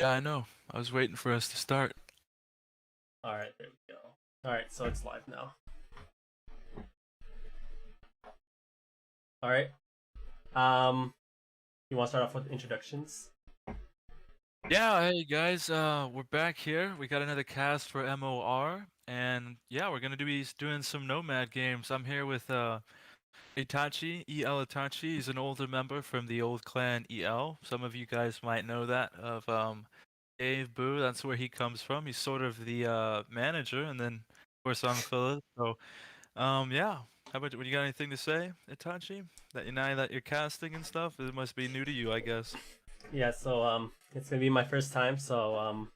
Yeah, I know. I was waiting for us to start. All right, there we go. All right, so it's live now. All right. Um, you want to start off with introductions? Yeah, hey guys, we're back here. We got another cast for MoR, and yeah, we're gonna be doing some Nomad games. I'm here with Itachi, EL Itachi. He's an older member from the old clan EL. Some of you guys might know that of Dave Boo. That's where he comes from. He's sort of the manager, and then of course I'm Philip. So yeah. How about you got anything to say, Itachi? That you now that you're casting and stuff, it must be new to you, I guess. Yeah, so it's gonna be my first time, so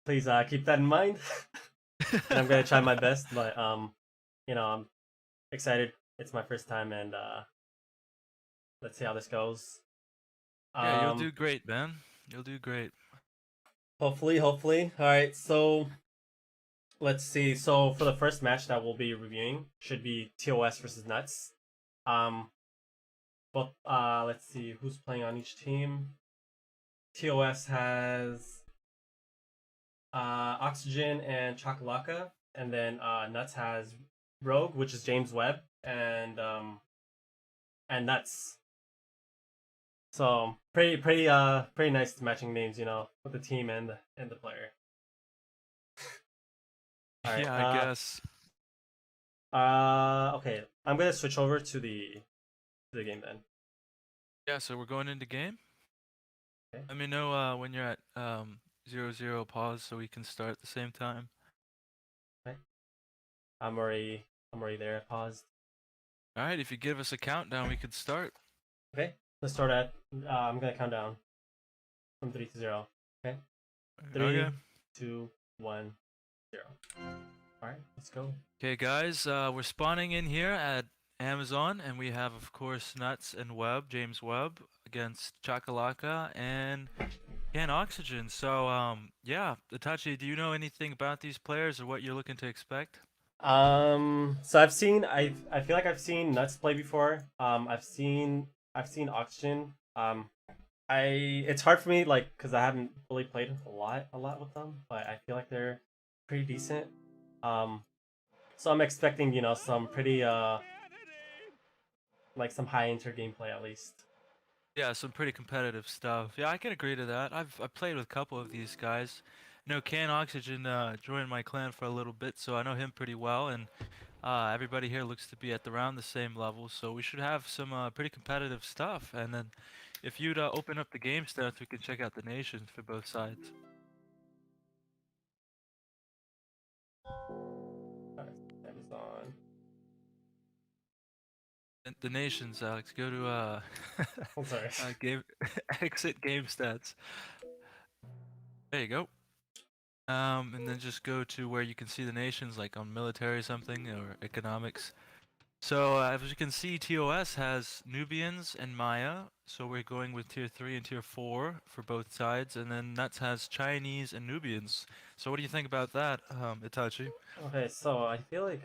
please keep that in mind, and I'm gonna try my best. But I'm excited. It's my first time, and let's see how this goes. Yeah, you'll Um, do great, man. You'll do great. hopefully. All right, so let's see. So for the first match that we'll be reviewing should be TOS versus NUTZ. Um, but let's see who's playing on each team. TOS has Oxygen and Chakalaka, and then NUTZ has Rogue, which is James Webb, and NUTZ. So pretty nice matching names, with the team and the player. All right. Yeah, I guess. Okay. I'm gonna switch over to the game then. Yeah, so we're going into game. Okay. Let me know when you're at 0, 0 pause so we can start at the same time. Okay. I'm already there. Paused. All right, if you give us a countdown, we could start. Okay. Let's start at. I'm gonna count down from 3 to 0. Okay. Okay. 3, 2, 1, 0. All right. Let's go. Okay, guys, we're spawning in here at Amazon, and we have, of course, Nuts and Webb, James Webb, against Chakalaka and Can Oxygen. So, yeah, Itachi, do you know anything about these players or what you're looking to expect? So I feel like I've seen NUTZ play before. I've seen Oxygen. It's hard for me because I haven't really played a lot with them, but I feel like they're pretty decent. Um, so I'm expecting some pretty like some high inter gameplay at least. Yeah, some pretty competitive stuff. Yeah, I can agree to that. I've played with a couple of these guys. You know, Can Oxygen joined my clan for a little bit, so I know him pretty well, and everybody here looks to be at around the same level, so we should have some pretty competitive stuff. And then, if you'd open up the game stats, we can check out the nations for both sides. Alright, Amazon. And the nations, Alex, go to I'm sorry. game exit game stats. There you go. And then just go to where you can see the nations, like on military or something, or economics. So as you can see, TOS has Nubians and Maya, so we're going with tier 3 and tier 4 for both sides, and then NUTZ has Chinese and Nubians. So what do you think about that, Itachi? Okay, so I really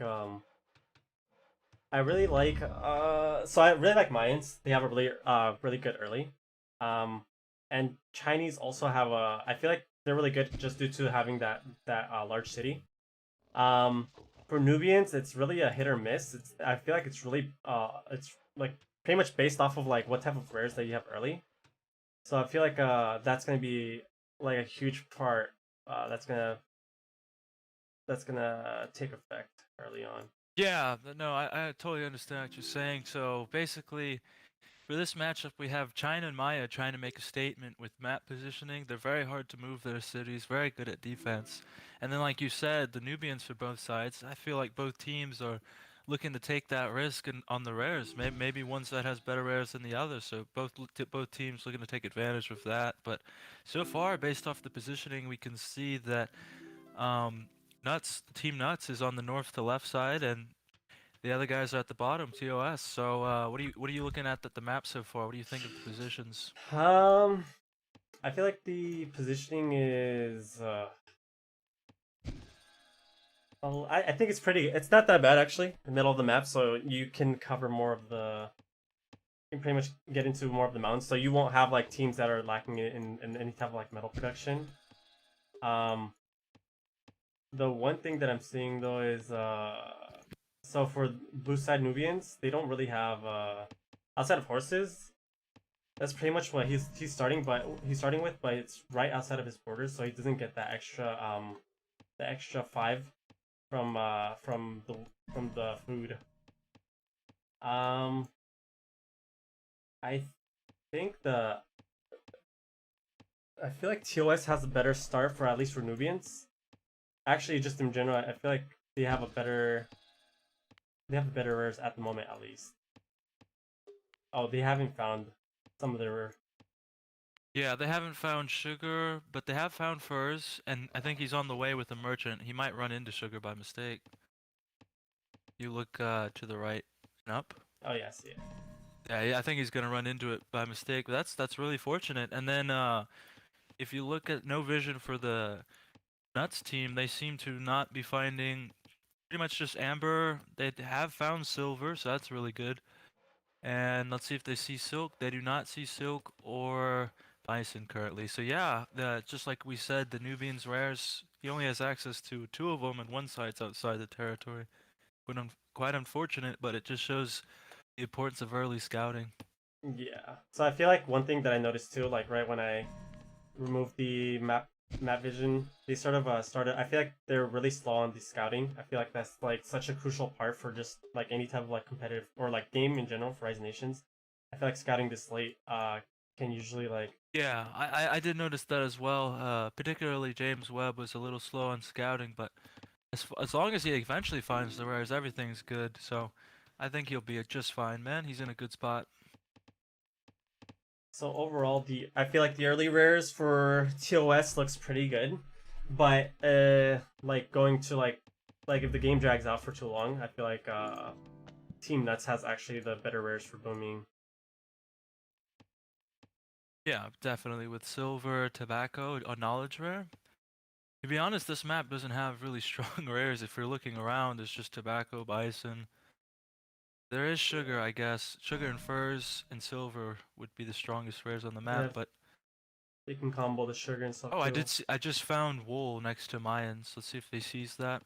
like Mayans. They have a really good early. Um and Chinese also have a I feel like they're really good just due to having that large city. Um for Nubians, it's really a hit or miss. I feel like it's like pretty much based off of like what type of rares that you have early. So I feel like that's gonna be like a huge part that's gonna take effect early on. Yeah, no, I totally understand what you're saying. So basically, for this matchup, we have China and Maya trying to make a statement with map positioning. They're very hard to move their cities, very good at defense. And then, like you said, the Nubians for both sides, I feel like both teams are looking to take that risk on the rares. Maybe one side has better rares than the other, so both teams looking to take advantage of that. But so far, based off the positioning, we can see that Team Nuts is on the north to left side, and the other guys are at the bottom, TOS. So, what are you looking at the map so far? What do you think of the positions? Um, I feel like the positioning is. I think it's pretty. It's not that bad actually. The middle of the map, so you can cover more of can pretty much get into more of the mountains, so you won't have like teams that are lacking in any type of like metal production. Um, the one thing that I'm seeing though is so for blue side Nubians, they don't really have outside of horses. That's pretty much what he's starting with, but it's right outside of his borders, so he doesn't get that extra the extra 5 from the food. Um, I think the I feel like TOS has a better start for at least for Nubians. Actually, just in general, I feel like they have better rares at the moment at least. Oh, they haven't found some of their. Yeah, they haven't found Sugar, but they have found Furs, and I think he's on the way with a merchant. He might run into Sugar by mistake. You look to the right and up. Oh yeah, I see it. Yeah, I think he's gonna run into it by mistake. But that's really fortunate. And then if you look at no vision for the NUTZ team, they seem to not be finding pretty much just amber. They have found silver, so that's really good. And let's see if they see silk. They do not see silk or bison currently. So yeah, just like we said, the Nubian's rares, he only has access to two of them, and one side's outside the territory. Quite unfortunate, but it just shows the importance of early scouting. Yeah. So I feel like one thing that I noticed too, like right when I removed the map vision, they sort of started. I feel like they're really slow on the scouting. I feel like that's like such a crucial part for just like any type of like competitive or like game in general for Rise Nations. I feel like scouting this late can usually like. Yeah, I did notice that as well. Particularly James Webb was a little slow on scouting, but as long as he eventually finds the rares, everything's good. So I think he'll be just fine, man. He's in a good spot. So overall, the I feel like the early rares for TOS looks pretty good, but like going to like if the game drags out for too long, I feel like Team NUTZ has actually the better rares for booming. Yeah, definitely with silver, tobacco, a knowledge rare. To be honest, this map doesn't have really strong rares. If you're looking around, it's just tobacco, bison. There is sugar, I guess. Sugar and furs and silver would be the strongest rares on the map, Yeah, but they can combo the sugar and stuff oh, I too. did see, I just found wool next to Mayans. Let's see if they sees that.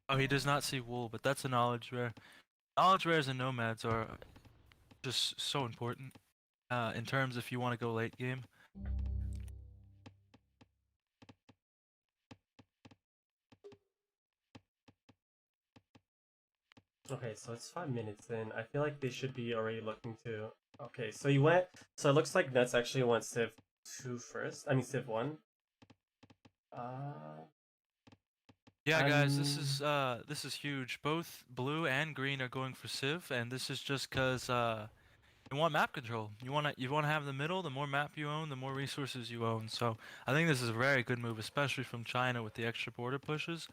Oh, he does not see wool, but that's a knowledge rare. Knowledge rares and nomads are just so important in terms if you want to go late game. Okay, so it's 5 minutes in. I feel like they should be already looking to. Okay, so you went. So it looks like NUTZ actually went Civ 2 first. I mean Civ 1. Uh, Yeah, guys, I'm this is huge. Both blue and green are going for Civ, and this is just cause you want map control. You wanna have the middle. The more map you own, the more resources you own. So I think this is a very good move, especially from China with the extra border pushes.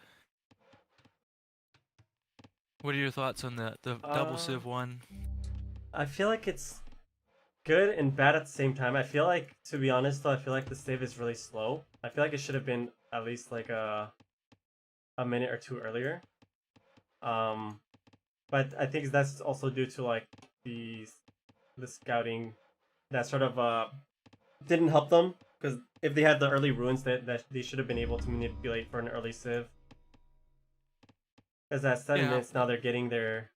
What are your thoughts on the double uh Civ one? I feel like it's good and bad at the same time. I feel like, to be honest, though, I feel like the save is really slow. I feel like it should have been at least like a minute or two earlier. Um, but I think that's also due to like the the scouting that sort of didn't help them because if they had the early ruins, that they should have been able to manipulate for an early civ. Because at 7 minutes now they're getting their.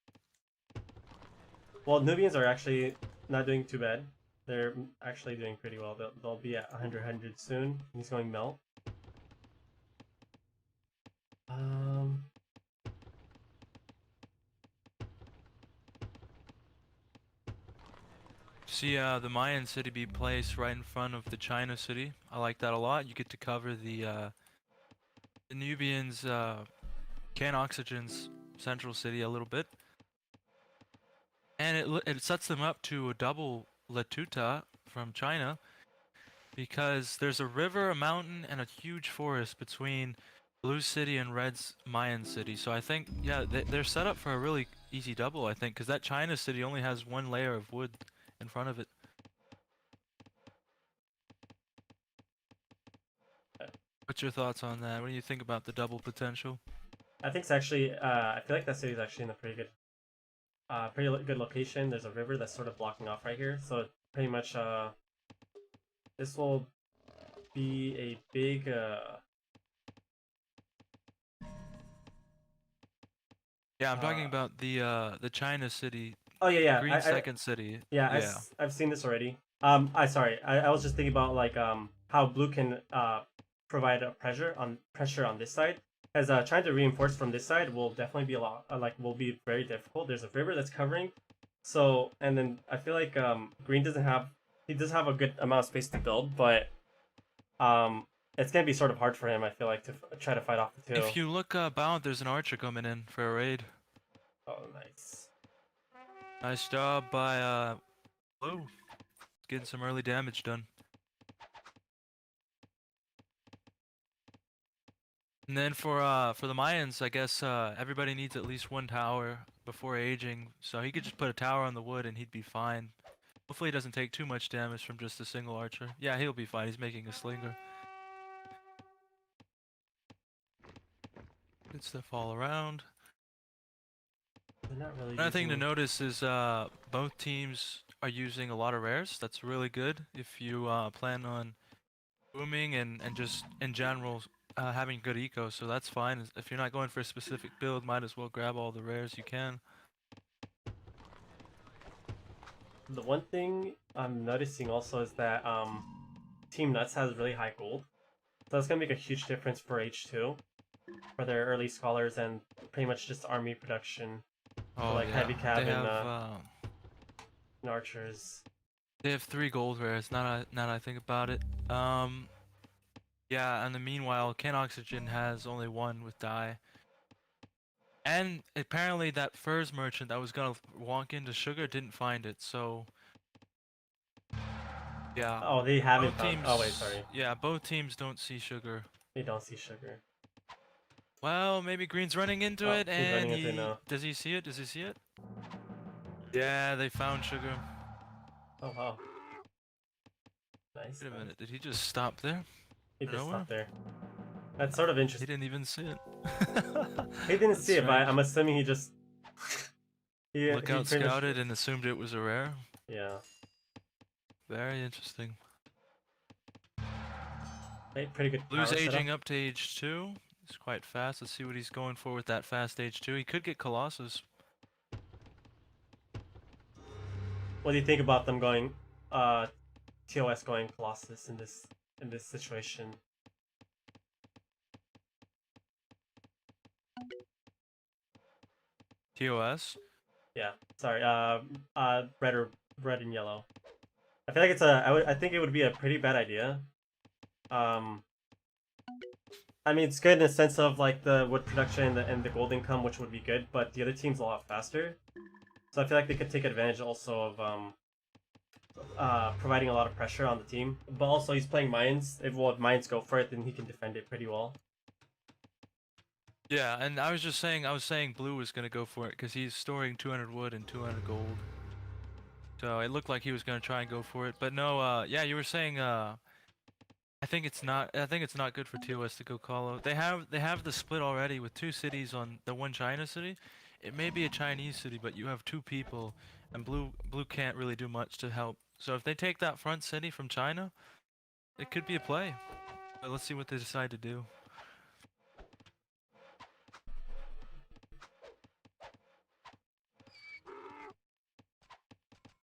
Well, Nubians are actually not doing too bad. They're actually doing pretty well. They'll be at 100 soon. He's going melt. Um, See the Mayan city be placed right in front of the China city. I like that a lot. You get to cover the Nubians can oxygen's central city a little bit, and it sets them up to a double Latuta from China because there's a river, a mountain, and a huge forest between Blue City and Red's Mayan city. So I think yeah they're set up for a really easy double. I think because that China city only has one layer of wood in front of it. What's your thoughts on that? What do you think about the double potential? I think it's actually. I feel like that city is actually in a pretty good. pretty good location. There's a river that's sort of blocking off right here, so pretty much this will be a big Yeah, I'm talking uh about the China city, oh yeah, the yeah. green second city. Yeah, Yeah. I've seen this already. I was just thinking about like how blue can provide a pressure on this side. As trying to reinforce from this side will definitely be a lot like will be very difficult. There's a river that's covering, so and then I feel like green doesn't have he does have a good amount of space to build, but um it's gonna be sort of hard for him. I feel like to try to fight off the two. If you look bound, there's an archer coming in for a raid. Oh, nice. Nice job by Blue. Getting some early damage done. And then for the Mayans, I guess everybody needs at least one tower before aging, so he could just put a tower on the wood and he'd be fine. Hopefully he doesn't take too much damage from just a single archer. Yeah, he'll be fine. He's making a slinger. Good stuff all around. They're not really Another thing to using. notice is both teams are using a lot of rares. That's really good if you plan on booming and just in general having good eco. So that's fine. If you're not going for a specific build, might as well grab all the rares you can. The one thing I'm noticing also is that Team NUTZ has really high gold, so that's gonna make a huge difference for H2 for their early scholars and pretty much just army production for Oh like yeah, heavy cab and archers. they have 3 gold rares. Now that I think about it. Yeah, and the meanwhile, Can Oxygen has only 1 with die. And apparently that furs merchant that was gonna walk into sugar didn't find it, so yeah. Oh, they haven't Both found. Oh wait, teams, sorry, yeah, both teams don't see sugar. they don't see sugar. Well, maybe Green's running into Oh, it, he's and running into it now. does he see it? Does he see it? Yeah, they found sugar. Oh wow, nice, Wait a nice. minute, did he just stop there? He Out of just nowhere? stopped there. That's sort of He interesting. didn't even see it. He didn't That's see it, but strange. I'm assuming he just he Lookout pretty much scouted and assumed it was a rare. yeah. Very interesting. Pretty good Blue's power setup. aging up to age 2. He's quite fast. Let's see what he's going for with that fast age 2. He could get Colossus. What do you think about them going uh TOS going Colossus in this situation? TOS? Yeah. Sorry. Red and yellow. I feel like I think it would be a pretty bad idea. Um I mean it's good in the sense of like the wood production and the gold income, which would be good, but the other team's a lot faster. So I feel like they could take advantage also of providing a lot of pressure on the team. But also he's playing mines. If mines go for it, then he can defend it pretty well. Yeah, and I was saying Blue was gonna go for it because he's storing 200 wood and 200 gold. So it looked like he was gonna try and go for it, but no. Yeah, you were saying. I think it's not. I think it's not good for TOS to go Colo. They have the split already with 2 cities on the one China city. It may be a Chinese city, but you have 2 people, and Blue can't really do much to help. So if they take that front city from China, it could be a play. But let's see what they decide to do.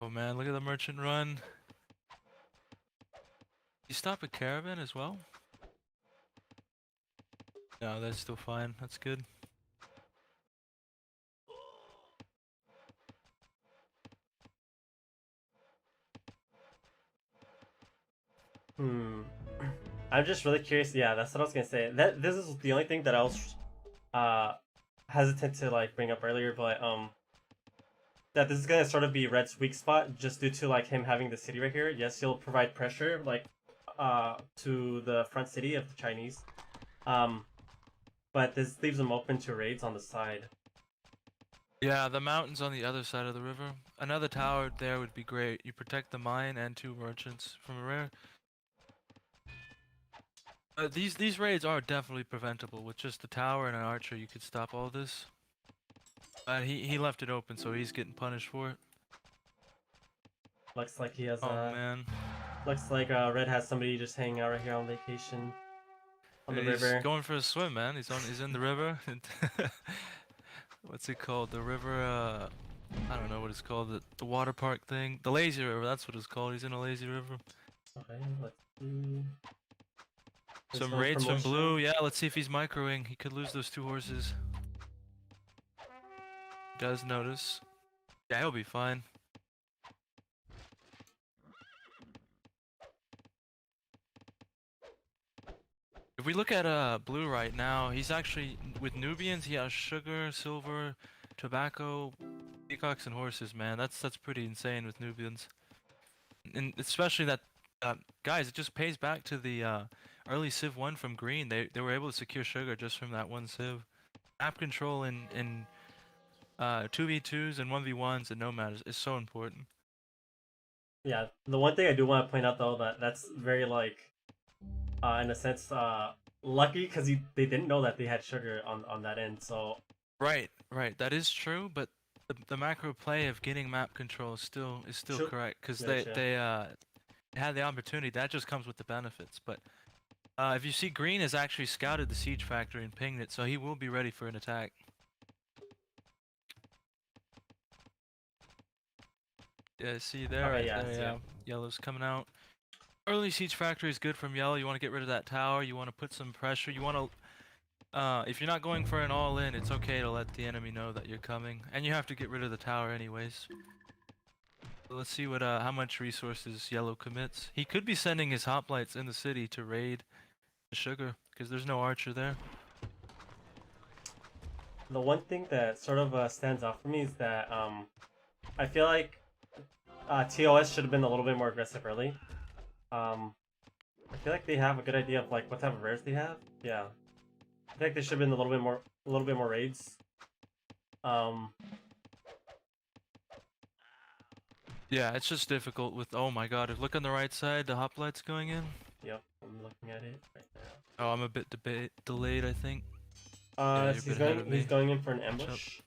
Oh man, look at the merchant run. You stop a caravan as well? No, that's still fine. That's good. Hmm. I'm just really curious. Yeah, that's what I was gonna say. That this is the only thing that I was uh hesitant to like bring up earlier, but that this is gonna sort of be Red's weak spot just due to like him having the city right here. Yes, he'll provide pressure like to the front city of the Chinese. Um but this leaves him open to raids on the side. Yeah, the mountain's on the other side of the river. Another tower there would be great. You protect the mine and 2 merchants from a rare. These raids are definitely preventable. With just a tower and an archer, you could stop all this. But he left it open, so he's getting punished for it. Looks like he has Oh a. man. Looks like Red has somebody just hanging out right here on vacation on the He's river. going for a swim, man. He's in the river. What's it called? The river I don't know what it's called. The water park thing. The lazy river, that's what it's called. He's in a lazy river. Okay, let's see. He's Some going for raids from motion. blue. Yeah, let's see if he's microing. He could lose those 2 horses. Does notice. Yeah, he'll be fine. If we look at blue right now, he's actually with Nubians. He has sugar, silver, tobacco, peacocks, and horses. Man, that's pretty insane with Nubians, and especially that guys. It just pays back to the early Civ 1 from green. They were able to secure sugar just from that one Civ. Map control in 2v2s and 1v1s and Nomad is so important. Yeah, the one thing I do want to point out though that's very like, in a sense, lucky because they didn't know that they had sugar on that end. So Right, right. That is true, but the macro play of getting map control is still true, correct because very they true. had the opportunity. That just comes with the benefits. But if you see, Green has actually scouted the siege factory and pinged it, so he will be ready for an attack. Yeah, see there, Okay, right yeah, there, see yeah. it. Yellow's coming out. Early siege factory is good from yellow. You want to get rid of that tower. You want to put some pressure. You want to if you're not going for an all-in, it's okay to let the enemy know that you're coming, and you have to get rid of the tower anyways. So let's see what how much resources Yellow commits. He could be sending his hoplites in the city to raid the sugar because there's no archer there. The one thing that sort of stands out for me is that I feel like TOS should have been a little bit more aggressive early. I feel like they have a good idea of like what type of rares they have. Yeah, I feel like they should have been a little bit more raids. Um, Yeah, it's just difficult with. Oh my God! If look on the right side, the hoplites going in. yep, I'm looking at it right now. Oh, I'm a bit delayed, I think. Yeah, you're a bit ahead of He's me. going in for an Catch up. ambush.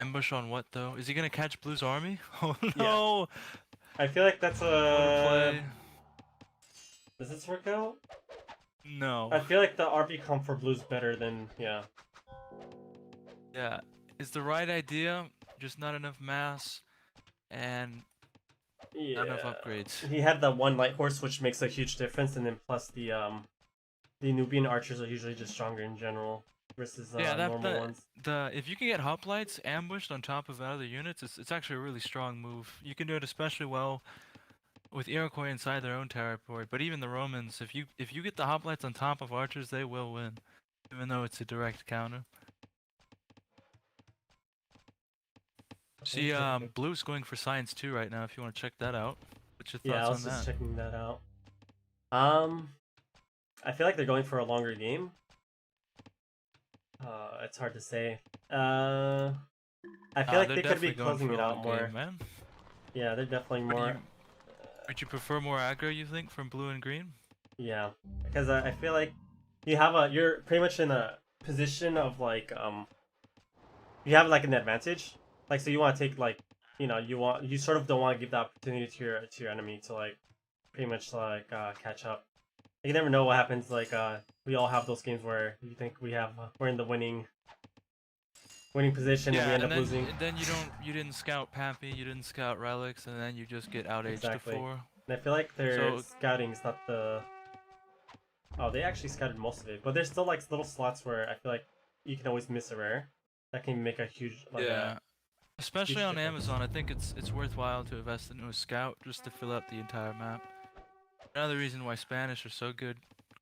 Ambush on what though? Is he gonna catch Blue's army? Oh Yeah, no! I feel like that's What a a. play! Does this work out? No. I feel like the RB comp for blue's better than yeah. Yeah, it's the right idea, just not enough mass and not enough Yeah. upgrades. He had the one light horse, which makes a huge difference, and then plus the Nubian archers are usually just stronger in general versus Yeah, normal ones. the if you can get hoplites ambushed on top of other units, it's actually a really strong move. You can do it especially well with Iroquois inside their own territory, but even the Romans, if you get the hoplites on top of archers, they will win, even though it's a direct counter. See, Okay. Blue's going for science 2 right now. If you want to check that out, what's your Yeah, I thoughts was on just that? checking that out. Um, I feel like they're going for a longer game. It's hard to say. I feel like They're they could be definitely going closing for it a out long more. game, man. Yeah, they're definitely What do more. would you prefer more aggro? You think from Blue and Green? Yeah, because I feel like you're pretty much in a position of like you have like an advantage. Like so you want to take like you sort of don't want to give the opportunity to your enemy to like pretty much like catch up. You never know what happens. Like we all have those games where you think we're in the winning position and we Yeah, end up losing. and then you didn't scout Pappy, you didn't scout relics, and then you just get outaged to Exactly. 4. And I feel like their So scouting is not the. Oh, they actually scouted most of it, but there's still like little slots where I feel like you can always miss a rare that can make a huge yeah, especially huge on difference. Amazon, I think it's worthwhile to invest into a scout just to fill up the entire map. Another reason why Spanish are so good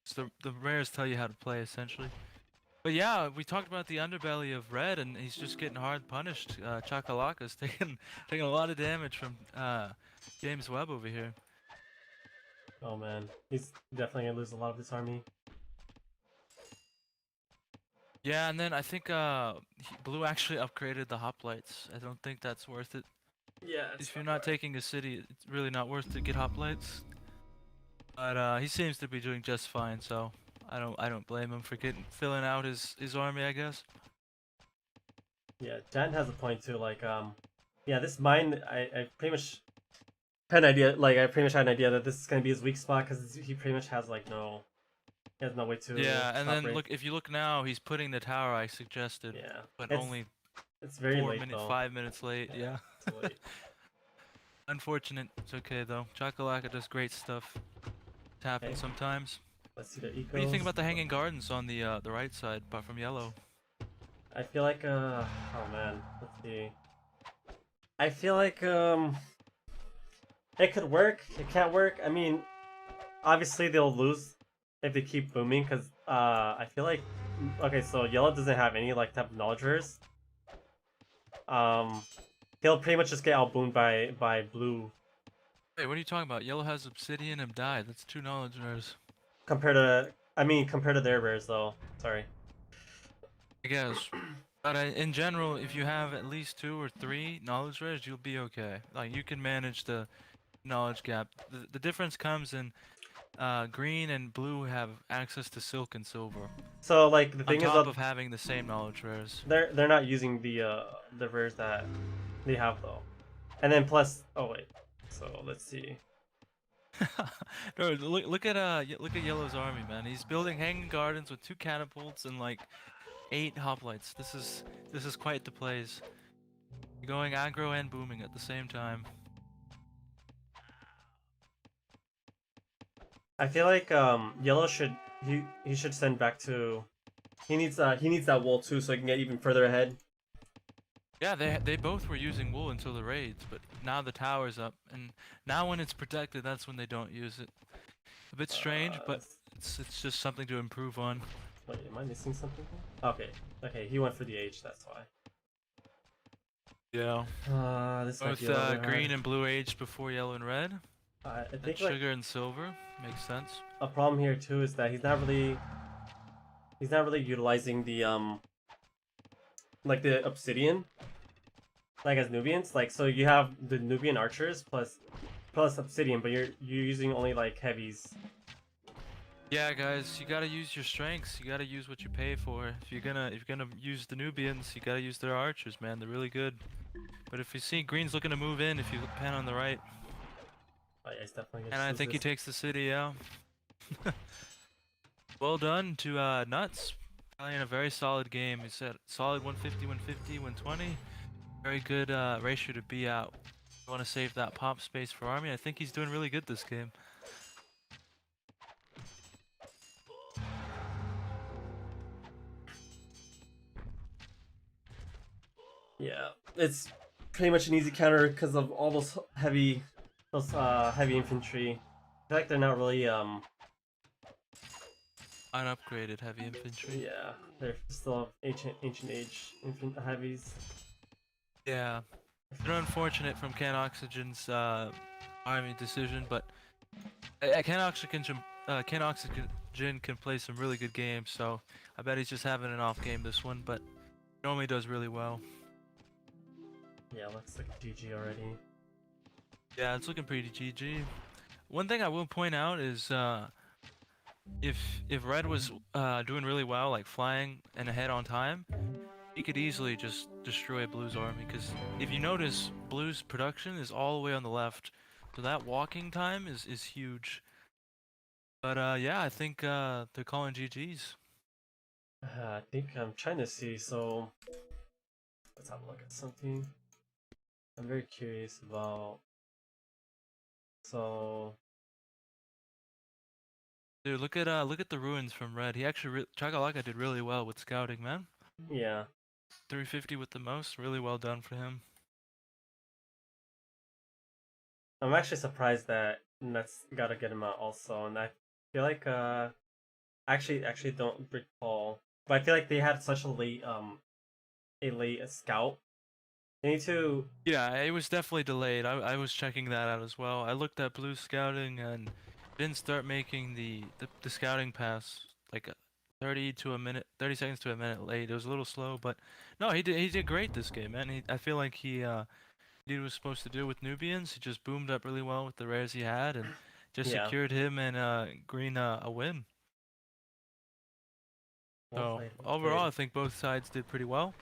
is the rares tell you how to play essentially. But yeah, we talked about the underbelly of Red, and he's just getting hard punished. Chakalaka's taking a lot of damage from James Webb over here. Oh man, he's definitely gonna lose a lot of his army. Yeah, and then I think Blue actually upgraded the hoplites. I don't think that's worth it. Yeah, it's If you're not taking a city, it's really not worth to get hoplites. But he seems to be doing just fine, so I don't blame him for filling out his army, I guess. Yeah, Jan has a point too. Like, yeah, this mine, I pretty much had an idea. Like, I pretty much had an idea that this is gonna be his weak spot because he pretty much has like he has no way to Yeah, and stop then raid. look, if you look now, he's putting the tower I suggested, Yeah, but it's only it's very four late minutes, though. 5 minutes late. Yeah, Yeah. too late. Unfortunate. It's okay though. Chakalaka does great stuff. It Okay, happens sometimes. let's see the What do you think ecos. about the hanging gardens on the right side, apart from yellow? I feel like oh man, let's see. I feel like it could work. It can't work. I mean, obviously they'll lose if they keep booming because I feel like okay, so yellow doesn't have any like type of knowledge rares. Um, he'll pretty much just get outboomed by blue Wait, what are you talking about? Yellow has obsidian and dye. That's two knowledge rares. compared to their rares though. Sorry. I guess. But in general, if you have at least two or three knowledge rares, you'll be okay. Like you can manage the knowledge gap. The difference comes in green and blue have access to silk and silver, So like the on thing is top that of having the same knowledge rares. they're not using the rares that they have though, and then plus oh wait, so let's see. No, look at Yellow's army, man. He's building hanging gardens with two catapults and like 8 hoplites. This is quite the plays. You're going aggro and booming at the same time. I feel like yellow should he should send back to he needs that wall too so he can get even further ahead. Yeah, they both were using wool until the raids, but now the tower's up, and now when it's protected, that's when they don't use it. A bit strange, but it's just something to improve on. Wait, am I missing something? Okay, okay, he went for the H. That's why. Yeah. This might Both be a little bit green hard. and blue aged before yellow and red. I And think like sugar and silver makes sense. a problem here too is that he's not really utilizing the like the obsidian like as Nubians. Like so you have the Nubian archers plus obsidian, but you're using only like heavies. Yeah, guys, you gotta use your strengths. You gotta use what you pay for. If you're gonna use the Nubians, you gotta use their archers, man. They're really good. But if you see Green's looking to move in, if you pan on the right, Oh, yeah, he's definitely and gonna I lose think he this. takes the city, yeah. Well done to NUTZ. Playing a very solid game. He said solid 150, 150, 120. Very good ratio to be out. You want to save that pop space for army. I think he's doing really good this game. Yeah, it's pretty much an easy counter because of all those heavy infantry. I feel like they're not really Unupgraded heavy infantry. yeah, they're still ancient age infant heavies. Yeah. They're unfortunate from Can Oxygen's army decision, but Can Oxygen can play some really good games, so I bet he's just having an off game this one, but he normally does really well. Yeah, looks like GG already. Yeah, it's looking pretty GG. One thing I will point out is if Red was doing really well, like flying and ahead on time, he could easily just destroy Blue's army. Because if you notice, Blue's production is all the way on the left, so that walking time is huge. But yeah, I think they're calling GGs. I think I'm trying to see. So let's have a look at something. I'm very curious about. So Dude, look at the ruins from Red. He actually Chakalaka did really well with scouting, man. yeah, 350 with the most, really well done for him. I'm actually surprised that Nets gotta get him out also, and I feel like actually don't recall, but I feel like they had such a late scout. They need to Yeah, it was definitely delayed. I was checking that out as well. I looked at Blue scouting and didn't start making the scouting pass like 30 to a minute, 30 seconds to a minute late. It was a little slow, but no, he did great this game, man. I feel like he did what he was supposed to do with Nubians. He just boomed up really well with the rares he had and just yeah. secured him and Green a win. Well So played, well overall, played. I think both sides did pretty well.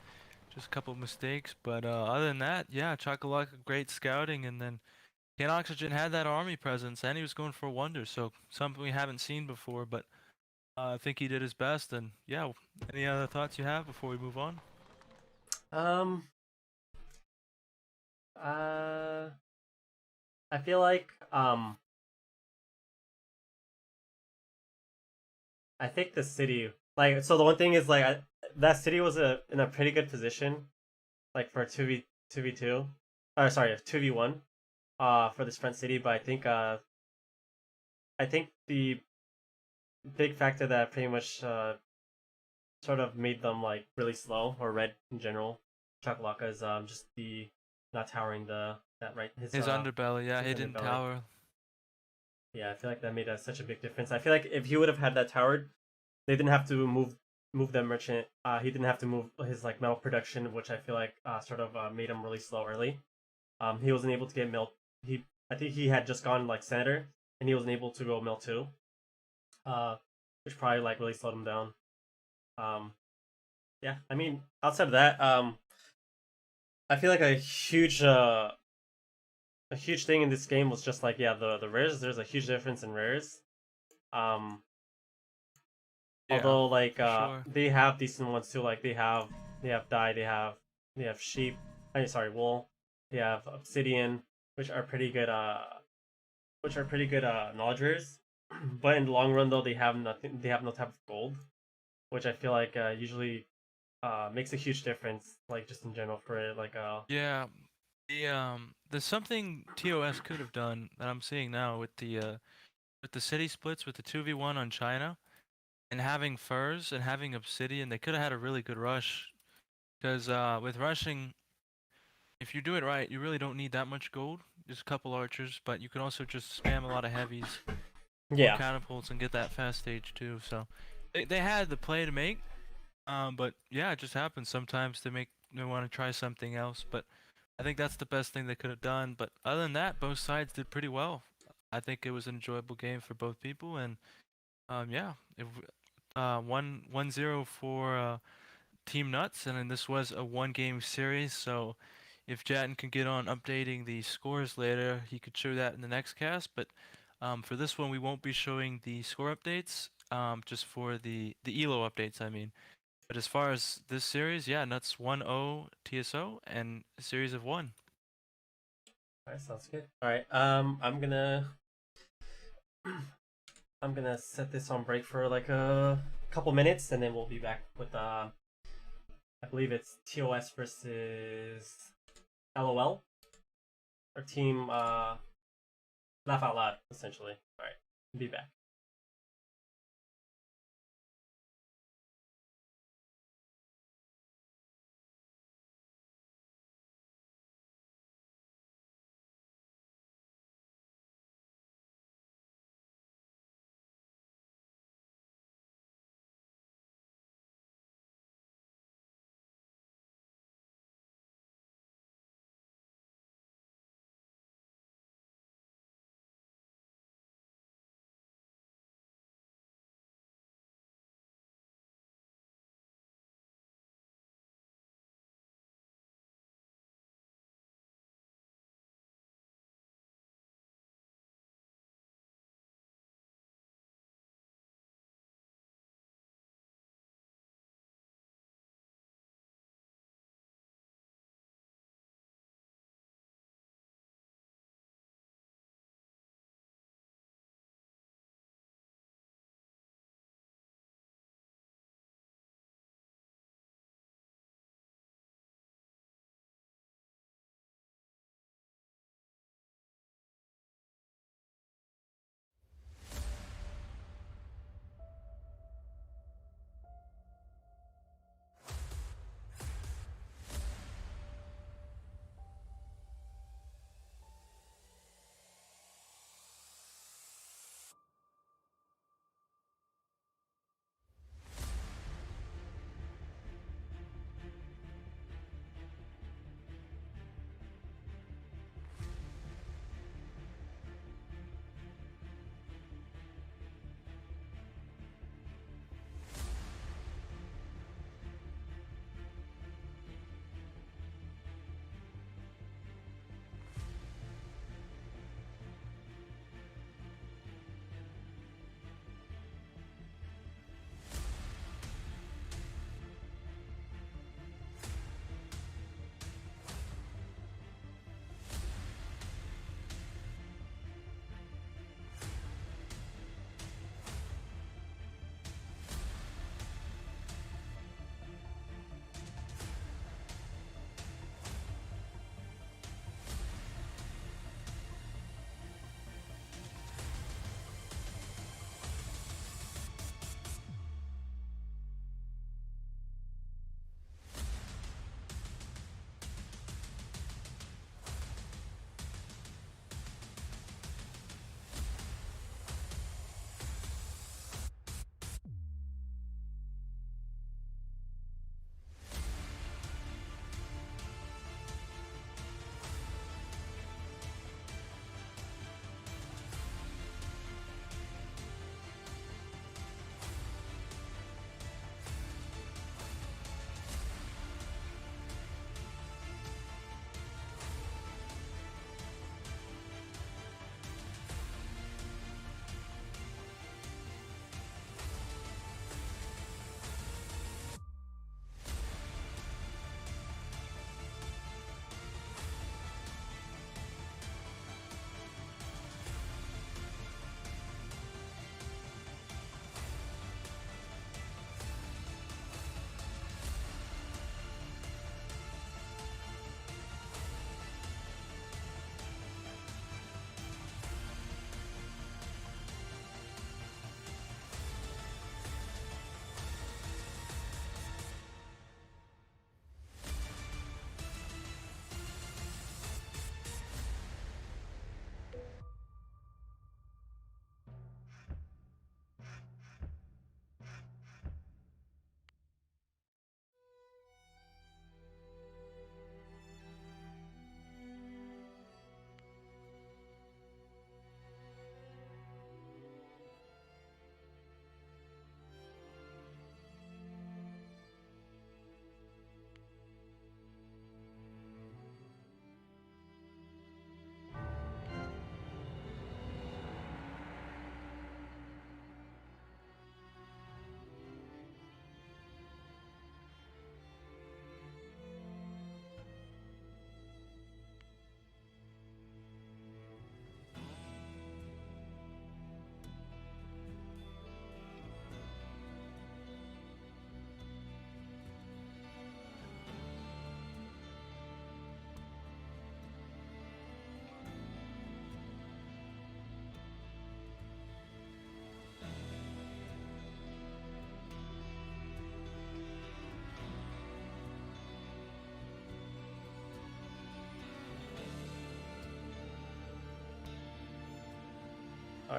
just a couple mistakes. But other than that, yeah, Chakalaka, great scouting, and then Ken Oxygen had that army presence, and he was going for wonders. So something we haven't seen before, but I think he did his best. And yeah, any other thoughts you have before we move on? Um, uh, I feel like I think the city like so the one thing is like that city was in a pretty good position like for 2v2 sorry 2v1 for this front city, but I think the big factor that pretty much sort of made them like really slow, or red in general, Chakalaka, is just the not towering the that right His underbelly, yeah, his he didn't underbelly. tower. Yeah, I feel like that made such a big difference. I feel like if he would have had that towered, they didn't have to move that merchant. He didn't have to move his like metal production, which I feel like sort of made him really slow early. He wasn't able to get mill. I think he had just gone like senator, and he wasn't able to go mill two, uh, which probably like really slowed him down. Um, yeah, I mean, outside of that, I feel like a huge thing in this game was just like yeah the rares. There's a huge difference in rares. Um, Yeah, although like for sure. they have decent ones too. Like they have dye, they have sheep. I mean, sorry, wool. They have obsidian, which are pretty good. Which are pretty good knowledge rares. But in the long run though, they have nothing. They have no type of gold, which I feel like usually makes a huge difference. Like just in general for it. Like Yeah, there's something TOS could have done that I'm seeing now with the city splits with the 2v1 on China and having furs and having obsidian. They could have had a really good rush because with rushing, if you do it right, you really don't need that much gold. Just a couple archers, but you can also just spam a lot of heavies, more yeah, catapults, and get that fast stage too. So they had the play to make. But yeah, it just happens sometimes they want to try something else. But I think that's the best thing they could have done. But other than that, both sides did pretty well. I think it was an enjoyable game for both people, and yeah, if 1-0 for Team NUTZ, and then this was a one-game series. So if Jatin can get on updating the scores later, he could show that in the next cast. But for this one, we won't be showing the score updates. Just for the elo updates, I mean. But as far as this series, yeah, Nuts 1-0 TSO and a series of 1. all right, sounds good. All right, I'm gonna set this on break for like a couple minutes, and then we'll be back with I believe it's TOS versus LOL, or team laugh out loud essentially. All right, be back.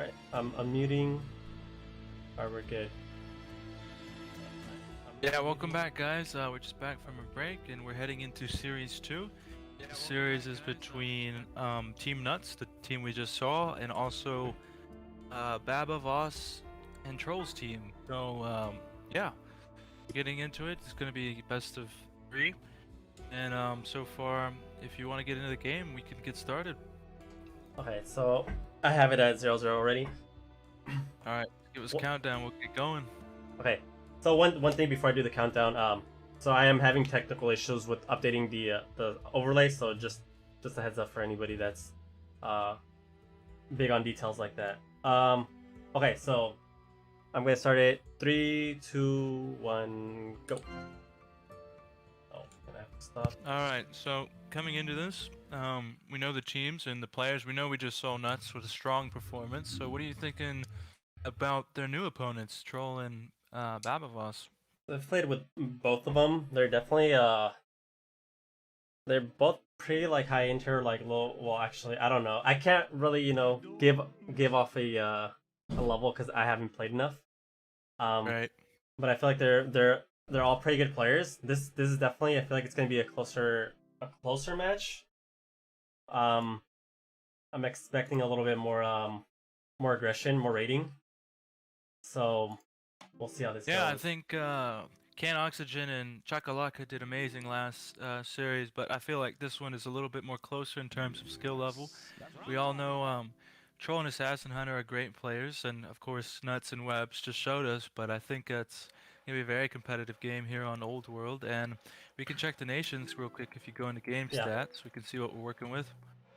Alright, I'm unmuting. Alright, we're good. Yeah, welcome back, guys. We're just back from a break, and we're heading into Series 2. The series is between Team NUTZ, the team we just saw, and also Baba, Voss, and Troll's team. So, yeah, getting into it. It's going to be best of 3. And so far, if you want to get into the game, we can get started. Okay, so I have it at 0-0 already. Alright, give us a countdown. We'll get going. Okay, so one thing before I do the countdown, so I am having technical issues with updating the overlay, so just a heads up for anybody that's big on details like that. Okay, so I'm gonna start it. 3, 2, 1, go. Oh, gonna have to stop. Alright, so coming into this, we know the teams and the players. We know we just saw NUTZ with a strong performance. So what are you thinking about their new opponents, Troll and Babavos? I've played with both of them. They're definitely they're both pretty like high inter, like low. Well, actually, I don't know. I can't really give off a level because I haven't played enough. Right. But I feel like they're all pretty good players. This is definitely, I feel like it's gonna be a closer match. I'm expecting a little bit more aggression, more rating. So we'll see how this goes. Yeah, I think Can Oxygen and Chakalaka did amazing last series, but I feel like this one is a little bit more closer in terms of skill level. We all know Troll and Assassin Hunter are great players, and of course NUTZ and Webs just showed us, but I think it's going to be a very competitive game here on Old World, and we can check the nations real quick if you go into game stats. We can see what we're working with.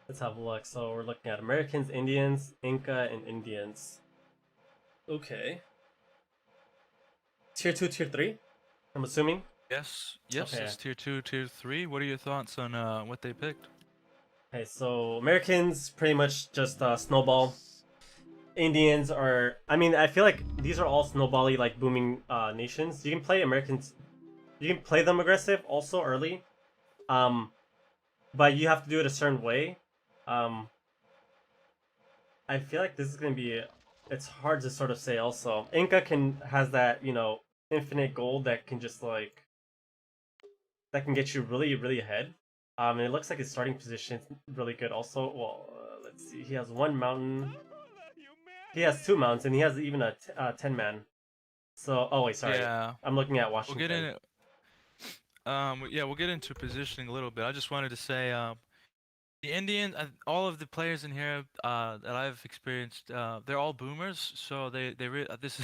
Let's have a look. So we're looking at Americans, Indians, Inca, and Indians. Okay. Tier 2, Tier 3? I'm assuming? Yes, Okay. it's Tier 2, Tier 3. What are your thoughts on what they picked? Okay, so Americans pretty much just snowball. Indians are, I mean, I feel like these are all snowbally, like, booming nations. You can play Americans, you can play them aggressive also early. But you have to do it a certain way. I feel like this is gonna be, it's hard to sort of say also. Inca has that, infinite gold that can just like, that can get you really, really ahead. And it looks like his starting position is really good also. Well, let's see. He has one mountain. He has 2 mountains, and he has even a 10-man. So, oh wait, sorry. Yeah. I'm looking at Washington. We'll get in. Yeah, we'll get into positioning a little bit. I just wanted to say, the Indians, all of the players in here that I've experienced, they're all boomers. So this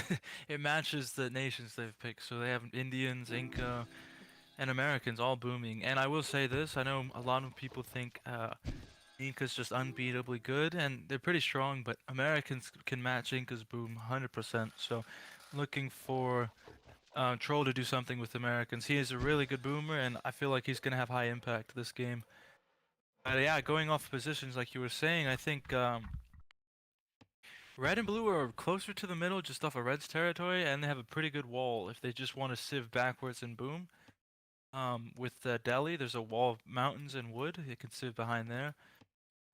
it matches the nations they've picked. So they have Indians, Inca, and Americans all booming. And I will say this: I know a lot of people think Inca's just unbeatably good, and they're pretty strong. But Americans can match Inca's boom 100%. So, looking for Troll to do something with Americans. He is a really good boomer, and I feel like he's gonna have high impact this game. But yeah, going off positions like you were saying, I think red and blue are closer to the middle, just off of red's territory, and they have a pretty good wall if they just want to sieve backwards and boom. With Delhi, there's a wall of mountains and wood. You can sieve behind there.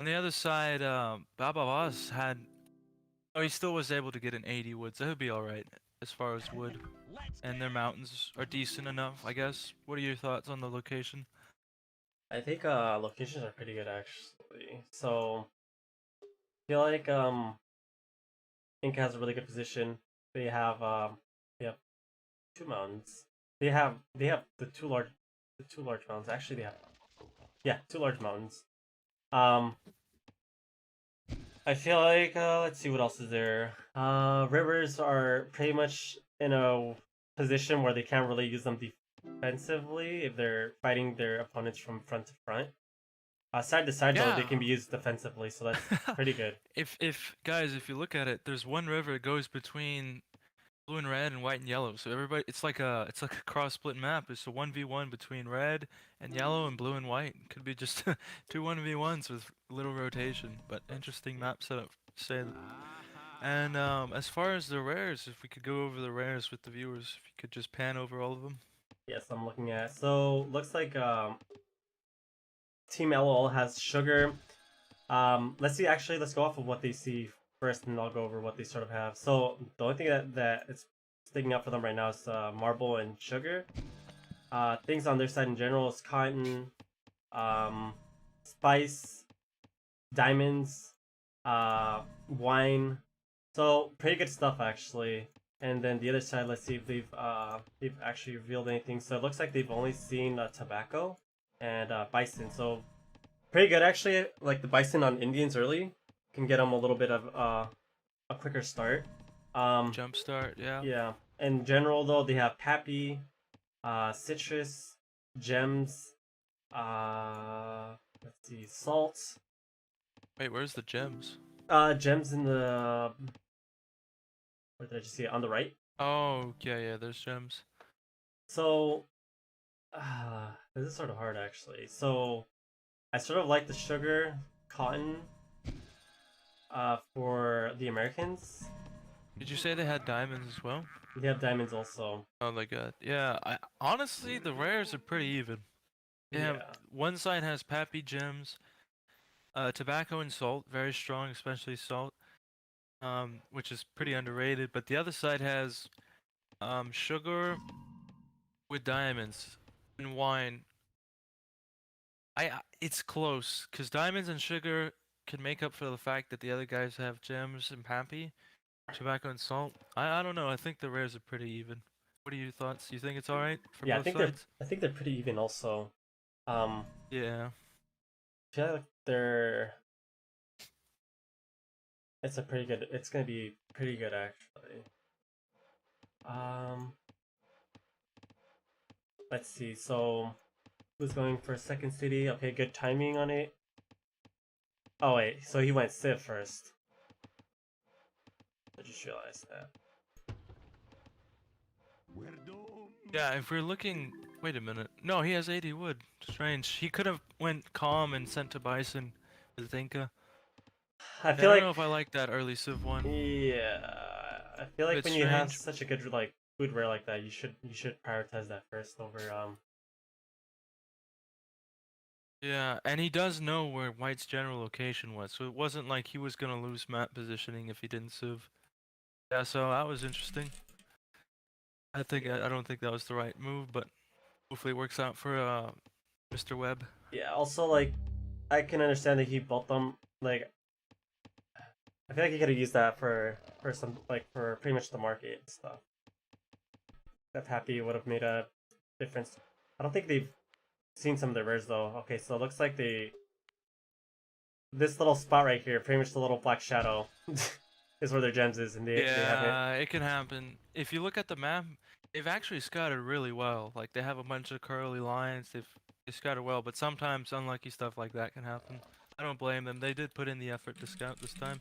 On the other side, Baba Vaz had. Oh, he still was able to get an 80 wood, so he'll be alright as far as wood. And their mountains are decent enough, I guess. What are your thoughts on the location? I think locations are pretty good actually. So I feel like Inca has a really good position. They have 2 mountains. They have the two large mountains. Actually, they have 2 large mountains. I feel like let's see what else is there. Rivers are pretty much in a position where they can't really use them defensively if they're fighting their opponents from front to front. Side to side though, they can be used defensively, so that's pretty good. If guys, if you look at it, there's one river that goes between blue and red and white and yellow. So everybody, it's like a cross split map. It's a 1v1 between red and yellow and blue and white. It could be just two 1v1s with little rotation, but interesting map setup to say that. And as far as the rares, if we could go over the rares with the viewers, if you could just pan over all of them. Yes, I'm looking at. So looks like Team LOL has sugar. Let's see. Actually, let's go off of what they see first, and I'll go over what they sort of have. So the only thing that is sticking out for them right now is marble and sugar. Things on their side in general is cotton, spice, diamonds, wine. So pretty good stuff actually. And then the other side, let's see if they've actually revealed anything. So it looks like they've only seen tobacco and bison. So pretty good actually. Like the bison on Indians early can get them a little bit of a quicker start. Jump start, yeah. Yeah. In general though, they have pappy, citrus, gems, let's see, salt. Wait, where's the gems? Gems in the, where did I just see it? On the right. Oh, yeah, there's gems. So, this is sort of hard actually. So, I sort of like the sugar, cotton, for the Americans. Did you say they had diamonds as well? They have diamonds also. Oh my god. Yeah, I honestly the rares are pretty even. They have Yeah. one side has pappy gems, tobacco and salt, very strong, especially salt, which is pretty underrated. But the other side has sugar with diamonds and wine. It's close because diamonds and sugar can make up for the fact that the other guys have gems and pappy, tobacco and salt. I don't know. I think the rares are pretty even. What are your thoughts? You think it's all right for Yeah, both sides? I think they're pretty even also. Um, Yeah. I feel like they're. It's a pretty good. It's gonna be pretty good actually. Um, let's see. So, who's going for second city? Okay, good timing on it. Oh wait, so he went Civ first. I just realized that. Yeah, if we're looking... Wait a minute. No, he has 80 wood. Strange. He could have went Calm and sent to Bison with Inca. I I feel don't know like, if I like that early Civ one. yeah, I feel A like bit when you have strange. such a good like food rare like that, you should prioritize that first over Yeah, and he does know where White's general location was, so it wasn't like he was gonna lose map positioning if he didn't Civ. Yeah, so that was interesting. I don't think that was the right move, but hopefully it works out for Mr. Webb. yeah. Also, like, I can understand that he built them. Like, I feel like he could have used that for some like for pretty much the market and stuff. That Happy would have made a difference. I don't think they've seen some of the rares though. Okay, so it looks like they this little spot right here, pretty much the little black shadow, is where their gems is, and they haven't. Yeah, it can happen. If you look at the map, they've actually scouted really well. Like they have a bunch of curly lines. They scouted well, but sometimes unlucky stuff like that can happen. I don't blame them. They did put in the effort to scout this time.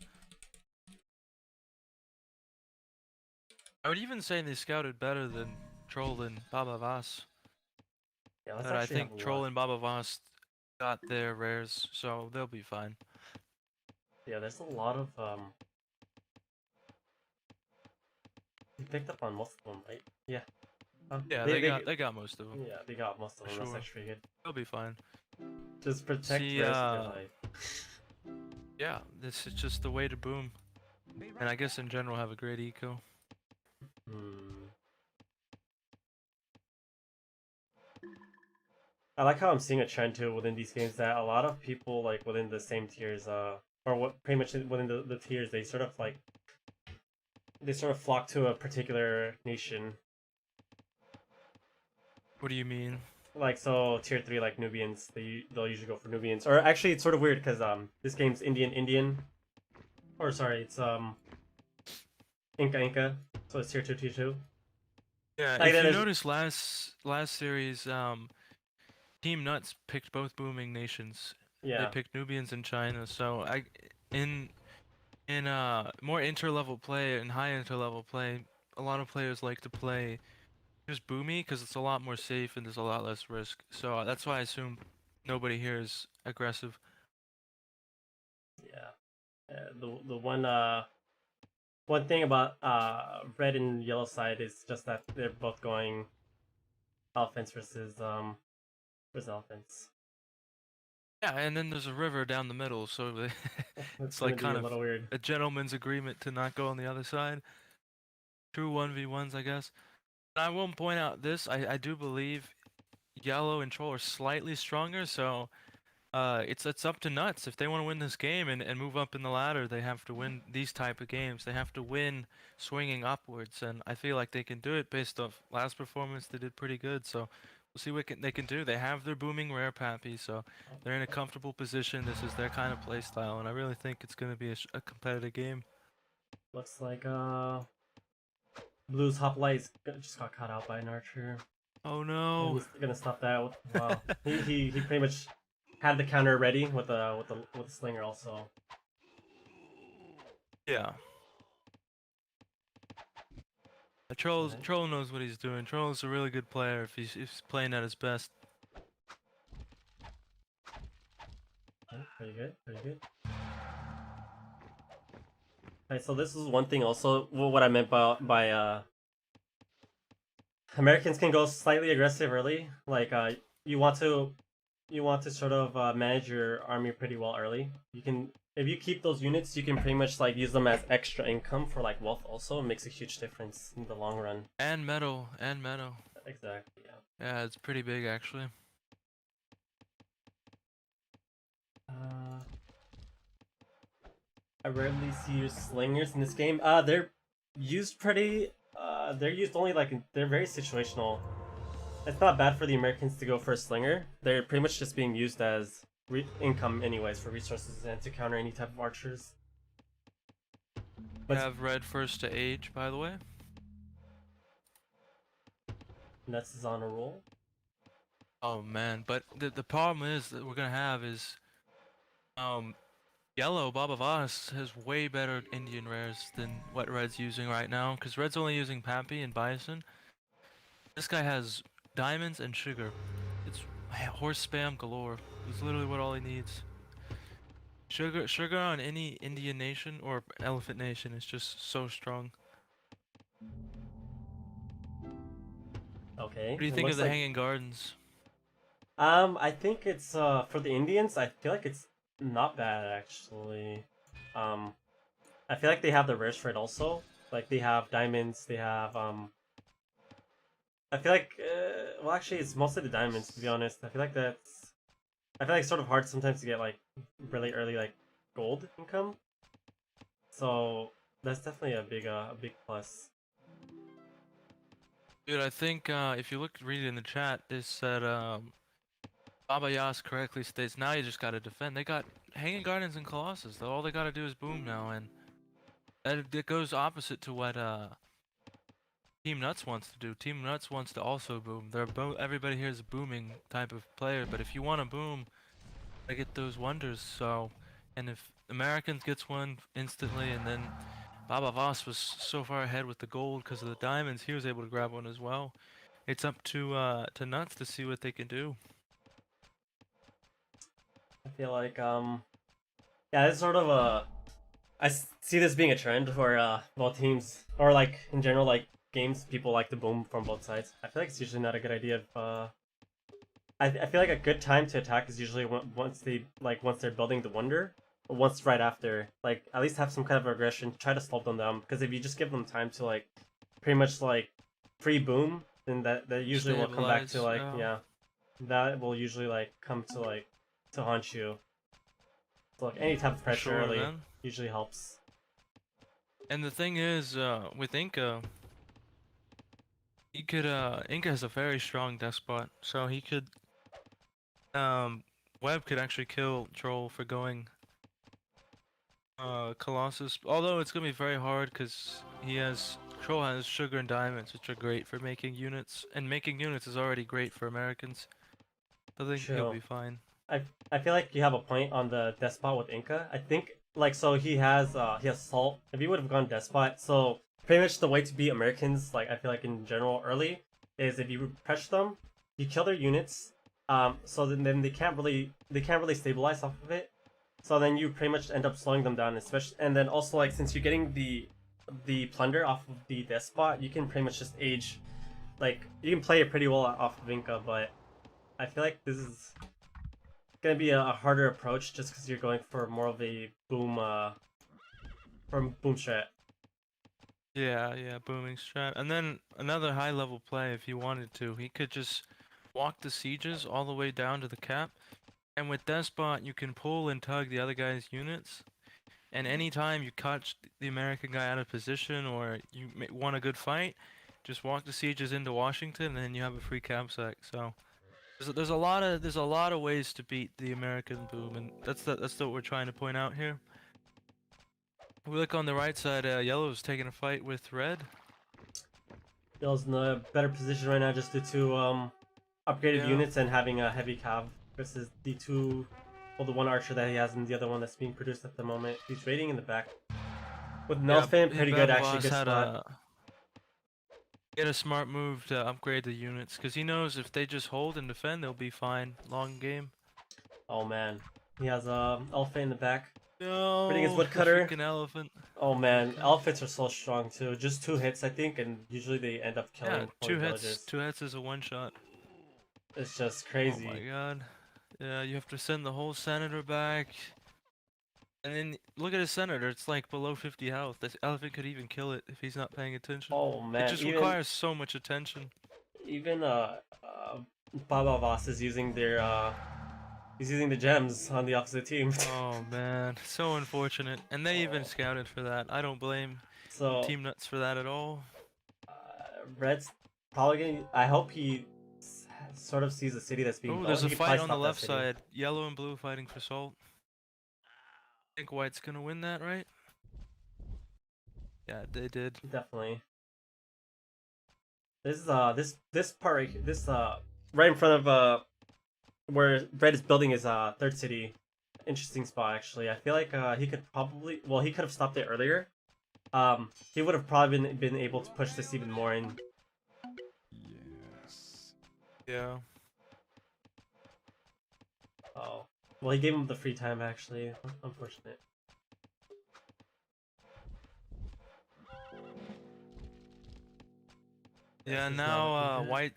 I would even say they scouted better than Troll and Baba Voss. Yeah, let's But I actually have a think Troll look. and Baba Voss got their rares, so they'll be fine. Yeah, there's a lot of we picked up on most of them, right? Yeah. Yeah, they got most of them. Yeah, they got most of For them. That's sure. actually good. They'll be fine. Just protect See, the rest of your life. yeah, this is just the way to boom. And I guess in general have a great eco. Hmm. I like how I'm seeing a trend too within these games that a lot of people like within the same tiers, or what pretty much within the tiers, they sort of flock to a particular nation. What do you mean? Like so, tier 3 like Nubians, they'll usually go for Nubians. Or actually, it's sort of weird because this game's Indian, or sorry, it's Inca, so it's tier 2, tier 2. Yeah, Like if you there's notice last series, Team NUTZ picked both booming nations. They yeah. picked Nubians and China. So in more inter-level play and high inter-level play, a lot of players like to play just boomy because it's a lot more safe and there's a lot less risk. So that's why I assume nobody here is aggressive. Yeah. The one thing about red and yellow side is just that they're both going offense versus offense. Yeah, and then there's a river down the middle, so It's it's gonna like be kind a of little weird. a gentleman's agreement to not go on the other side. True 1v1s, I guess. And I will point out this, I do believe Yellow and Troll are slightly stronger, so it's up to NUTZ. If they want to win this game and move up in the ladder, they have to win these type of games. They have to win swinging upwards, and I feel like they can do it based off last performance. They did pretty good, so we'll see what they can do. They have their booming rare pappy, so they're in a comfortable position. This is their kind of play style, and I really think it's going to be a competitive game. Looks like Blue's hoplite just got caught out by an archer. Oh And no. he's gonna stop that. Wow. He pretty much had the counter ready with the slinger also. Yeah. Alright. Troll knows what he's doing. Troll's a really good player if he's playing at his best. Okay, pretty good, pretty good. Alright, so this is one thing also what I meant by Americans can go slightly aggressive early. Like you want to sort of manage your army pretty well early. You can if you keep those units, you can pretty much like use them as extra income for like wealth. Also, it makes a huge difference in the long run. And metal, and metal. Exactly. Yeah. Yeah, it's pretty big actually. Uh, I rarely see your slingers in this game. They're used pretty. They're used only like they're very situational. It's not bad for the Americans to go for a slinger. They're pretty much just being used as income anyways for resources and to counter any type of archers. You But have red first to age, by the way. Nuts is on a roll. Oh man, but the problem is that we're gonna have is um yellow Baba Voss has way better Indian rares than what red's using right now, because red's only using Pappy and Bison. This guy has diamonds and sugar. It's horse spam galore. It's literally what all he needs. Sugar on any Indian nation or elephant nation is just so strong. Okay, What do you it think of looks the like Hanging Gardens? I think it's for the Indians. I feel like it's not bad actually. Um, I feel like they have the rares for it also. Like they have diamonds. They have I feel like well actually it's mostly the diamonds to be honest. I feel like it's sort of hard sometimes to get like really early like gold income. So that's definitely a big plus. Dude, I think if you read it in the chat, they said Baba Yas correctly states now you just gotta defend. They got Hanging Gardens and Colossus. All they gotta do is boom now, and that goes opposite to what Team Nuts wants to do. Team Nuts wants to also boom. Everybody here is a booming type of player, but if you want to boom, I get those wonders. So, and if Americans gets one instantly, and then Baba Voss was so far ahead with the gold because of the diamonds, he was able to grab one as well. It's up to Nuts to see what they can do. I feel like yeah, it's sort of a see this being a trend where both teams or like in general like games people like to boom from both sides. I feel like it's usually not a good idea if I feel like a good time to attack is usually once they're building the wonder or once right after, like at least have some kind of aggression, try to slow them down, because if you just give them time to like pretty much like free boom, then that usually will come back to Stabilize, like yeah, yeah, that will usually like come to like to haunt you. So like any type of for pressure sure, early man. usually helps. And the thing is, with Inca, Inca has a very strong despot, so he could, Webb could actually kill Troll for going, Colossus. Although it's gonna be very hard because Troll has sugar and diamonds, which are great for making units, and making units is already great for Americans. I think he'll True. be fine. I I feel like you have a point on the despot with Inca. I think like so he has salt. If he would have gone despot, so pretty much the way to beat Americans, like I feel like in general early, is if you pressure them, you kill their units. So then they can't really stabilize off of it. So then you pretty much end up slowing them down, especially and then also like since you're getting the plunder off of the despot, you can pretty much just age like you can play it pretty well off of Inca, but I feel like this is gonna be a harder approach just because you're going for more of a boom from boom strat. Yeah, yeah, booming strat. And then another high level play if he wanted to. He could just walk the sieges all the way down to the cap. And with Despot, you can pull and tug the other guy's units. And anytime you catch the American guy out of position or you want a good fight, just walk the sieges into Washington and then you have a free cap sec. So there's a lot of ways to beat the American boom, and that's what we're trying to point out here. We look on the right side, yellow's taking a fight with red. Bill's in a better position right now just due to upgraded Yeah. units and having a heavy cav versus the two, well, the one archer that he has and the other one that's being produced at the moment. He's waiting in the back with an elephant, pretty good actually, good spot. Get a smart move to upgrade the units, because he knows if they just hold and defend, they'll be fine. Long game. Oh man, he has a elephant in the back. Putting his No, the woodcutter. freaking elephant. Oh man, elephants are so strong too. Just 2 hits, I think, and usually they end up Yeah, killing two hits. villages. 2 hits is a one shot. It's just Oh crazy. my god. Yeah, you have to send the whole senator back. And then look at his senator, it's like below 50 health. This elephant could even kill it if he's not paying attention. Oh It man, just requires so much attention. even Baba Voss is using their he's using the gems on the opposite team. Oh man, so unfortunate. And they even scouted for that. I don't blame So Team Nuts for that at all. Red's probably gonna. I hope he sort of sees a city that's being Oh, built. there's a He could fight probably on the stop that left city. side. Yellow and blue fighting for salt. I think white's gonna win that, right? Yeah, they did. Definitely. This part right here, this right in front of where Red is building his third city. Interesting spot actually. I feel like he could probably, well, he could have stopped it earlier. He would have probably been able to push this even more in. Yeah. Oh, well, he gave him the free time actually. Unfortunate. Yeah, This is not now looking good. white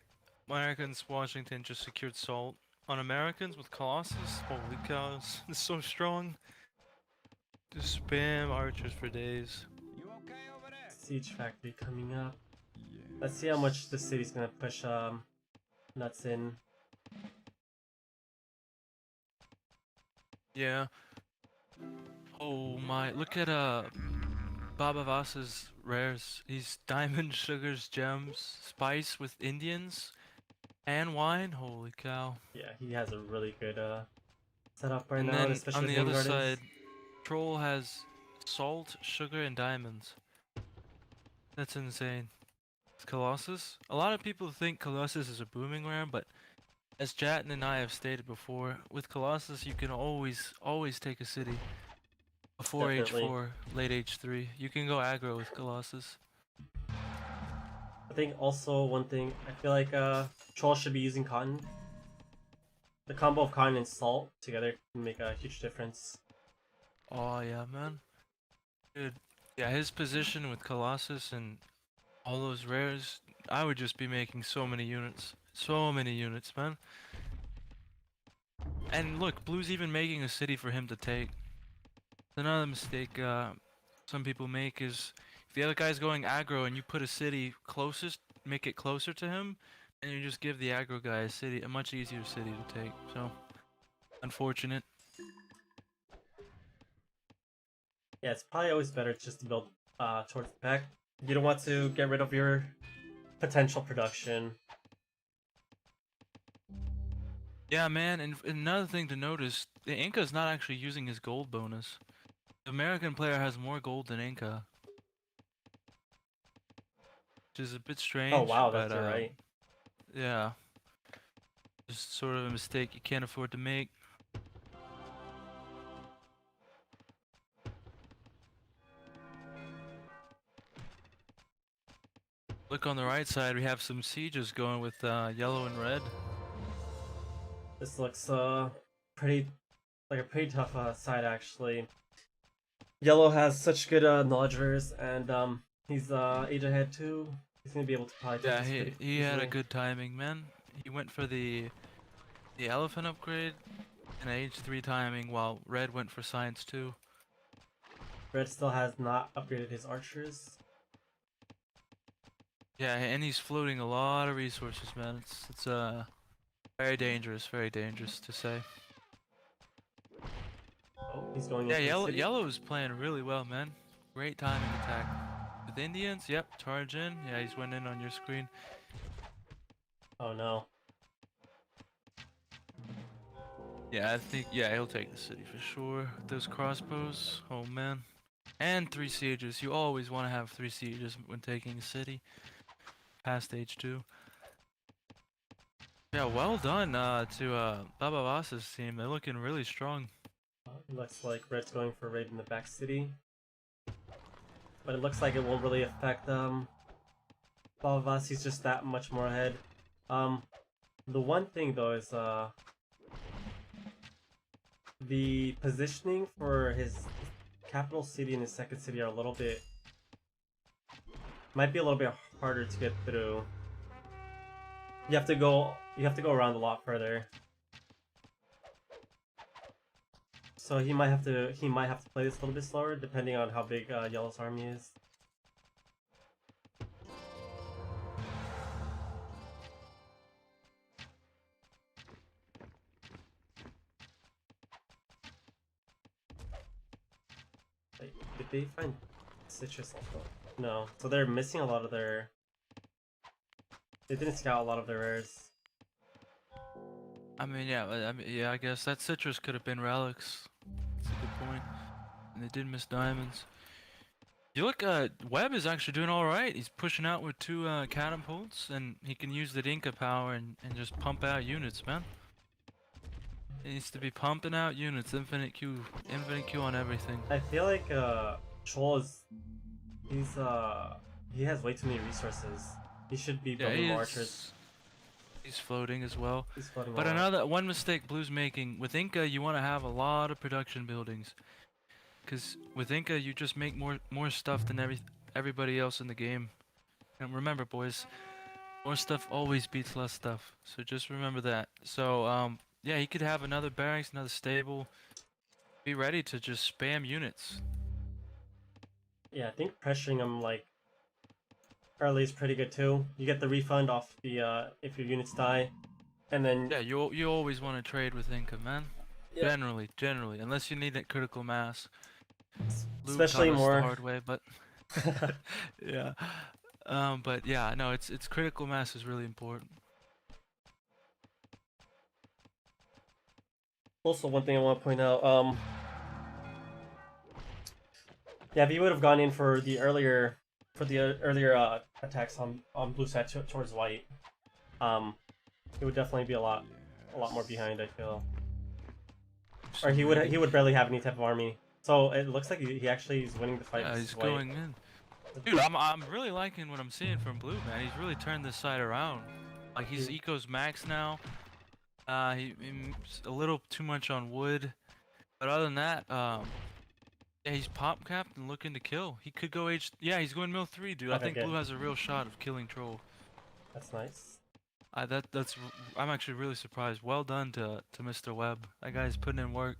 Americans Washington just secured salt on Americans with Colossus. Holy cows, it's so strong. Just spam archers for days. Siege factory coming up. Let's see how much this city's gonna push nuts in. Yeah. Oh my, look at Baba Voss's rares. He's diamond, sugars, gems, spice with Indians, and wine. Holy cow. Yeah, he has a really good setup right And now, then especially on with the other Wing side, Gardens. Troll has salt, sugar, and diamonds. That's insane. It's Colossus. A lot of people think Colossus is a booming rare, but as Jatin and I have stated before, with Colossus you can always take a city. Before Definitely. H4, late H3. You can go aggro with Colossus. I think also one thing, I feel like Troll should be using cotton. The combo of cotton and salt together can make a huge difference. Oh yeah, man. Dude. Yeah, his position with Colossus and all those rares, I would just be making so many units. So many units, man. And look, Blue's even making a city for him to take. Another mistake some people make is if the other guy's going aggro and you put a city closest, make it closer to him, and you just give the aggro guy a much easier city to take. So, unfortunate. Yeah, it's probably always better just to build towards the back. You don't want to get rid of your potential production. Yeah, man, and another thing to notice, the Inca's not actually using his gold bonus. The American player has more gold than Inca. Which is a bit Oh strange, wow, but that's right. yeah. Just sort of a mistake you can't afford to make. Look on the right side, we have some sieges going with yellow and red. This looks pretty like a pretty tough side actually. Yellow has such good knowledge verse, and he's age ahead too. He's gonna be able to probably take Yeah, this pretty he had a easily. good timing, man. He went for the elephant upgrade. and H3 timing, while red went for science 2. Red still has not upgraded his archers. Yeah, and he's floating a lot of resources, man. It's very dangerous to say. Oh, he's going Yeah, into the city. yellow is playing really well, man. Great timing attack. With Indians, yep, charge in. Yeah, he's went in on your screen. Oh no. Yeah, I think, yeah, he'll take the city for sure. Those crossbows, oh man. And 3 sieges. You always want to have 3 sieges when taking a city. Past H2. Yeah, well done to Baba Voss's team. They're looking really strong. Looks like Red's going for a raid in the back city. But it looks like it won't really affect Balavas. He's just that much more ahead. The one thing though is the positioning for his capital city and his second city are a little bit might be a little bit harder to get through. You have to go around a lot further. So he might have to play this a little bit slower depending on how big Yellow's army is. Wait, did they find citrus also? No. So they're missing a lot of their... They didn't scout a lot of their rares. I mean, yeah, I guess that citrus could have been relics. That's a good point. And they did miss diamonds. You look, Webb is actually doing alright. He's pushing out with 2 catapults, and he can use the Dinka power and just pump out units, man. He needs to be pumping out units, infinite Q on everything. I feel like Troll is... he has way too many resources. He should be building more archers. He's floating as well. He's floating But one mistake Blue's making, with Inca you want to have a lot of production buildings. Because with Inca you just make more stuff than everybody else in the game. And remember boys, more stuff always beats less stuff. So just remember that. So yeah, he could have another barracks, another stable. Be ready to just spam units. Yeah, I think pressuring him like early is pretty good too. You get the refund off the if your units die, and then yeah, you always want to trade with Inca, man. Yeah. Generally, unless you need that critical mass. Especially more the hard way, but yeah. But yeah, no, it's critical mass is really important. Also, one thing I want to point out, yeah, if he would have gone in for the earlier attacks on blue side towards white, he would definitely be a lot more behind, I feel. Or he would barely have any type of army. So it looks like he actually is winning the fight. Yeah, he's going in. Dude, I'm really liking what I'm seeing from blue, man. He's really turned this side around. Like he's eco's max now. He's a little too much on wood, but other than that, yeah, he's pop capped and looking to kill. He could go yeah, he's going mill 3, dude. Okay, I think blue has a real shot of killing troll. That's nice. I'm actually really surprised. Well done to Mr. Webb. That guy's putting in work.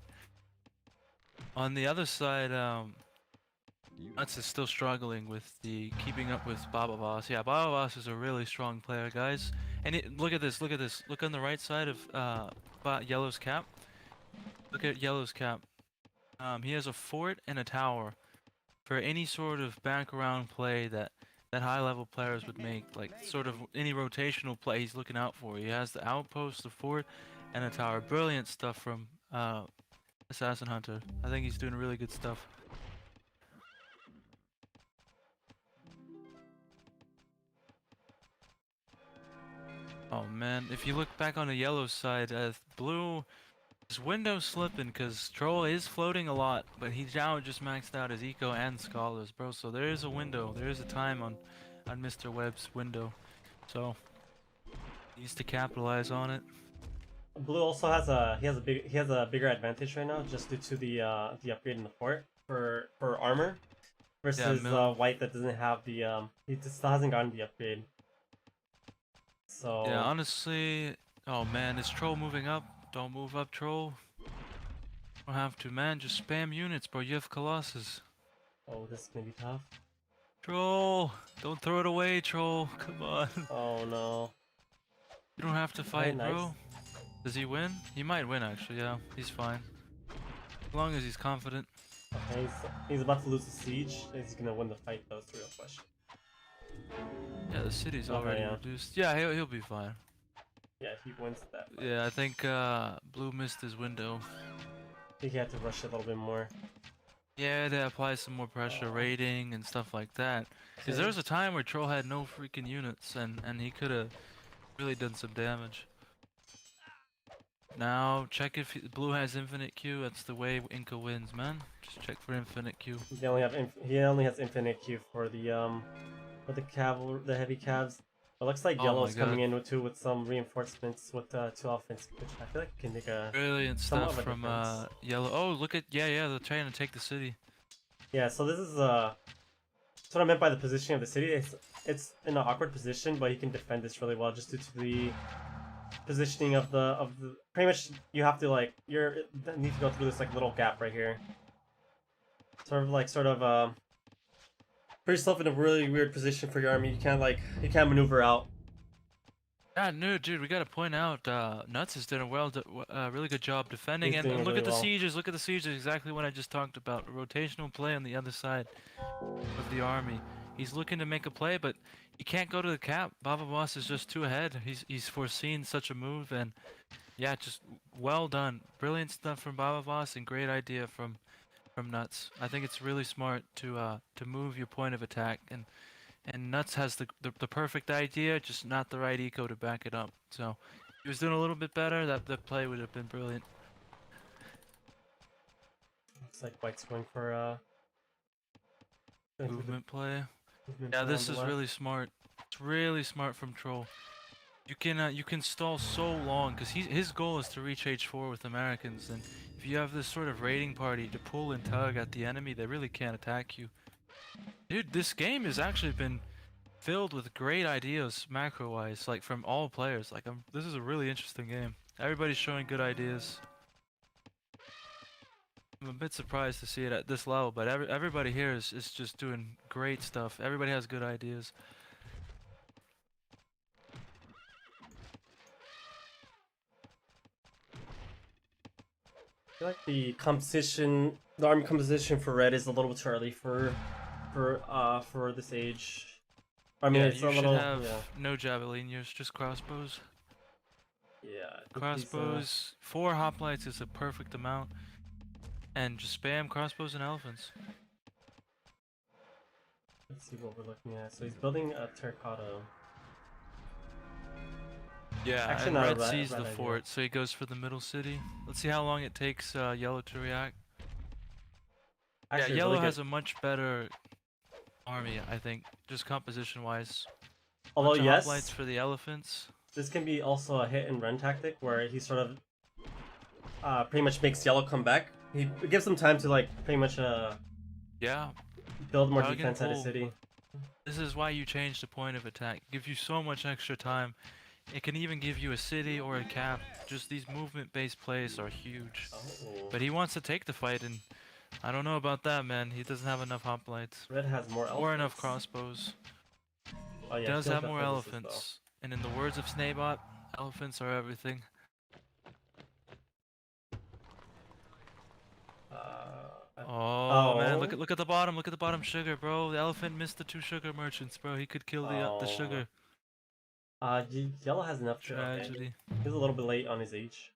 On the other side, NUTZ is still struggling with the keeping up with Baba Voss. Yeah, Baba Voss is a really strong player, guys. And look at this. Look on the right side of Yellow's cap. Look at Yellow's cap. He has a fort and a tower for any sort of back-around play that high-level players would make, like sort of any rotational play he's looking out for. He has the outpost, the fort, and a tower. Brilliant stuff from Assassin Hunter. I think he's doing really good stuff. Oh man, if you look back on the yellow side, blue, his window's slipping because Troll is floating a lot, but he's now just maxed out his eco and scholars, bro. So there is a window, there is a time on Mr. Webb's window. So he needs to capitalize on it. Blue also has a bigger advantage right now just due to the upgrade in the fort for armor versus white that doesn't have the he just still hasn't gotten the upgrade. So yeah, honestly, oh man, is Troll moving up? Don't move up, Troll. Don't have to, man. Just spam units, bro. You have Colossus. Oh, this is gonna be tough. Troll! Don't throw it away, troll. Come on. Oh no. You don't have to Okay, fight, nice. bro. Does he win? He might win, actually, yeah. He's fine. As long as he's confident. Okay, he's about to lose the siege. Is he gonna win the fight though? It's the real question. Yeah, the city's Okay, already yeah. reduced. Yeah, he'll be fine. Yeah, he wins that fight. Yeah, I think Blue missed his window. I think he had to rush it a little bit more. Yeah, they apply some more pressure Oh. rating and stuff like that. Because there was a time where Troll had no freaking units, and he could have really done some damage. Now, check if Blue has infinite Q. That's the way Inca wins, man. Just check for infinite Q. He only has infinite Q for the heavy calves. It looks like Oh yellow's my coming God. in with some reinforcements with 2 offense, which I feel like can make a Brilliant somewhat stuff of a from difference. Yellow. Oh, look at yeah, they're trying to take the city. Yeah, so this is that's what I meant by the positioning of the city. It's in an awkward position, but he can defend this really well just due to the positioning of the pretty much you have to like you need to go through this like little gap right here. Sort of put yourself in a really weird position for your army. You can't maneuver out. Yeah, no, dude, we gotta point out, NUTZ has done a really good job defending, He's and, doing and look really at the well. sieges, look at the sieges, exactly what I just talked about, rotational play on the other side of the army. He's looking to make a play, but he can't go to the cap. Baba Boss is just too ahead. He's foreseen such a move, and yeah, just well done. Brilliant stuff from Baba Boss, and great idea from NUTZ. I think it's really smart to move your point of attack, and NUTZ has the perfect idea, just not the right eco to back it up. So if he was doing a little bit better, that play would have been brilliant. Looks like White's going through the Movement play. movement Yeah, play on this the is left. really smart. It's really smart from Troll. You can stall so long because his goal is to reach H4 with Americans, and if you have this sort of raiding party to pull and tug at the enemy, they really can't attack you. Dude, this game has actually been filled with great ideas macro-wise, like from all players. Like this is a really interesting game. Everybody's showing good ideas. I'm a bit surprised to see it at this level, but everybody here is just doing great stuff. Everybody has good ideas. I feel like the army composition for red is a little bit too early for this age. I mean, Yeah, it's a you should little have yeah. no javelinos, just crossbows. Yeah, I think Crossbows, 4 hoplites is a perfect amount, and just spam crossbows and elephants. let's see what we're looking at. So he's building a terracotta. Yeah, Actually, and not a red red, sees red the idea. fort, so he goes for the middle city. Let's see how long it takes yellow to react. Actually, Yeah, yellow really has good. a much better army, I think, just composition-wise. Although Bunch of hoplites yes, for the elephants. this can be also a hit and run tactic where he sort of pretty much makes yellow come back. He gives them time to like pretty much Yeah, build more tug and defense at his pull. city. This is why you change the point of attack. It gives you so much extra time. It can even give you a city or a cap. Just these movement-based plays are huge. Oh, But he wants to take the fight, and I don't know about that, man. He doesn't have enough hoplites. red has more Or enough elephants. crossbows. Oh He yeah, does he'll have more defend this as well. elephants. And in the words of Snabot, elephants are everything. Oh man, Oh, look at the bottom. Look at the bottom sugar, bro. The elephant missed the 2 sugar merchants, bro. He could kill the oh. sugar. Yellow has enough to. Okay, Tragedy. he's a little bit late on his age.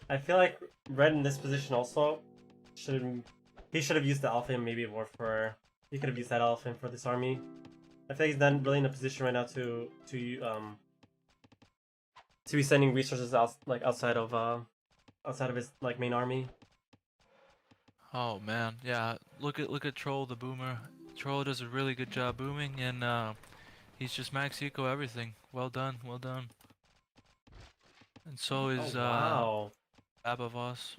I feel like red in this position also should he should have used the elephant maybe more for he could have used that elephant for this army. I feel like he's not really in a position right now to be sending resources outside of his like main army. Oh man, yeah. Look at Troll the boomer. Troll does a really good job booming, and he's just max eco everything. Well done, well done. And so is Oh wow, Abavos.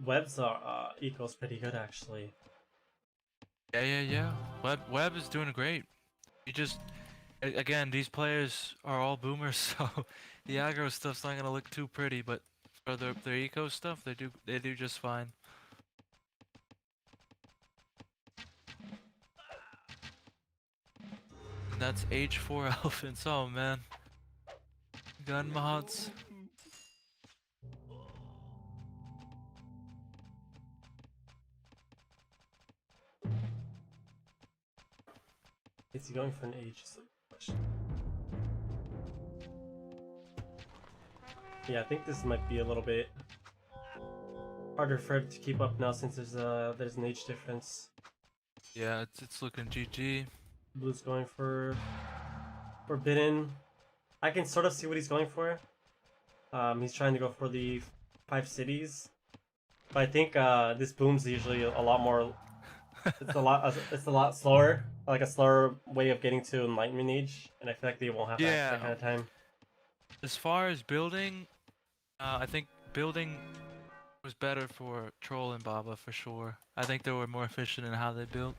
Webb's eco's pretty good actually. Yeah. Web is doing great. He just Again, these players are all boomers, so the aggro stuff's not gonna look too pretty, but for their eco stuff, they do just fine. And that's H4 elephants. Oh man, gun mods. Is he going for an age? Is the question. Yeah, I think this might be a little bit harder for it to keep up now since there's an age difference. Yeah, it's looking GG. Blue's going for Forbidden. I can sort of see what he's going for. He's trying to go for the 5 cities, but I think this boom's usually a lot more. It's a lot slower, like a slower way of getting to Enlightenment Age, and I feel like they won't have that kind of time. As far as building, I think building was better for Troll and Baba for sure. I think they were more efficient in how they built.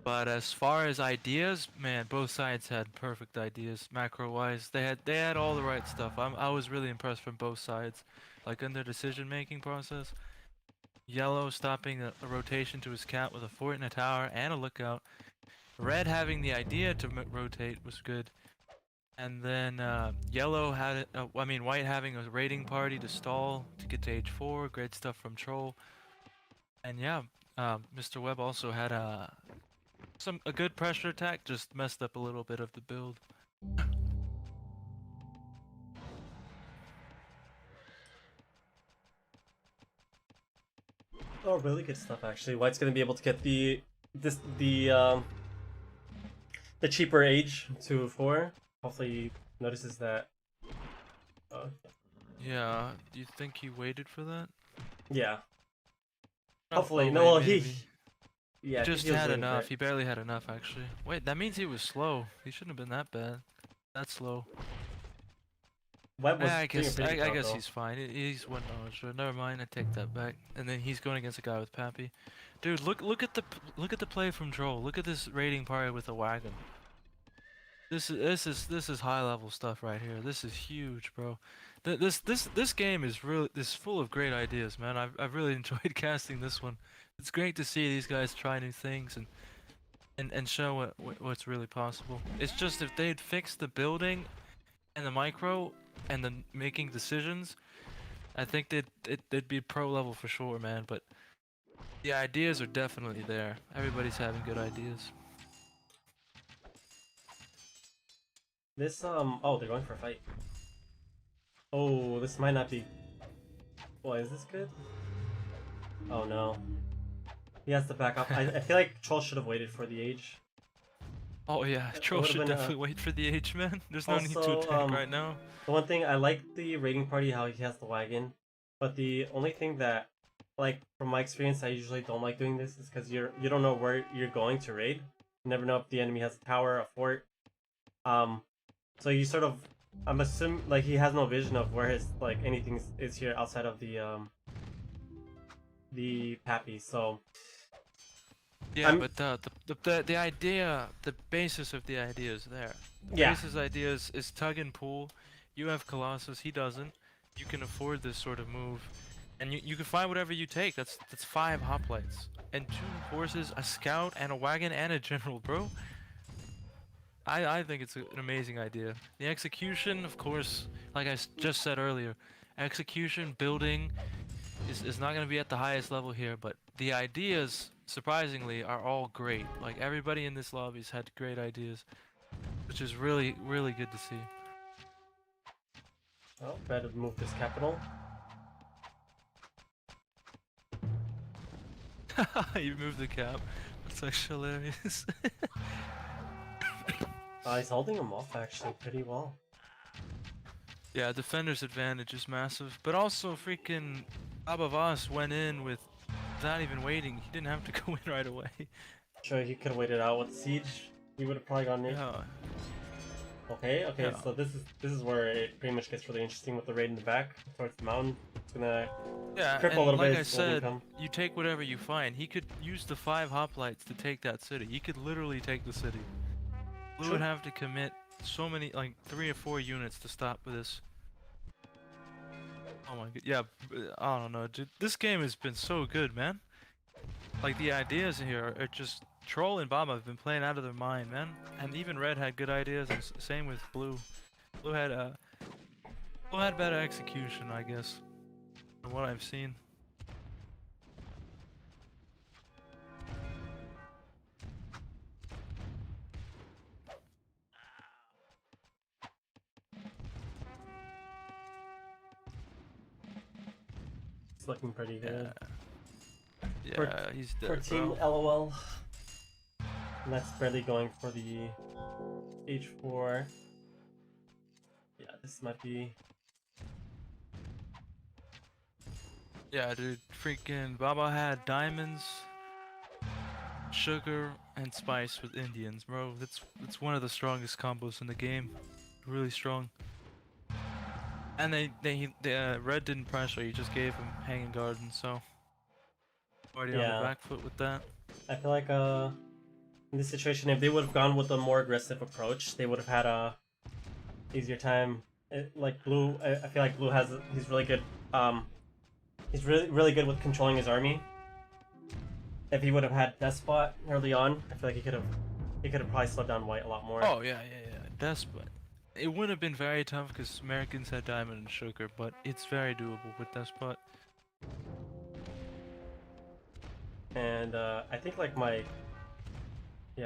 But as far as ideas, man, both sides had perfect ideas macro-wise. They had all the right stuff. I was really impressed from both sides, like in their decision-making process. Yellow stopping a rotation to his cat with a fort and a tower and a lookout. Red having the idea to rotate was good. And then yellow had it. White having a raiding party to stall to get to H4. Great stuff from Troll. And yeah, Mr. Webb also had a good pressure attack. Just messed up a little bit of the build. Oh, really good stuff actually. White's gonna be able to get the cheaper age to 4. Hopefully he notices that. Yeah, do you think he waited for that? Yeah. Oh, Hopefully, oh, no. Well, maybe. Yeah, He just had enough. He barely had enough, actually. Wait, that means he was slow. He shouldn't have been that bad. That slow. Webb was I guess though. he's fine. He's 1 knowledge. So never mind. I take that back. And then he's going against a guy with Pappy. Dude, look at the play from Droll. Look at this raiding party with a wagon. This is high level stuff right here. This is huge, bro. This game is full of great ideas, man. I've really enjoyed casting this one. It's great to see these guys try new things and show what's really possible. It's just if they'd fixed the building and the micro and the making decisions, I think they'd be pro level for sure, man. But the ideas are definitely there. Everybody's having good ideas. This oh, they're going for a fight. Oh, this might not be. Boy, is this good? Oh no. He has to back up. I feel like Troll should have waited for the age. Oh yeah, Troll should definitely wait for the age, man. There's no need to attack right now. The one thing I like the raiding party, how he has the wagon, but the only thing that, like from my experience, I usually don't like doing this is because you don't know where you're going to raid. You never know if the enemy has a tower, a fort. So you sort of, I'm assuming like he has no vision of where his anything is here outside of the Pappy. So yeah, but the idea, the basis of the idea is there. The basis idea is tug and pull. You have Colossus, he doesn't. You can afford this sort of move, and you can find whatever you take. That's 5 hoplites and 2 horses, a scout, and a wagon and a general, bro. I think it's an amazing idea. The execution, of course, like I just said earlier, execution, building is not going to be at the highest level here, but the ideas, surprisingly, are all great. Like, everybody in this lobby's had great ideas, which is really, really good to see. Oh, better move this capital. You moved the cap. That's actually hilarious. He's holding him off actually pretty well. Yeah, defender's advantage is massive, but also freaking Abavas went in without even waiting. He didn't have to go in right away. Sure, he could have waited out with siege. He would have probably gone in. Yeah. Okay, so this is where it pretty much gets really interesting with the raid in the back towards the mountain. It's gonna cripple a little like bit. I said, you take whatever you find. He could use the 5 hoplites to take that city. He could literally take the city. Blue would True. have to commit so many, like 3 or 4 units to stop this. Oh my god, yeah, I don't know, dude. This game has been so good, man. Like the ideas in here are just Troll and Baba have been playing out of their mind, man. And even Red had good ideas, and same with Blue. Blue had Blue had better execution, I guess, from what I've seen. It's looking pretty good. Yeah, For yeah, he's for dead, Team bro. LOL. And that's barely going for the H4. Yeah, this might be. Yeah, dude, freaking Baba had diamonds, sugar, and spice with Indians, bro. That's one of the strongest combos in the game. Really strong. And Red didn't pressure. He just gave him hanging garden, so already on the Yeah, back foot with that. I feel like in this situation, if they would have gone with a more aggressive approach, they would have had a easier time. Like Blue, I feel like Blue he's really good. He's really good with controlling his army. If he would have had Despot early on, I feel like he could have probably slowed down White a lot more. Oh yeah, yeah, yeah. Despot. It would have been very tough because Americans had diamond and sugar, but it's very doable with Despot. And I think like I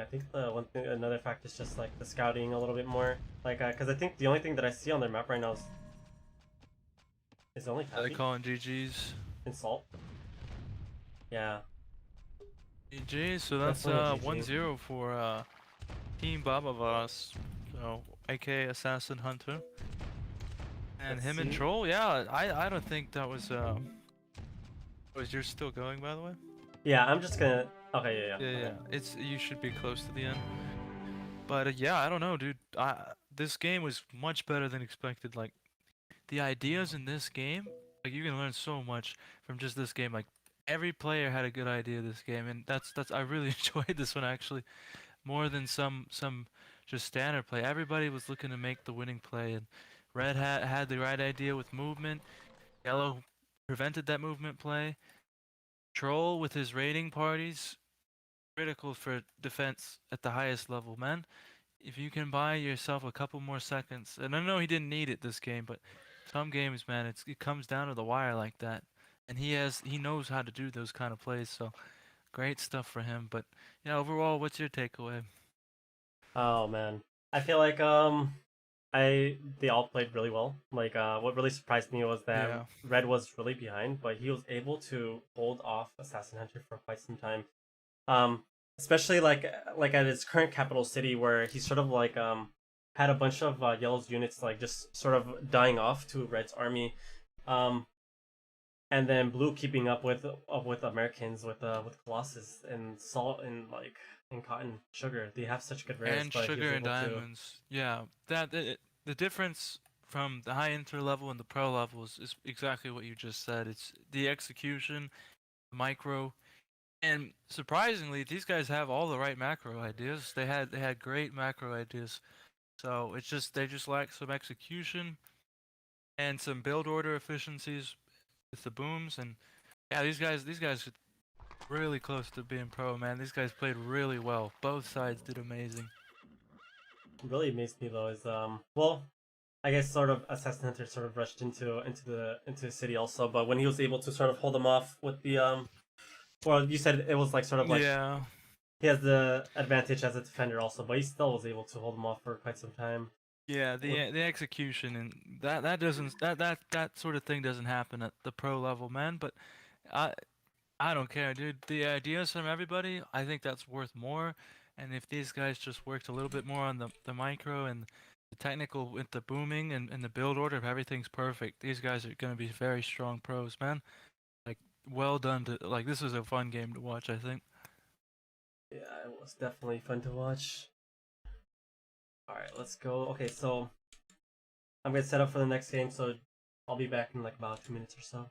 think the another fact is just like the scouting a little bit more, like because I think the only thing that I see on their map right now is only Are they Pappy calling GG's? and Salt. Yeah, GG, so that's definitely a GG. 1-0 for Team Babavas. So aka Assassin Hunter. And Let's him and see. Troll, yeah, I don't think that was was yours still going, by the way? Yeah, I'm just gonna. Okay, yeah, Yeah, yeah. yeah. Okay. It's you should be close to the end. But yeah, I don't know, dude. This game was much better than expected. Like the ideas in this game, like you can learn so much from just this game. Like every player had a good idea this game, and that's I really enjoyed this one actually more than some just standard play. Everybody was looking to make the winning play, and Red had the right idea with movement. Yellow prevented that movement play. Troll with his raiding parties, critical for defense at the highest level, man. If you can buy yourself a couple more seconds, and I know he didn't need it this game, but some games, man, it comes down to the wire like that, and he knows how to do those kind of plays. So great stuff for him. But yeah, overall, what's your takeaway? Oh man, I feel like they all played really well. Like what really surprised me was that Yeah, Red was really behind, but he was able to hold off Assassin Hunter for quite some time. Um, Especially like at his current capital city, where he sort of like had a bunch of Yellow's units like just sort of dying off to Red's army, um, and then Blue keeping up with Americans with Colossus and Salt and like and Cotton Sugar. They have such good rares, and but he was sugar and able to. diamonds. Yeah, the difference from the high inter level and the pro levels is exactly what you just said. It's the execution, micro. And surprisingly, these guys have all the right macro ideas. They had great macro ideas. So it's just they just lack some execution and some build order efficiencies with the booms. And yeah, these guys are really close to being pro, man. These guys played really well. Both sides did amazing. Really amazed me though is well, I guess sort of Assassin Hunter sort of rushed into the city also, but when he was able to sort of hold them off with the well, you said it was like sort of like Yeah, he has the advantage as a defender also, but he still was able to hold them off for quite some time. yeah. With The execution and that sort of thing doesn't happen at the pro level, man. But I I don't care, dude. The ideas from everybody, I think that's worth more. And if these guys just worked a little bit more on the micro and the technical with the booming and the build order, if everything's perfect, these guys are gonna be very strong pros, man. Like, well done to like this was a fun game to watch, I think. yeah, it was definitely fun to watch. All right, let's go. Okay, so I'm gonna set up for the next game, so I'll be back in like about 2 minutes or so.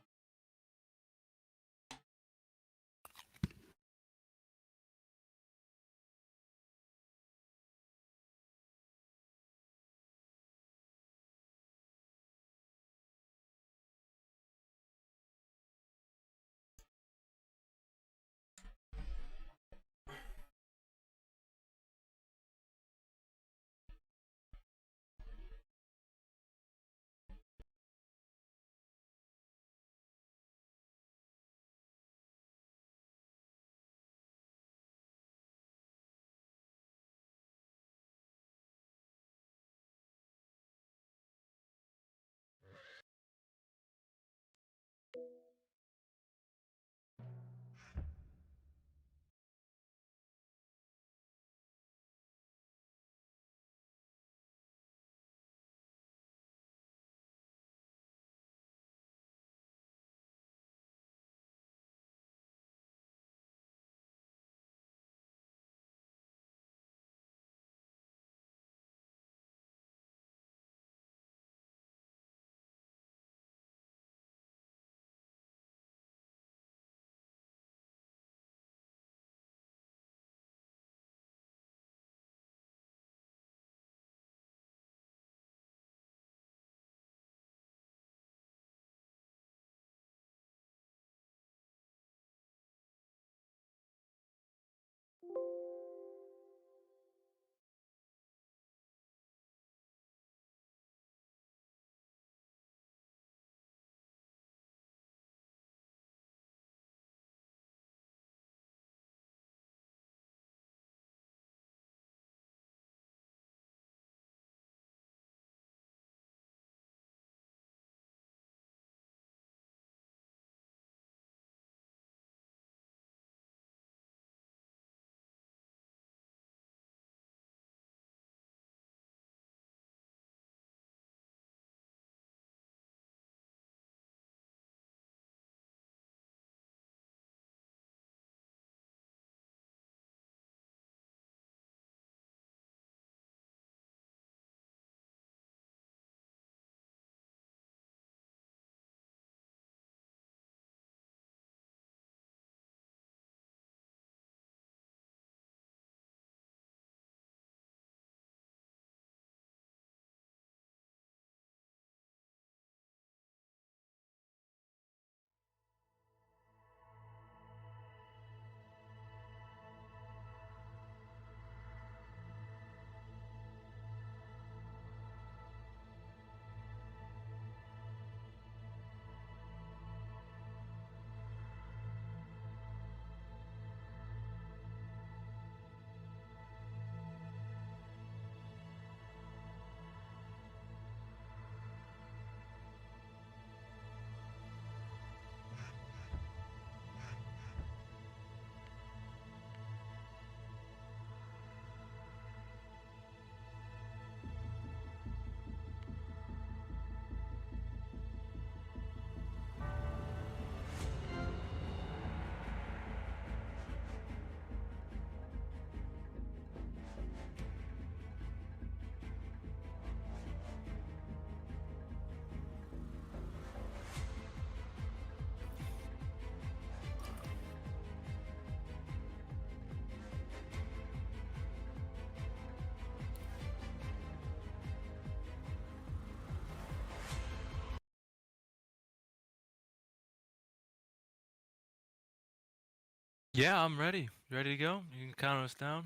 Yeah, I'm ready. You ready to go? You can count us down.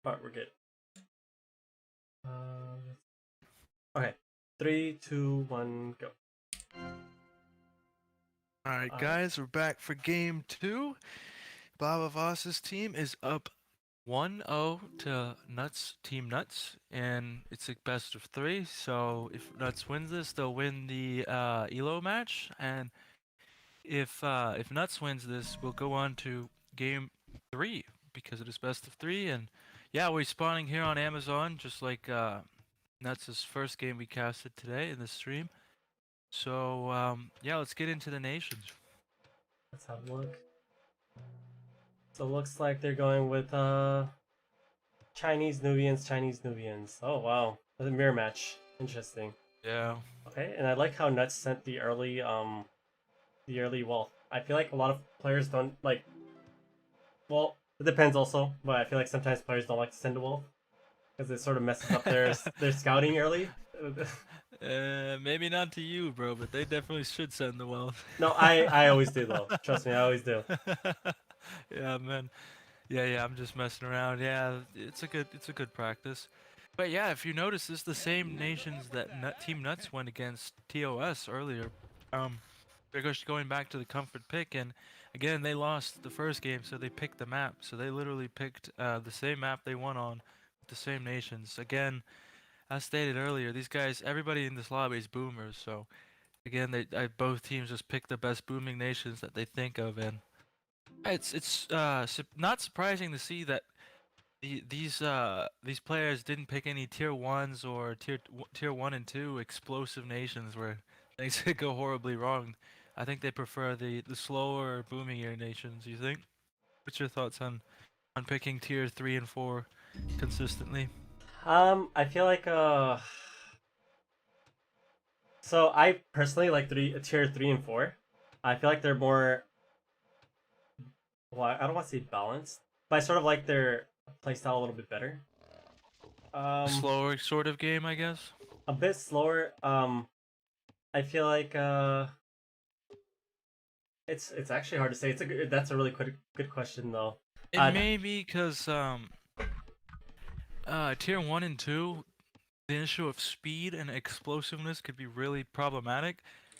But we're good. Uh, okay, 3, 2, 1, go. All right, All right. guys, we're back for game two. Baba Voss's team is up 1-0 to Nuts Team Nuts, and it's a best of three. So if Nuts wins this, they'll win the Elo match, and if Nuts wins this, we'll go on to game three because it is best of three. And yeah, we're spawning here on Amazon, just like Nuts' first game we casted today in the stream. So yeah, let's get into the nations. Let's have a look. So it looks like they're going with Chinese Nubians, Chinese Nubians. Oh wow, the mirror match. Interesting. Yeah. Okay, and I like how Nuts sent the early well. I feel like a lot of players don't like. Well, it depends also, but I feel like sometimes players don't like to send a wolf because it sort of messes up their scouting early. Maybe not to you, bro, but they definitely should send the wealth. No, I always do though. Trust me, I always do. Yeah, man. Yeah, I'm just messing around. Yeah, it's a good practice. But yeah, if you notice, this is the same nations that Team Nuts went against TOS earlier. Um, they're just going back to the comfort pick, and again, they lost the first game, so they picked the map. So they literally picked the same map they won on with the same nations. Again, as stated earlier, these guys, everybody in this lobby is boomers. So again, both teams just pick the best booming nations that they think of, and it's not surprising to see that these players didn't pick any tier ones or tier one and two explosive nations where things could go horribly wrong. I think they prefer the slower boomier nations. You think? What's your thoughts on picking tier three and four consistently? I feel like so I personally like tier 3 and 4. I feel like they're more. Well, I don't want to say balanced, but I sort of like their playstyle a little bit better. A Um, slower sort of game, I guess. a bit slower. I feel like it's actually hard to say. That's a really good question though. It Uh, may be because tier one and two, the issue of speed and explosiveness could be really problematic.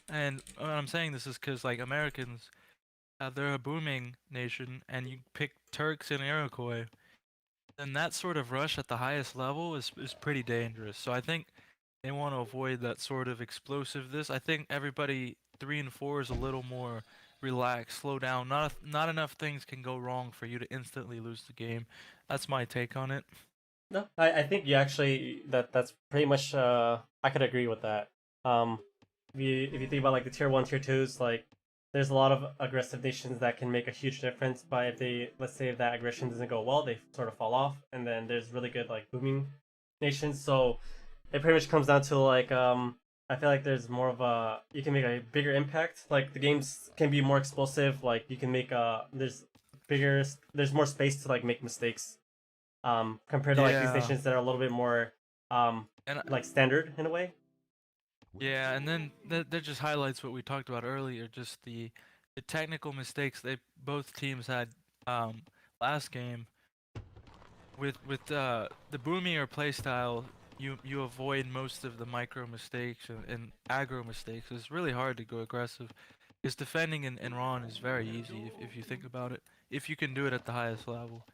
And when I'm saying this is because like Americans, they're a booming nation, and you pick Turks and Iroquois, then that sort of rush at the highest level is pretty dangerous. So I think they want to avoid that sort of explosiveness. I think everybody three and four is a little more relaxed, slow down. Not enough things can go wrong for you to instantly lose the game. That's my take on it. no, I think you actually that's pretty much I could agree with that. Um, if you think about like the tier 1, tier 2s, like there's a lot of aggressive nations that can make a huge difference. But if they let's say if that aggression doesn't go well, they sort of fall off, and then there's really good like booming nations. So it pretty much comes down to like I feel like there's more of a you can make a bigger impact. Like the games can be more explosive. Like you can make there's more space to like make mistakes compared to like these Yeah, nations that are a little bit more and like standard in a way. yeah, and then that just highlights what we talked about earlier, just the technical mistakes they both teams had um, last game. With the boomier playstyle, you avoid most of the micro mistakes and aggro mistakes. It's really hard to go aggressive. Because defending in Ron is very easy if you think about it. If you can do it at the highest level.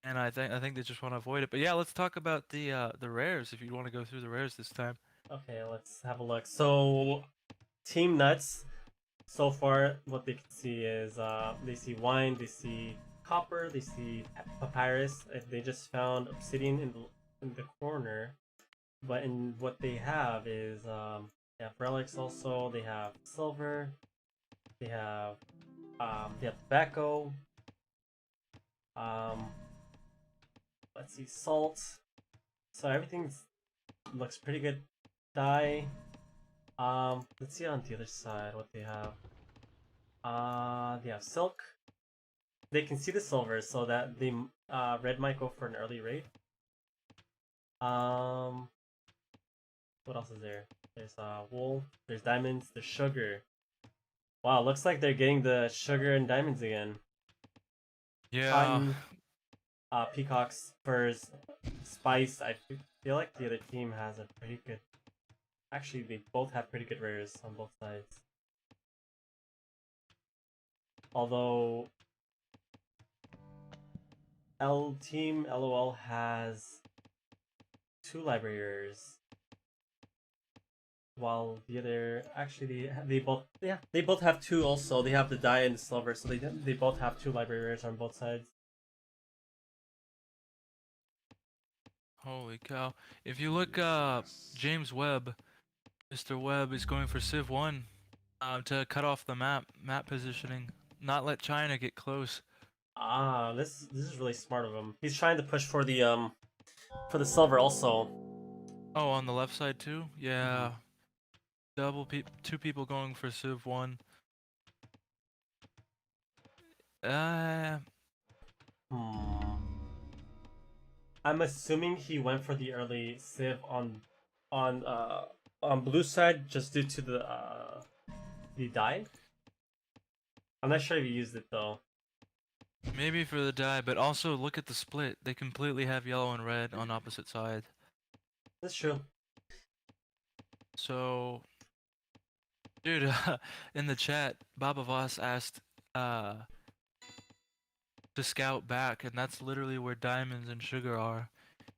And I think they just want to avoid it. But yeah, let's talk about the rares if you want to go through the rares this time. Okay, let's have a look. So Team Nuts, so far what they can see is they see wine, they see copper, they see papyrus. They just found obsidian in the corner. But in what they have is they have relics also. They have silver. They have tobacco. Um, let's see, salt. So everything looks pretty good. Dye. Let's see on the other side what they have. They have silk. They can see the silver, so that the red might go for an early raid. Um, what else is there? There's wool. There's diamonds. There's sugar. Wow, looks like they're getting the sugar and diamonds again. Yeah. Cotton, peacocks, furs, spice. Feel like the other team has a pretty good. Actually, they both have pretty good rares on both sides. Although L Team LOL has two library rares, while the other actually they both have two. Also, they have the dye and the silver, so they both have two library rares on both sides. Holy cow. If you look, James Webb, Mr. Webb is going for Civ 1 to cut off the map positioning. Not let China get close. Ah, this is really smart of him. He's trying to push for the silver also. Oh, on the left side too? Mhm. Yeah. Two people going for Civ 1. Uh, Hmm. I'm assuming he went for the early Civ on uh on blue side just due to the dye. I'm not sure if he used it though. maybe for the die, but also look at the split. They completely have yellow and red on opposite sides. That's true. So, dude, in the chat, Baba Voss asked uh, to scout back, and that's literally where diamonds and sugar are.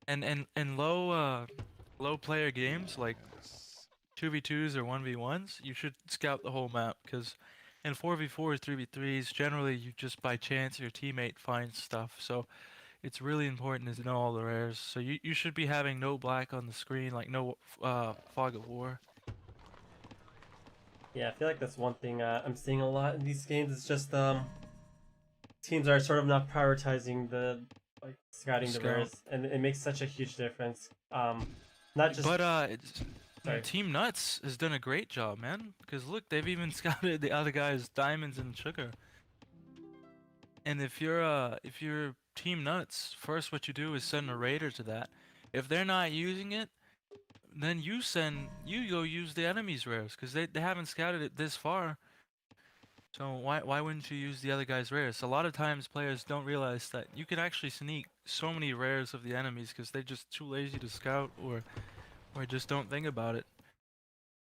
And low player games like 2v2s or 1v1s, you should scout the whole map because in 4v4s, 3v3s, generally you just by chance your teammate finds stuff. So it's really important to know all the rares. So you should be having no black on the screen, like no fog of war. Yeah, I feel like that's one thing I'm seeing a lot in these games. It's just teams are sort of not prioritizing the like scouting the Scout. rares, and it makes such a huge difference. Not just But sorry. Team NUTZ has done a great job, man. Because look, they've even scouted the other guy's diamonds and sugar. And if you're Team NUTZ, first what you do is send a raider to that. If they're not using it, then you go use the enemy's rares because they haven't scouted it this far. So why wouldn't you use the other guy's rares? A lot of times players don't realize that you can actually sneak so many rares of the enemies because they're just too lazy to scout or just don't think about it.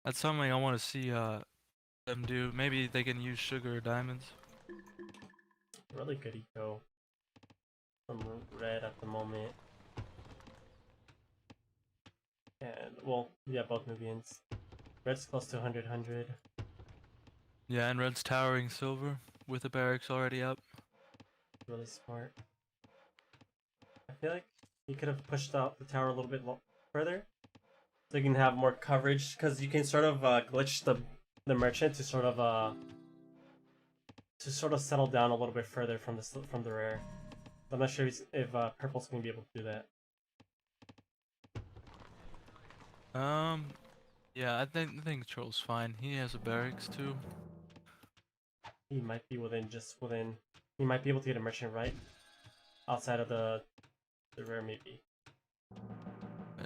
That's something I want to see them do. Maybe they can use sugar or diamonds. Really good eco from red at the moment. And well, yeah, both Nubians. Red's close to 100. Yeah, and red's towering silver with the barracks already up. Really smart. I feel like he could have pushed out the tower a little bit further, so you can have more coverage. Because you can sort of glitch the merchant to sort of settle down a little bit further from the rare. I'm not sure if purple's gonna be able to do that. Um, yeah, I think Troll's fine. He has a barracks too. He might be within. He might be able to get a merchant right outside of the rare maybe.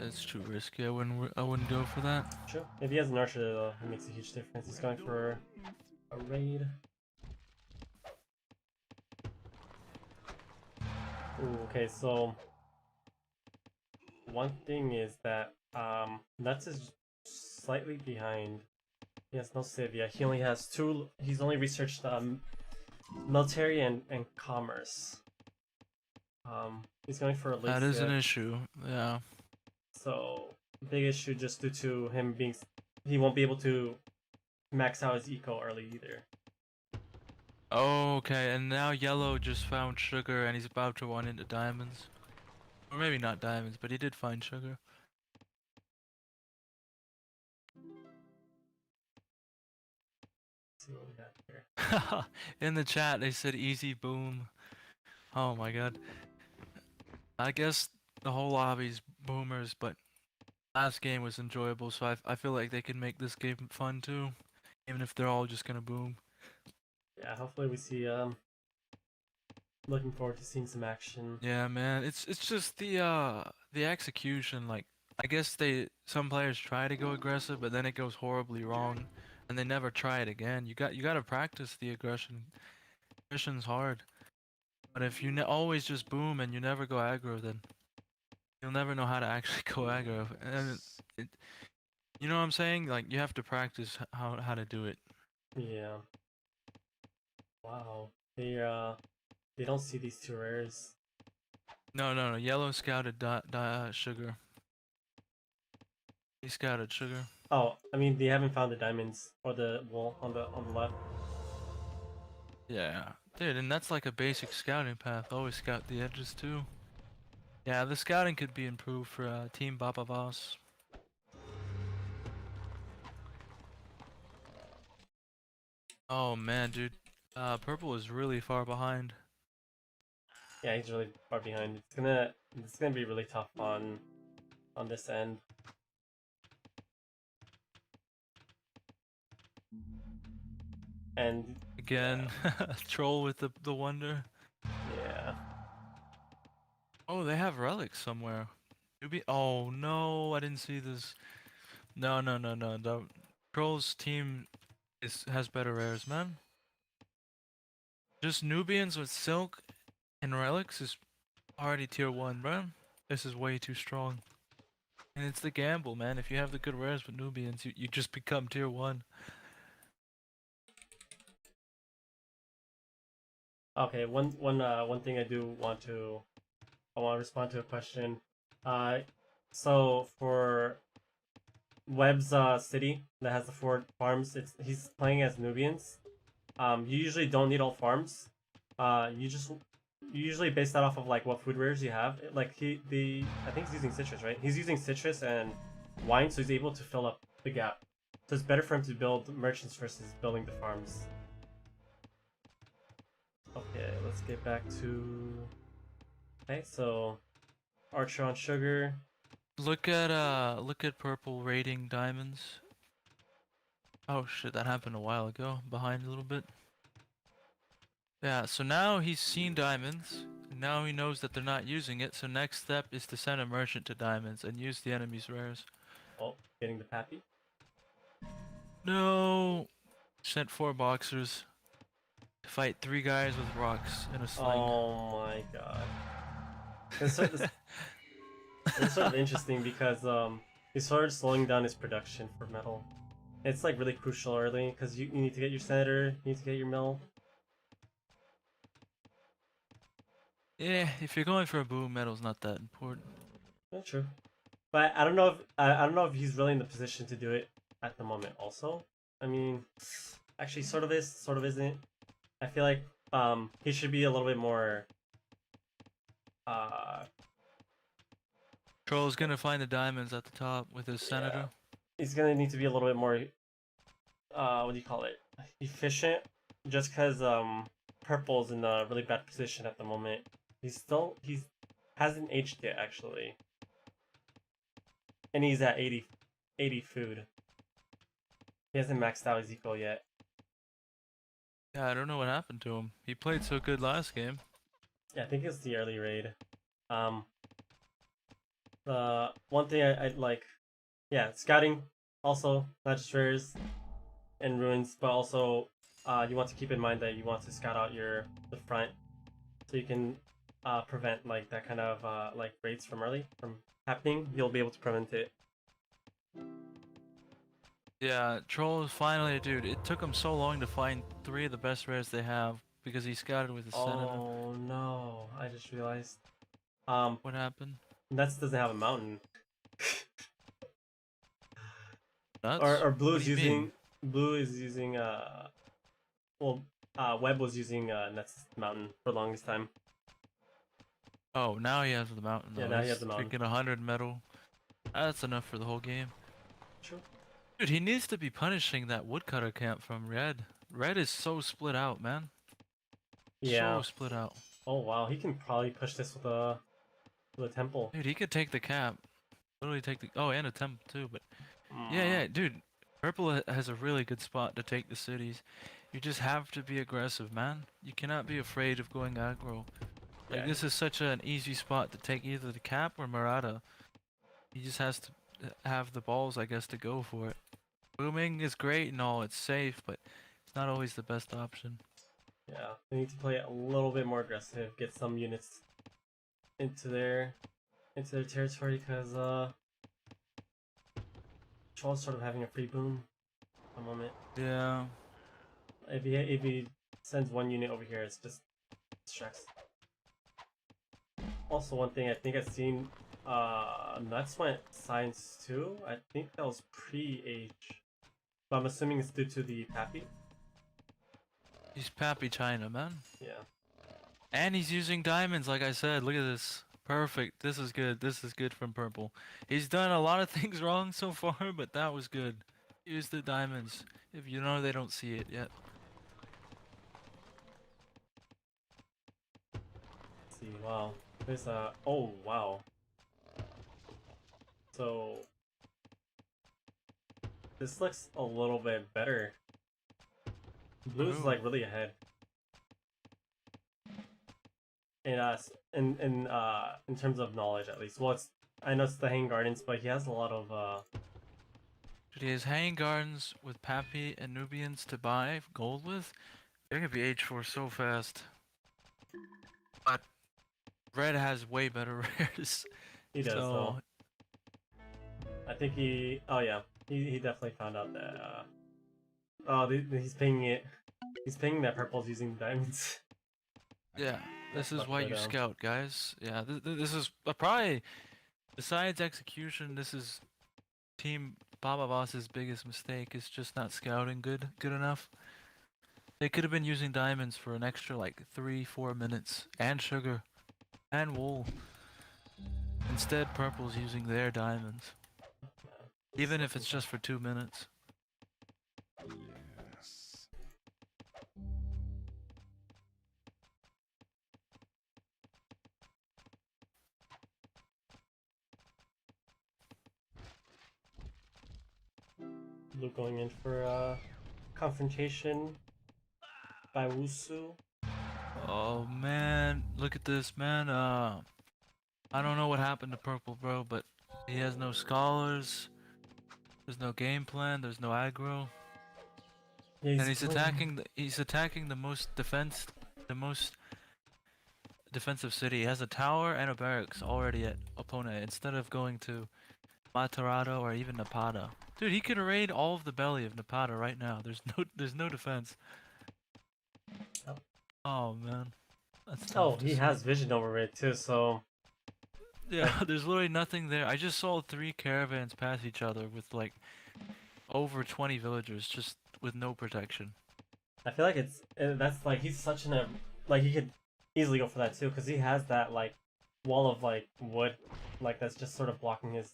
It's too risky. I wouldn't go for that. Sure. If he has an archer though, it makes a huge difference. He's going for a raid. Ooh, okay, so one thing is that NUTZ is slightly behind. He has no civ yet. He only has two. He's only researched military and commerce. He's going for a late That is an civ. issue. Yeah. So big issue just due to him being. He won't be able to max out his eco early either. Oh, okay, and now yellow just found sugar and he's about to run into diamonds. Or maybe not diamonds, but he did find sugar. Let's see what we got here. In the chat, they said easy boom. Oh my god. I guess the whole lobby's boomers, but last game was enjoyable, so I feel like they can make this game fun too, even if they're all just gonna boom. Yeah, hopefully we see. Looking forward to seeing some action. Yeah, man, it's just the execution, like I guess some players try to go aggressive, but then it goes horribly wrong, and they never try it again. You got to practice the aggression. Aggression's hard, but if you always just boom and you never go aggro, then you'll never know how to actually go aggro. And it, you know what I'm saying? Like you have to practice how to do it. Yeah. Wow. They don't see these two rares. No, no, no. Yellow scouted sugar. He scouted sugar. Oh, I mean they haven't found the diamonds or the wall on the left. Yeah, dude, and that's like a basic scouting path. Always scout the edges too. Yeah, the scouting could be improved for Team Babavas. Oh man, dude. Purple is really far behind. Yeah, he's really far behind. It's gonna be really tough on this end. And Again, troll with the wonder. yeah. Oh, they have relics somewhere. Oh no, I didn't see this. No, no, no, no. The Troll's team has better rares, man. Just Nubians with silk and relics is already tier 1, bro. This is way too strong. And it's the gamble, man. If you have the good rares with Nubians, you just become tier 1. Okay, one thing I want to respond to a question. Uh, so for Webb's city that has the 4 farms, he's playing as Nubians. You usually don't need all farms. You usually base that off of like what food rares you have. Like I think he's using citrus, right? He's using citrus and wine, so he's able to fill up the gap. So it's better for him to build merchants versus building the farms. Okay, let's get back to. Okay, so Archer on sugar. Look at purple raiding diamonds. Oh shit, that happened a while ago. Behind a little bit. Yeah, so now he's seen diamonds. Now he knows that they're not using it, so next step is to send a merchant to diamonds and use the enemy's rares. Oh, getting the pappy. No! Sent 4 boxers to fight 3 guys with rocks in a sling. Oh my god. It's sort of interesting because he started slowing down his production for metal. It's like really crucial early because you need to get your senator, you need to get your mill. Yeah, if you're going for a boom, metal's not that important. Not true. But I don't know if he's really in the position to do it at the moment. Also, I mean, actually, sort of is, sort of isn't. I feel like he should be a little bit more. Uh, Troll's gonna find the diamonds at the top with his senator. he's gonna need to be a little bit more. What do you call it? Efficient. Just because purple's in a really bad position at the moment. He's hasn't aged yet actually. And he's at 80 food. He hasn't maxed out his eco yet. Yeah, I don't know what happened to him. He played so good last game. Yeah, I think it's the early raid. The one thing I'd like, yeah, scouting also not just rares and ruins, but also you want to keep in mind that you want to scout out the front so you can prevent like that kind of like raids from happening. You'll be able to prevent it. Yeah, Troll is finally, dude. It took him so long to find 3 of the best rares they have because he scouted with his senator. Oh no! I just realized. What happened? NUTZ doesn't have a mountain. Nuts? Or blue What is do you using mean? blue is using Webb was using NUTZ mountain for the longest time. Oh, now he has the mountain though. Yeah, now he He's has the mountain. freaking 100 metal. That's enough for the whole game. True. Dude, he needs to be punishing that woodcutter camp from Red. Red is so split out, man. Yeah. So split out. Oh wow, he can probably push this with a temple. Dude, he could take the cap. Literally take the... Oh, and a temple too, but... Yeah, dude. Purple has a really good spot to take the cities. You just have to be aggressive, man. You cannot be afraid of going aggro. Like Yeah, this is such an easy spot to take either the cap or Murata. He just has to have the balls, I guess, to go for it. Booming is great and all, it's safe, but it's not always the best option. yeah. They need to play a little bit more aggressive, get some units into their territory because Troll's sort of having a free boom at the moment. Yeah. If he sends one unit over here, it's just distracts. Also, one thing I think I've seen, NUTZ went Science 2. I think that was pre-age, but I'm assuming it's due to the Pappy. He's Pappy China, man. Yeah. And he's using diamonds, like I said. Look at this. Perfect. This is good. This is good from purple. He's done a lot of things wrong so far, but that was good. Use the diamonds. If you know they don't see it yet. Let's see, wow. There's a. Oh, wow. So. This looks a little bit better. Blue's Ooh. like really ahead. In terms of knowledge, at least. Well, I know it's the Hanging Gardens, but he has a lot of Dude, he has Hanging Gardens with Pappy and Nubians to buy gold with. They're gonna be H4 so fast. But Red has way better rares. He does So though. I think he. Oh yeah, he definitely found out that. Oh, he's paying it. He's paying that purple's using diamonds. yeah, this is Luck why for you them. scout, guys. Yeah, this is probably, besides execution, this is Team Baba Boss's biggest mistake. Is just not scouting good enough. They could have been using diamonds for an extra like 3-4 minutes, and sugar, and wool. Instead, purple's using their diamonds, even if it's just for 2 minutes. Blue going in for confrontation by Wusu. Oh man, look at this, man. I don't know what happened to purple, bro, but he has no scholars. There's no game plan. There's no aggro. Yeah, And he's attacking the most defensive city. He has a tower and a barracks already at opponent instead of going to Matarado or even Napata. Dude, he could raid all of the belly of Napata right now. There's no defense. Oh. Oh man. That's Oh, tough to he see. has vision over it too. So Yeah, there's literally nothing there. I just saw 3 caravans pass each other with like over 20 villagers just with no protection. I feel like that's like he's such an like he could easily go for that too because he has that like wall of like wood like that's just sort of blocking his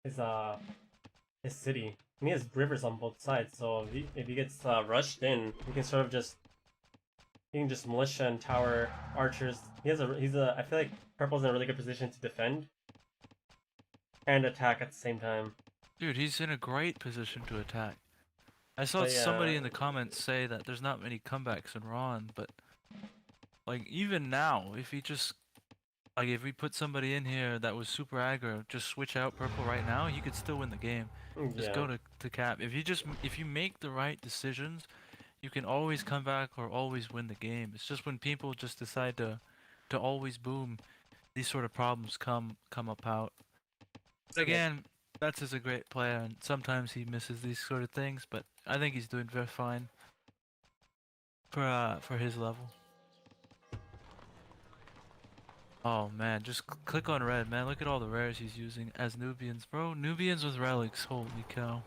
his city. And he has rivers on both sides, so if he gets rushed in, he can sort of just he can just militia and tower archers. I feel like purple's in a really good position to defend and attack at the same time. Dude, he's in a great position to attack. I saw But yeah, somebody in the comments say that there's not many comebacks in Ron, but like even now, if he just like if we put somebody in here that was super aggro, just switch out purple right now, you could still win the game. Just yeah. go to cap. If you make the right decisions, you can always come back or always win the game. It's just when people just decide to always boom, these sort of problems come about. But again, Betts is a great player, and sometimes he misses these sort of things. But I think he's doing very fine for his level. Oh man, just click on red, man. Look at all the rares he's using as Nubians, bro. Nubians with relics, holy cow.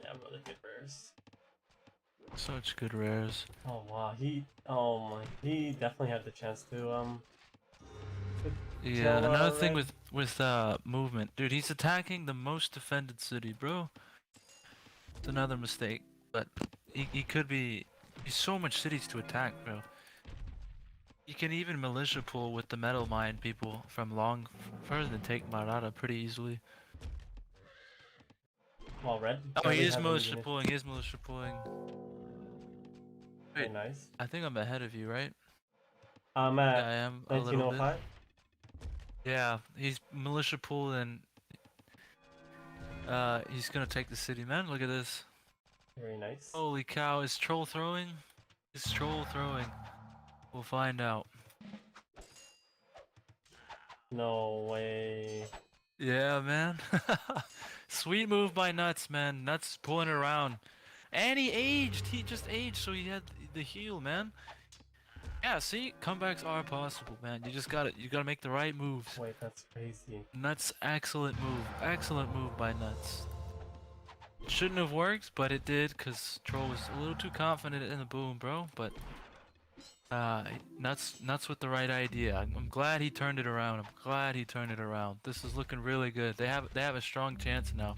Yeah, really good rares. Such good rares. Oh wow, he definitely had the chance to Yeah, kill another thing red. with movement, dude. He's attacking the most defended city, bro. It's another mistake, but he could be. He's so much cities to attack, bro. You can even militia pull with the metal mine people from long further than take Marata pretty easily. Well, red Oh, he barely is has any militia units. pulling. He is militia pulling. Very Wait, nice. I think I'm ahead of you, right? I'm Yeah, at I am a little bit. 1905. Yeah, he's militia pool and he's gonna take the city, man. Look at this. Very nice. Holy cow, is troll throwing? Is troll throwing? We'll find out. No way. Yeah, man. Sweet move by NUTZ, man. NUTZ pulling it around. And he aged. He just aged, so he had the heal, man. Yeah, see? Comebacks are possible, man. You gotta make the right moves. Wait, that's crazy. NUTZ, excellent move. Excellent move by NUTZ. It shouldn't have worked, but it did, because Troll was a little too confident in the boom, bro. But, NUTZ with the right idea. I'm glad he turned it around. I'm glad he turned it around. This is looking really good. They have a strong chance now,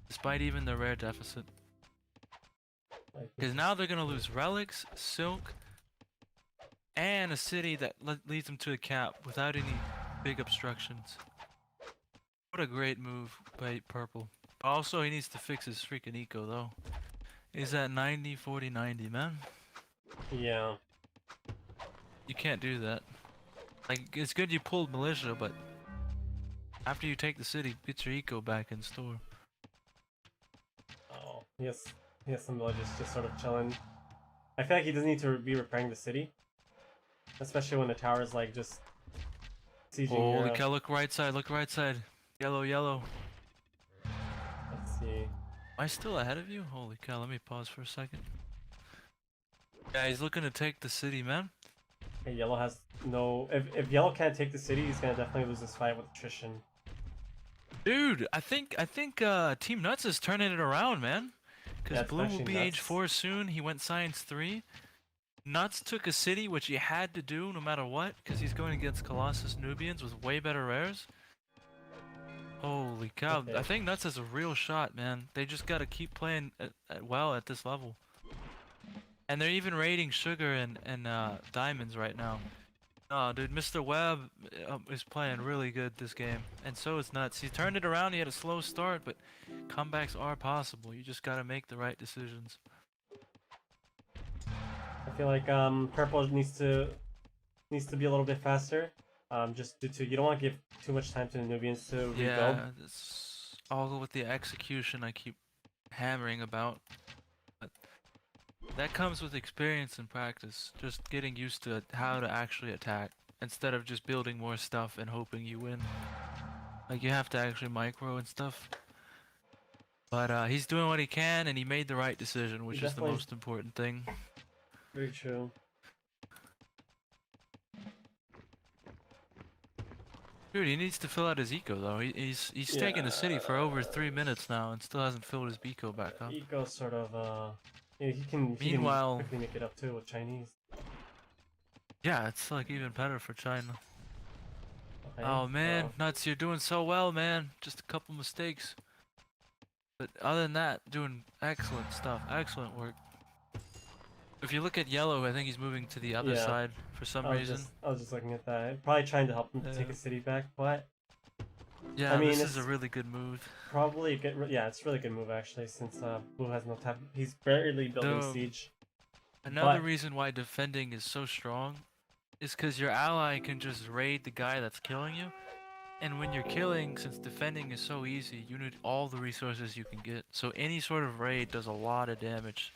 despite even the rare deficit. Like, Because now they're gonna lose relics, silk, and a city that leads them to a cap without any big obstructions. What a great move by Purple. Also, he needs to fix his freaking eco though. He's at 90, 40, 90, man. yeah. You can't do that. Like, it's good you pulled militia, but after you take the city, get your eco back in store. Oh, he has some villages just sort of chilling. I feel like he doesn't need to be repairing the city, especially when the tower is like just sieging. Holy cow! Look right side. Look right side. Yellow, yellow. Let's see. Am I still ahead of you? Holy cow! Let me pause for a second. Yeah, he's looking to take the city, man. Okay, yellow has no. If yellow can't take the city, he's gonna definitely lose this fight with attrition. Dude, I think Team NUTZ is turning it around, man. Because Yeah, it's Blue will actually be nuts. age 4 soon. He went Science 3. NUTZ took a city, which he had to do no matter what, because he's going against Colossus Nubians with way better rares. Holy cow! Okay. I think NUTZ has a real shot, man. They just gotta keep playing well at this level. And they're even raiding sugar and diamonds right now. Oh, dude, Mr. Webb is playing really good this game, and so is NUTZ. He turned it around. He had a slow start, but comebacks are possible. You just gotta make the right decisions. I feel like purple needs to be a little bit faster. Just due to you don't want to give too much time to the Nubians to rebuild. Yeah, it's all with the execution I keep hammering about. But that comes with experience and practice. Just getting used to how to actually attack instead of just building more stuff and hoping you win. Like, you have to actually micro and stuff. But he's doing what he can, and he made the right decision, which is the most important thing. Very true. Dude, he needs to fill out his eco though. He's taking the city for over 3 minutes now and still hasn't filled his eco back up. Eco sort of yeah, he can Meanwhile, quickly make it up too with Chinese. yeah, it's like even better for China. Okay, Oh man, NUTZ, you're doing so well, man. Just a couple mistakes. But other than that, doing excellent stuff. Excellent work. If you look at yellow, I think he's moving to the other Yeah. side for some reason. I was just looking at that. Probably trying to help him to take Yeah. a city back, but Yeah, I mean, this is a it's really good move. probably a good. Yeah, it's a really good move actually, since Blue has no tap. He's barely building The- siege. Another But- reason why defending is so strong is because your ally can just raid the guy that's killing you. And when you're killing, since defending is so easy, you need all the resources you can get. So any sort of raid does a lot of damage.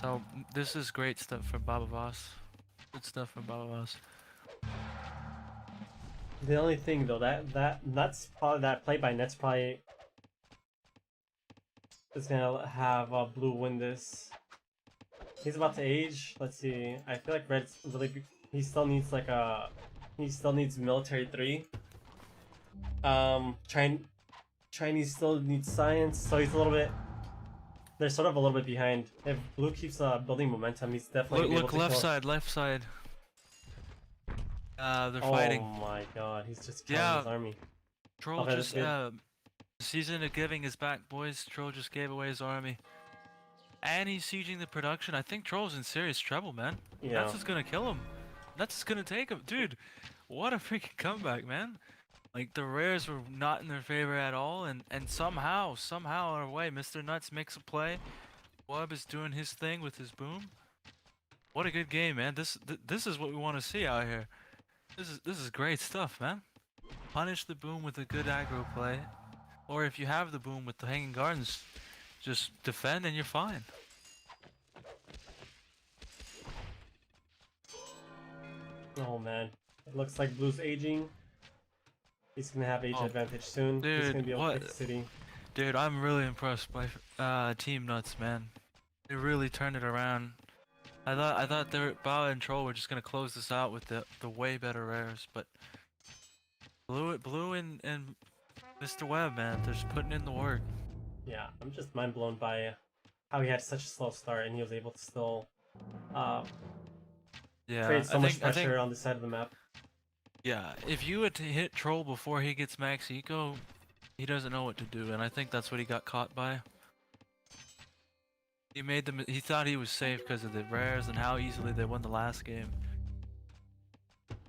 So this is great stuff from Baba Boss. Good stuff from Baba Boss. The only thing though that's probably that play by NUTZ probably is gonna have Blue win this. He's about to age. Let's see. I feel like Red's really. He still needs like a. He still needs military 3. Chinese still needs science, so he's a little bit. They're sort of a little bit behind. If Blue keeps building momentum, he's definitely. Look left side, left side. They're Oh fighting. my god, he's just killing his army. Troll Okay, that's just good. season of giving is back, boys. Troll just gave away his army. And he's sieging the production. I think Troll's in serious trouble, man. Yeah. NUTZ is gonna kill him. NUTZ is gonna take him. Dude, what a freaking comeback, man. Like, the rares were not in their favor at all, and somehow our way, Mr. NUTZ makes a play. Wub is doing his thing with his boom. What a good game, man. This is what we want to see out here. This is great stuff, man. Punish the boom with a good aggro play, or if you have the boom with the hanging gardens, just defend and you're fine. Oh man, it looks like Blue's aging. He's gonna have age Oh, advantage soon. He's gonna dude, be able to what? take the city. Dude, I'm really impressed by Team NUTZ, man. They really turned it around. I thought they were, Bao and Troll were just gonna close this out with the way better rares, but Blue and Mr. Webb, man, they're just putting in the work. Yeah, I'm just mind blown by how he had such a slow start and he was able to still uh, Yeah, create so much pressure on the side of the map. yeah, if you were to hit Troll before he gets max eco, he doesn't know what to do, and I think that's what he got caught by. He thought he was safe because of the rares and how easily they won the last game.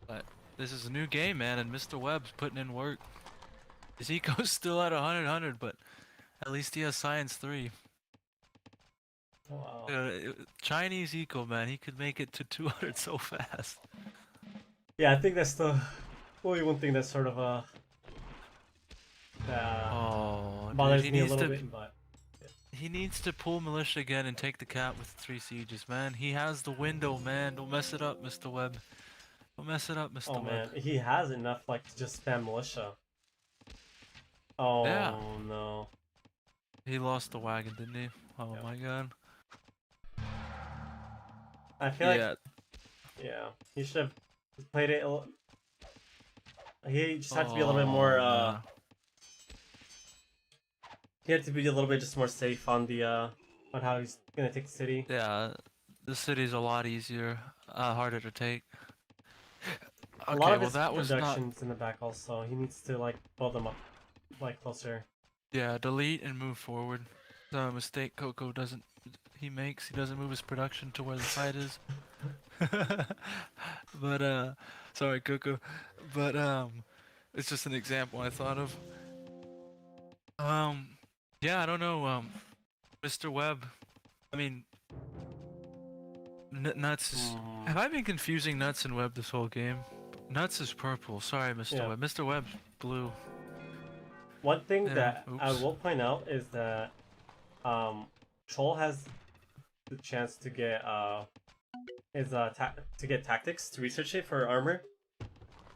But this is a new game, man, and Mr. Webb's putting in work. His eco's still at 100, but at least he has Science 3. Wow. Chinese eco, man, he could make it to 200 so fast. Yeah, I think that's the only one thing that's sort of Oh, bothers dude, me a little bit, but he needs to pull militia again and take the cap with 3 sieges, man. He has the window, man. Don't mess it up, Mr. Webb. Don't mess it up, Mr. oh Webb. man, he has enough like to just spam militia. Oh Yeah. no. He lost the wagon, didn't he? Oh Yeah. my god. I feel like he should have played it. He just had to be a little bit more. Man. He had to be a little bit just more safe on the on how he's gonna take the city. Yeah, this city's a lot easier, harder to take. A Okay, lot of well his that was not. productions in the back also. He needs to like build them up like closer. Yeah, delete and move forward. The mistake Coco doesn't. He makes. He doesn't move his production to where the fight is. But sorry, Coco. But it's just an example I thought of. Yeah, I don't know. Mr. Webb. I mean, NUTZ is. Have I been confusing NUTZ and Webb this whole game? NUTZ is purple. Sorry, Mr. Yeah. Webb. Mr. Webb's blue. One thing Yeah, that I oops. will point out is that Troll has the chance to get to get tactics to research it for armor.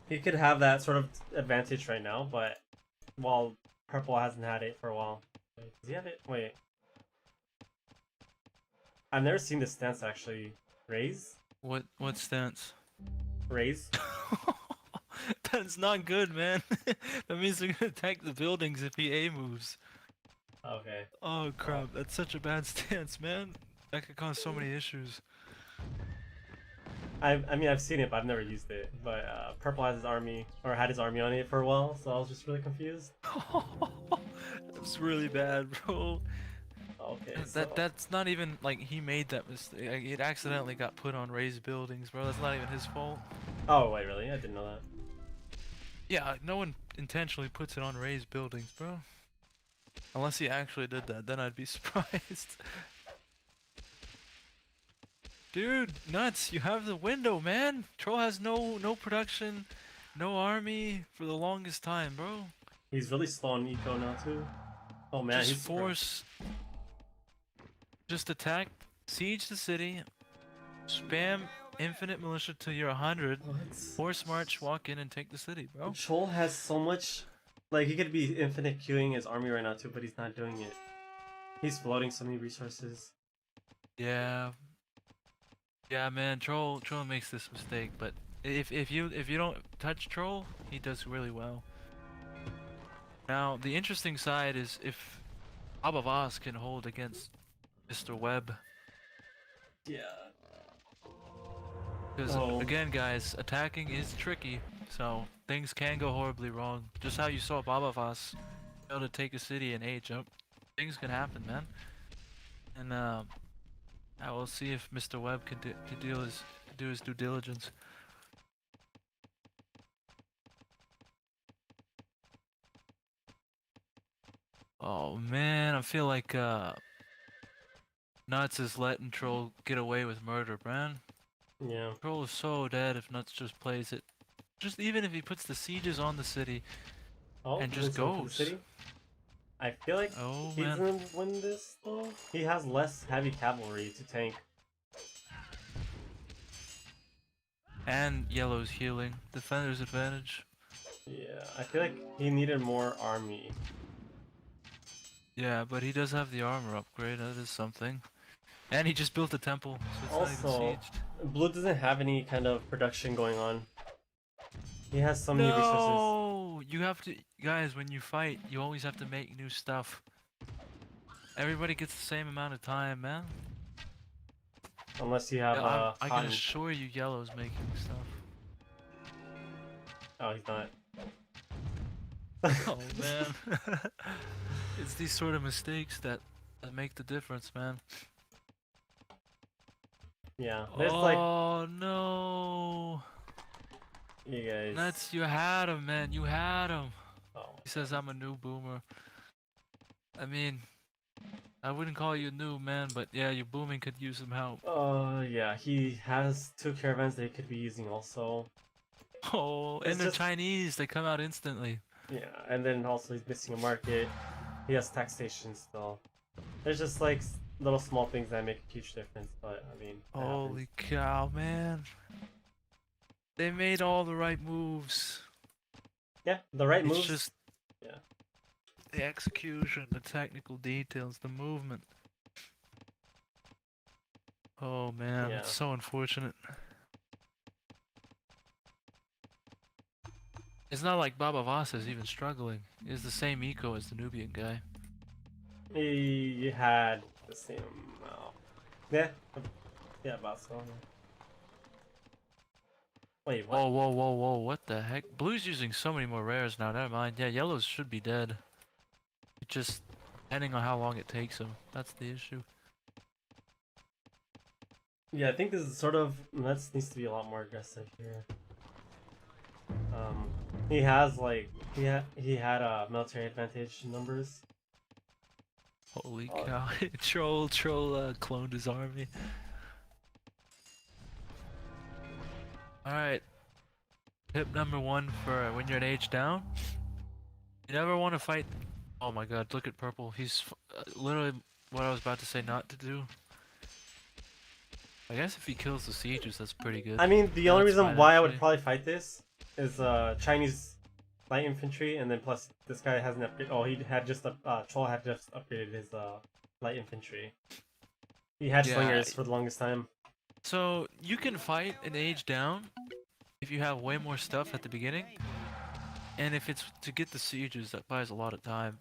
He could have that sort of advantage right now, but while Purple hasn't had it for a while. Wait, does he have it? Wait. I've never seen this stance actually. Raise? What stance? Raise? That's not good, man. That means they're gonna attack the buildings if he A moves. Okay. Oh crap, that's such a bad stance, man. That could cause so many issues. I mean, I've seen it, but I've never used it. But Purple has his army, or had his army on it for a while, so I was just really confused. That's really bad, bro. Okay, That's not even like he made that mistake. Like, it accidentally got put on raised buildings, bro. That's not even his fault. Oh, wait, really? I didn't know that. Yeah, no one intentionally puts it on raised buildings, bro. Unless he actually did that, then I'd be surprised. Dude, NUTZ, you have the window, man. Troll has no production, no army for the longest time, bro. He's really slow on eco now, too. Oh, man, Just he's force. Just attack, siege the city, spam infinite militia till you're 100, What? force march, walk in and take the city, bro. Troll has so much. Like, he could be infinite queuing his army right now, too, but he's not doing it. He's floating so many resources. Yeah. Yeah, man, Troll makes this mistake, but if you don't touch Troll, he does really well. Now, the interesting side is if Abavas can hold against Mr. Webb. Yeah. Because, again, guys, attacking is tricky, so things can go horribly wrong. Just how you saw Babavas able to take a city in A jump. Things can happen, man. And, I will see if Mr. Webb can do his due diligence. Oh, man, I feel like, NUTZ is letting Troll get away with murder, man. Yeah. Troll is so dead if NUTZ just plays it. Just even if he puts the sieges on the city Oh, and he's just going for the goes. city. I feel like Oh he man. doesn't win this though. He has less heavy cavalry to tank. And yellow's healing. Defender's advantage. Yeah, I feel like he needed more army. Yeah, but he does have the armor upgrade. That is something. And he just built a temple, so it's not even Also, sieged. Blue doesn't have any kind of production going on. He has so many resources. No! You have to, guys, when you fight, you always have to make new stuff. Everybody gets the same amount of time, man. Unless you have Yeah, I can cotton. assure you yellow's making stuff. Oh, he's not. Oh man. It's these sort of mistakes that make the difference, man. Yeah, there's like Oh no. you guys. Nuts, you had him, man. You had him. Oh, He says I'm a new boomer. I mean, I wouldn't call you new, man, but yeah, your booming could use some help. yeah, he has 2 caravans that he could be using also. Oh, It's and they're just Chinese. They come out instantly. yeah, and then also he's missing a market. He has taxation still. There's just like little small things that make a huge difference, but I mean, that happens. Holy cow, man. They made all the right moves. Yeah, the right It's moves. just Yeah. the execution, the technical details, the movement. Oh man, Yeah. it's so unfortunate. It's not like Baba Vasa is even struggling. He's the same eco as the Nubian guy. He had the same amount. Yeah. Yeah, about so. Wait, what? Whoa, whoa, whoa, whoa, what the heck? Blue's using so many more rares now, never mind. Yeah, yellow's should be dead. It just, depending on how long it takes him, that's the issue. Yeah, I think this is sort of NUTZ needs to be a lot more aggressive here. He has like he had a military advantage numbers. Holy Oh. cow, troll cloned his army. Alright, tip number 1 for when you're an age down. You never want to fight. Oh my god, look at purple. He's literally what I was about to say not to do. I guess if he kills the sieges, that's pretty good. I mean, the Yeah, only that's reason fine, why I would actually. probably fight this is Chinese light infantry, and then plus this guy hasn't upgraded. Oh, he had just Troll had just upgraded his light infantry. He had Yeah. slingers for the longest time. So you can fight an age down if you have way more stuff at the beginning, and if it's to get the sieges, that buys a lot of time.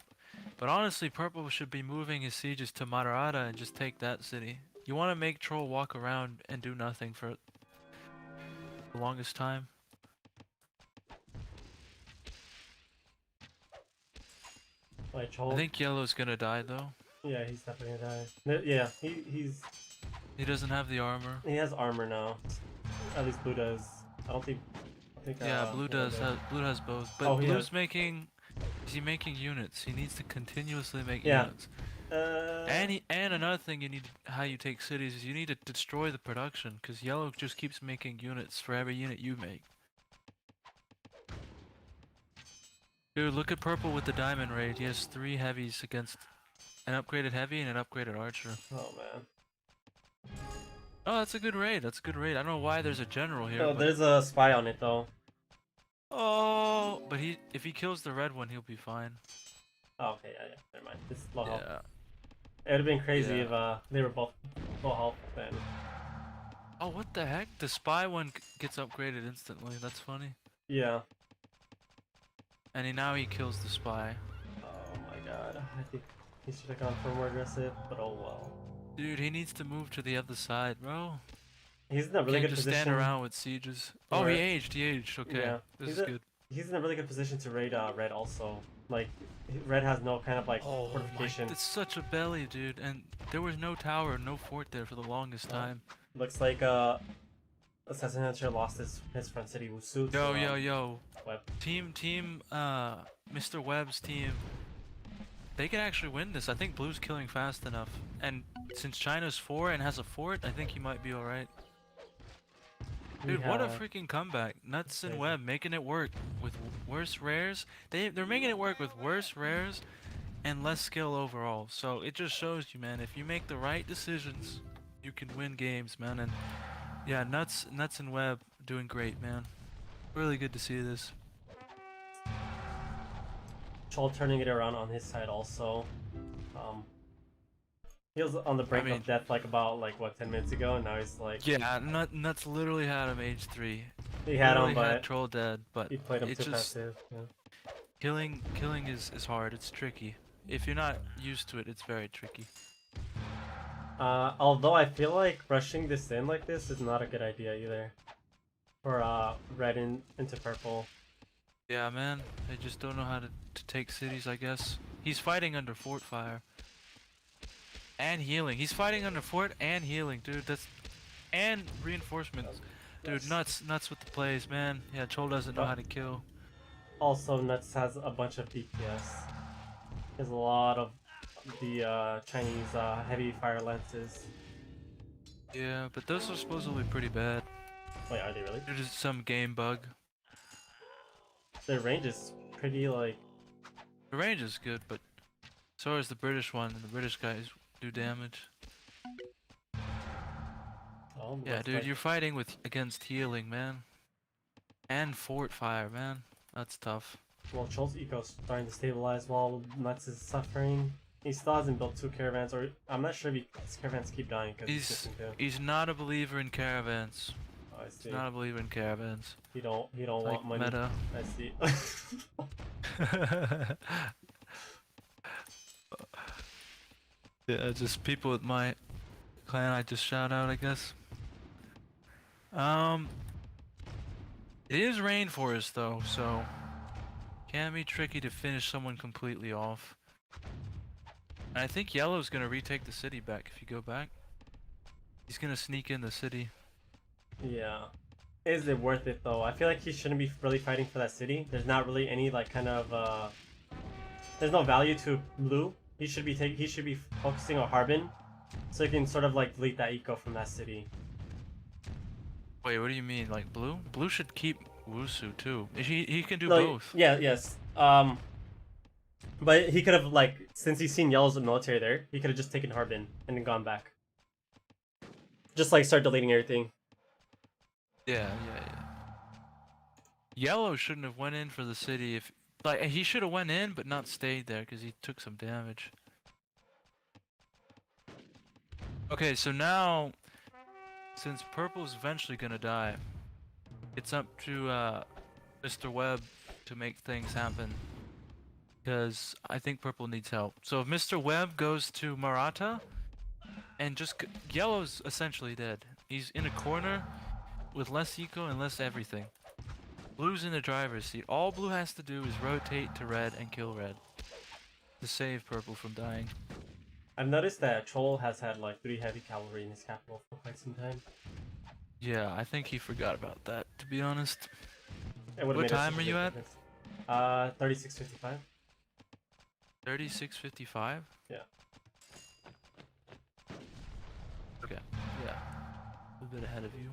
But honestly, purple should be moving his sieges to Madarata and just take that city. You want to make troll walk around and do nothing for the longest time. Like Troll. I think yellow's gonna die though. Yeah, he's definitely gonna die. Yeah, He doesn't have the armor. he has armor now. At least Blue does. I don't think. I think. Yeah, blue does. Blue has both. But Oh, he blue's has- making. Is he making units? He needs to continuously make Yeah. units. And another thing you need, how you take cities, is you need to destroy the production, because yellow just keeps making units for every unit you make. Dude, look at purple with the diamond raid. He has 3 heavies against an upgraded heavy and an upgraded archer. Oh man. Oh, that's a good raid. That's a good raid. I don't know why there's a general here. Oh, but... there's a spy on it though. Oh, but if he kills the red one, he'll be fine. Oh, okay, yeah. Never mind. This is low health. Yeah. It would have been crazy Yeah. if they were both low health then. Oh, what the heck? The spy one gets upgraded instantly. That's funny. Yeah. And now he kills the spy. Oh my god. I think he should have gone for more aggressive, but oh well. Dude, he needs to move to the other side, bro. He's in a really Can't good just position. stand around with sieges. Oh, Right. he aged. He aged. Okay, Yeah. this He's is a- good. He's in a really good position to raid red also. Like red has no kind of like Oh my, fortification. it's such a belly, dude. And there was no tower, no fort there for the longest time. Looks like Assassin Hunter lost his front city Wusu. Yo. Web. Mr. Webb's team. They can actually win this. I think Blue's killing fast enough. And since China's 4 and has a fort, I think he might be alright. We Dude, what a have freaking comeback. NUTZ and crazy. Web making it work with worse rares. They're making it work with worse rares and less skill overall. So it just shows you, man, if you make the right decisions, you can win games, man. And yeah, NUTZ and Web doing great, man. Really good to see this. Chol turning it around on his side also. Um, he was on the I brink mean, of death like about like what 10 minutes ago, and now he's like yeah, NUTZ literally had him age 3. he had him, Literally had but Troll dead, but he played him it too just passive. Yeah. killing is hard. It's tricky. If you're not used to it, it's very tricky. Although I feel like rushing this in like this is not a good idea either. For red into purple. Yeah, man. They just don't know how to take cities, I guess. He's fighting under fort fire. And healing. He's fighting under fort and healing, dude. That's and reinforcements. Dude, nuts with the plays, man. Yeah, Chol doesn't know how to kill. Also, NUTZ has a bunch of DPS. There's a lot of the Chinese heavy fire lances. Yeah, but those are supposedly pretty bad. Wait, are they really? They're just some game bug. Their range is pretty like. The range is good, but so is the British one, and the British guys do damage. Oh, Yeah, dude, like... you're fighting against healing, man. And fort fire, man. That's tough. Well, Chol's eco's starting to stabilize while NUTZ is suffering. He still hasn't built 2 caravans, or I'm not sure if his caravans keep dying because he's missing 2. He's not a believer in caravans. Oh, I see. He's not a believer in caravans. He don't Like want money. meta. I see. Yeah, just people with my clan I just shout out, I guess. It is rainforest though, so can be tricky to finish someone completely off. And I think Yellow's gonna retake the city back if you go back. He's gonna sneak in the city. Yeah. Is it worth it though? I feel like he shouldn't be really fighting for that city. There's not really any like kind of there's no value to blue. He should be focusing on Harbin, so he can sort of like delete that eco from that city. Wait, what do you mean? Like blue? Blue should keep Wusu too. He can do No, both. yeah, yes. But he could have like since he's seen Yellow's military there, he could have just taken Harbin and then gone back. Just like start deleting everything. Yeah. Yellow shouldn't have went in for the city if like he should have went in but not stayed there because he took some damage. Okay, so now since purple's eventually gonna die, it's up to Mr. Webb to make things happen. Because I think purple needs help. So if Mr. Webb goes to Maratha and yellow's essentially dead. He's in a corner with less eco and less everything. Blue's in the driver's seat. All blue has to do is rotate to red and kill red to save purple from dying. I've noticed that Chol has had like 3 heavy cavalry in his capital for quite some time. Yeah, I think he forgot about that, to be honest. What time are you at? 36:55. 36:55? Yeah. Okay, yeah. A little bit ahead of you.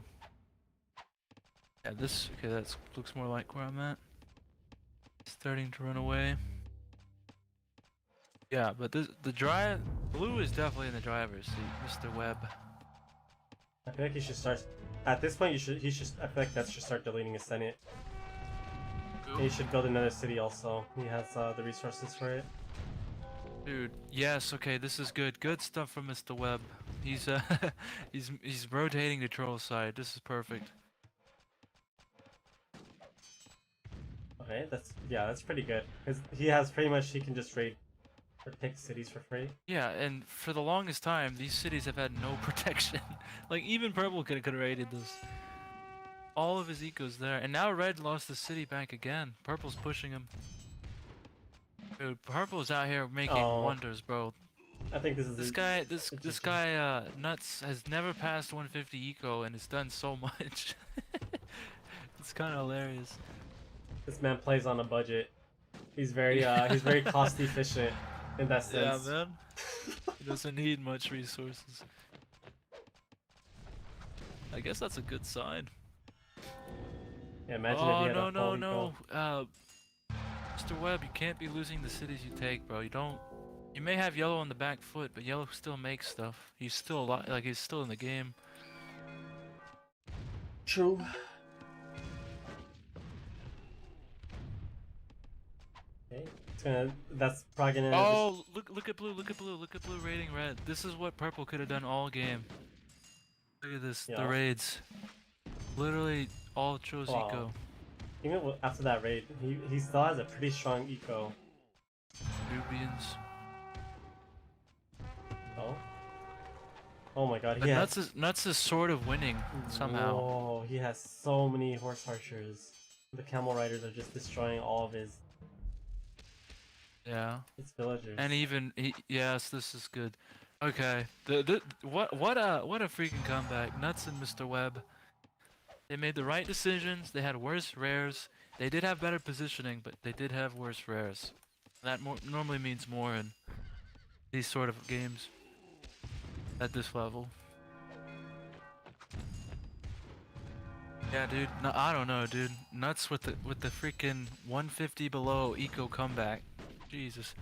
Yeah, okay, that looks more like where I'm at. Starting to run away. Yeah, but blue is definitely in the driver's seat, Mr. Webb. I feel like he should start. At this point, he should. I feel like that should start deleting his senate. And he should build another city also. He has the resources for it. Dude, yes, okay, this is good. Good stuff from Mr. Webb. He's he's rotating the troll side. This is perfect. Okay, that's pretty good. Cause he has pretty much he can just raid or pick cities for free. Yeah, and for the longest time, these cities have had no protection. Like even purple could have raided this. All of his eco's there, and now red lost the city back again. Purple's pushing him. Dude, purple's out here making wonders, bro. I think this guy, NUTZ has never passed 150 eco and has done so much. It's kind of hilarious. This man plays on a budget. He's very cost efficient in that sense. Yeah, man. He doesn't need much resources. I guess that's a good sign. Yeah, imagine if you Oh had a no full no eco. no. Mr. Webb, you can't be losing the cities you take, bro. You don't. You may have yellow on the back foot, but yellow still makes stuff. He's still alive, like he's still in the game. True. Okay, it's gonna. That's probably gonna just. Oh, look at blue, look at blue, look at blue raiding red. This is what purple could have done all game. Look at this, the Yeah. raids. Literally all chose Wow. eco. Even after that raid, he still has a pretty strong eco. Nubians. Oh. Oh my god, he But has. Nuts is sort of winning somehow. Whoa, he has so many horse archers. The camel riders are just destroying all of Yeah. his villagers. And even yes, this is good. Okay. What a freaking comeback. Nuts and Mr. Webb. They made the right decisions. They had worse rares. They did have better positioning, but they did have worse rares. That normally means more in these sort of games at this level. Yeah, dude. No, I don't know, dude. Nuts with the freaking 150 below eco comeback. Jesus.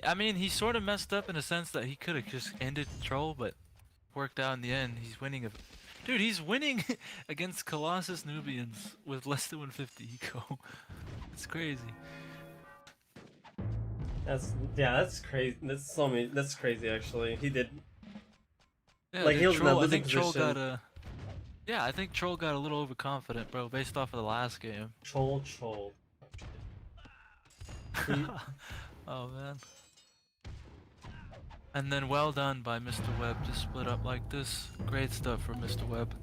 I mean, he sort of messed up in a sense that he could have just ended Troll, but worked out in the end. He's winning a... Dude, he's winning against Colossus Nubians with less than 150 eco. It's crazy. That's crazy. That's so many. That's crazy. Actually, he did. Yeah, Like he dude, was in a Troll. I losing think Troll position. got a... Yeah, I think Troll got a little overconfident, bro, based off of the last game. Troll. He, Oh, man. And then well done by Mr. Webb to split up like this. Great stuff from Mr. Webb.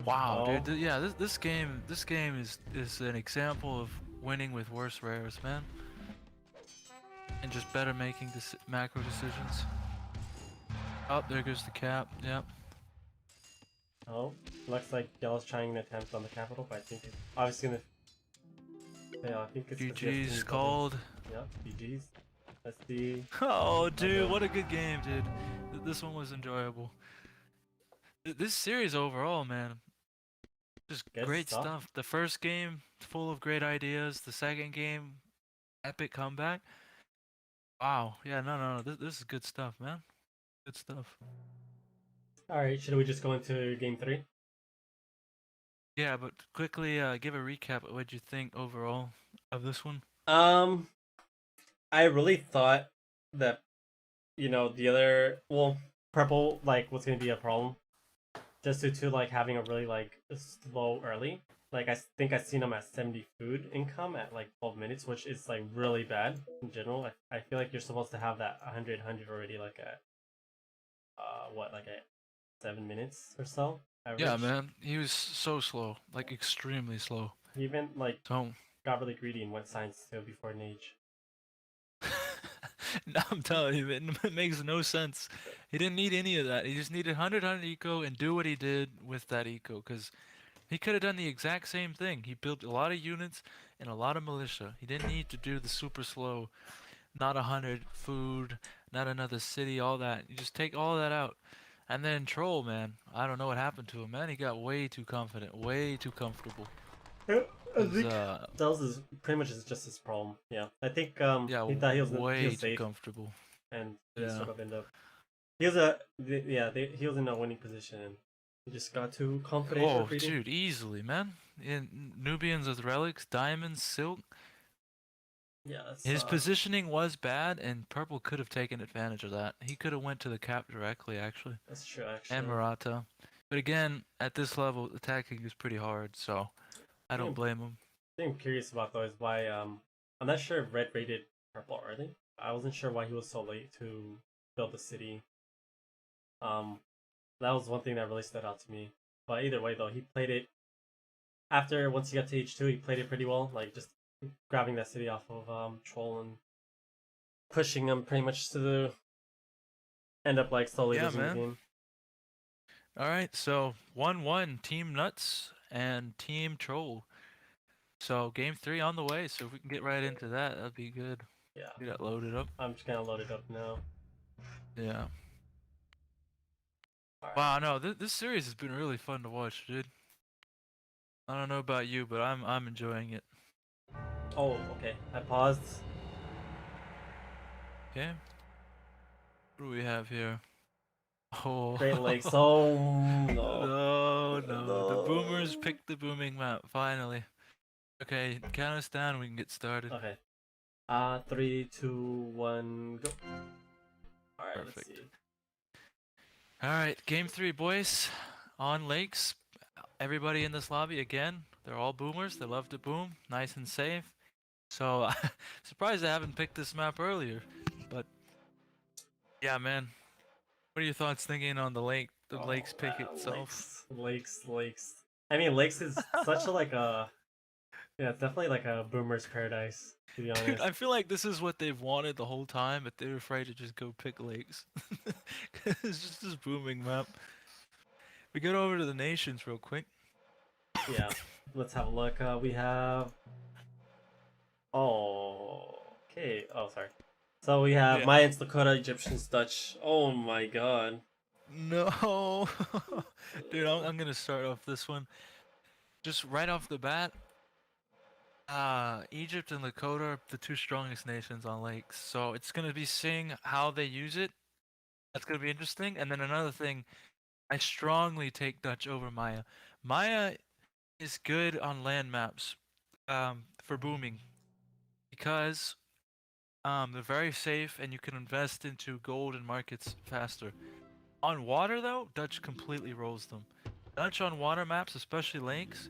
Wow, oh, dude. Yeah, this game is an example of winning with worse rares, man. And just better making macro decisions. Oh, there goes the cap. Yep. oh. Looks like Yellow's trying an attempt on the capital, but I think it's obviously gonna. Yeah, I think it's because he has too GG's many buildings. called. Yep, GG's. Let's see. Oh, dude, Okay. what a good game, dude. This one was enjoyable. This series overall, man, just Good great stuff. stuff. The first game, full of great ideas. The second game, epic comeback. Wow. Yeah, no. This is good stuff, man. Good stuff. All right, should we just go into game 3? Yeah, but quickly give a recap of what you think overall of this one. Um, I really thought that the other purple like was gonna be a problem just due to like having a really like slow early. Like I think I seen him at 70 food income at like 12 minutes, which is like really bad in general. I feel like you're supposed to have that 100 already like at like at 7 minutes or so average. Yeah, man, he was so slow, like extremely slow. He even like So got really greedy and went science still before an age. now I'm telling you, it makes no sense. He didn't need any of that. He just needed 100 eco and do what he did with that eco, because he could have done the exact same thing. He built a lot of units and a lot of militia. He didn't need to do the super slow, not 100 food, not another city, all that. You just take all that out. And then Troll, man, I don't know what happened to him, man. He got way too confident, way too comfortable. Yeah, I 'Cause, think that was pretty much just his problem. Yeah, I think yeah, he thought he way was too safe, comfortable. and he Yeah. sort of ended up. He was in a winning position, and he just got too confident or Oh, greedy. dude, easily, man. In Nubians with relics, diamonds, silk. Yeah, that's His positioning was bad, and purple could have taken advantage of that. He could have went to the cap directly, actually, that's true actually. and Murata. But again, at this level, attacking is pretty hard, so I don't I'm, blame him. thing I'm curious about though is why I'm not sure if red rated purple early. I wasn't sure why he was so late to build the city. Um, that was one thing that really stood out to me. But either way though, he played it after once he got to H2, he played it pretty well. Like just grabbing that city off of Troll and pushing him pretty much to the end up like slowly Yeah, losing the man. game. All right, so 1-1, Team Nuts and Team Troll. So game 3 on the way. So if we can get right into that, that'd be good. Yeah, Get that loaded up. I'm just gonna load it up now. Yeah. All right. Wow, no, this series has been really fun to watch, dude. I don't know about you, but I'm enjoying it. Oh, okay. I paused. Okay. What do we have here? Oh. Great Lakes. Oh no. No, no. The boomers No. picked the booming map, finally. Okay, count us down, we can get started. Okay. 3, 2, 1, go. All right. Let's Perfect. see. Alright, game 3, boys. On lakes. Everybody in this lobby, again, they're all boomers. They love to boom. Nice and safe. So, surprised I haven't picked this map earlier. But, yeah, man. What are your thoughts thinking on the lake, the Oh lakes pick man, itself? Lakes. I mean, Lakes is such a like a yeah, it's definitely like a boomer's paradise to be Dude, honest. I feel like this is what they've wanted the whole time, but they're afraid to just go pick lakes. It's just this booming map. We get over to the nations real quick. Yeah, let's have a look. We have oh okay. Oh sorry. So we have Yeah. Mayans, Lakota, Egyptians, Dutch. Oh my god. No. Dude, I'm gonna start off this one. Just right off the bat, Egypt and Lakota are the two strongest nations on lakes. So it's gonna be seeing how they use it. That's gonna be interesting. And then another thing, I strongly take Dutch over Maya. Maya is good on land maps, for booming because they're very safe and you can invest into gold and markets faster. On water though, Dutch completely rolls them. Dutch on water maps, especially lakes,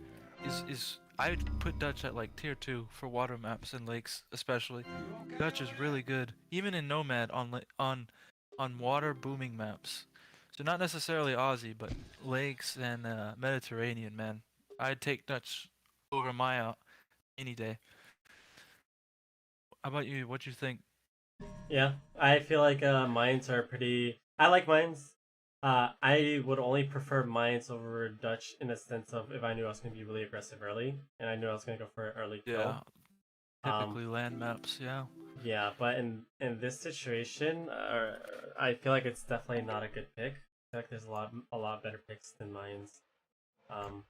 is I would put Dutch at like tier 2 for water maps and lakes especially. Dutch is really good, even in Nomad on water booming maps. So not necessarily Aussie, but lakes and Mediterranean, man. I'd take Dutch over Maya any day. How about you? What you think? Yeah, I feel like Mayans are pretty. I like Mayans. I would only prefer Mayans over Dutch in the sense of if I knew I was gonna be really aggressive early and I knew I was gonna go for an early kill. Yeah, Um, typically land maps, yeah. Yeah, but in this situation, I feel like it's definitely not a good pick. I feel like there's a lot better picks than Mayans. Um,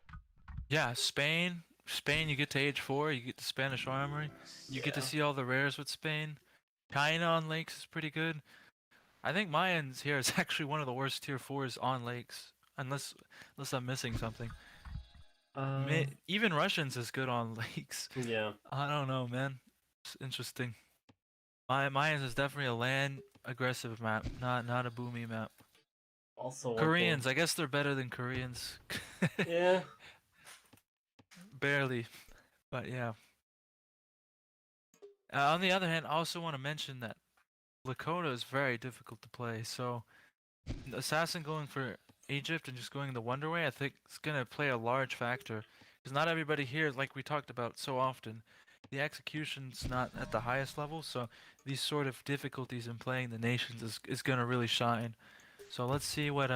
Yeah, Spain. Spain, you get to age 4, you get the Spanish Armory. You get to yeah, see all the rares with Spain. China on lakes is pretty good. I think Mayans here is actually one of the worst tier 4s on lakes. Unless I'm missing something. uh, Even Russians is good on lakes. yeah. I don't know, man. It's interesting. Mayans is definitely a land aggressive map, not a boomy map. Also, one thing, Koreans, I guess they're better than Koreans. yeah, Barely, but yeah. On the other hand, I also want to mention that Lakota is very difficult to play. So, Assassin going for Egypt and just going the Wonder Way, I think is going to play a large factor. Because not everybody here, like we talked about so often, the execution's not at the highest level. So, these sort of difficulties in playing the nations is going to really shine. So, let's see what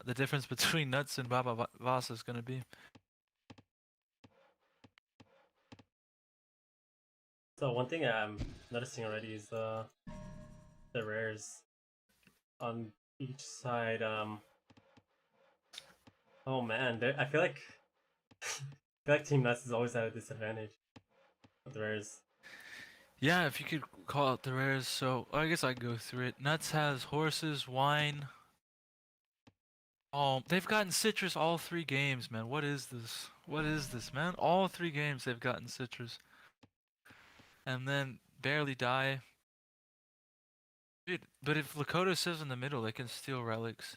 the difference between NUTZ and Baba Vasa is going to be. so one thing I'm noticing already is the rares on each side. Oh man, I feel like I feel like Team Nuts is always at a disadvantage with the rares. Yeah, if you could call out the rares. So, I guess I go through it. NUTZ has horses, wine. Oh, they've gotten citrus all 3 games, man. What is this? What is this, man? All 3 games they've gotten citrus. And then barely die. Dude, but if Lakota sits in the middle, they can steal relics.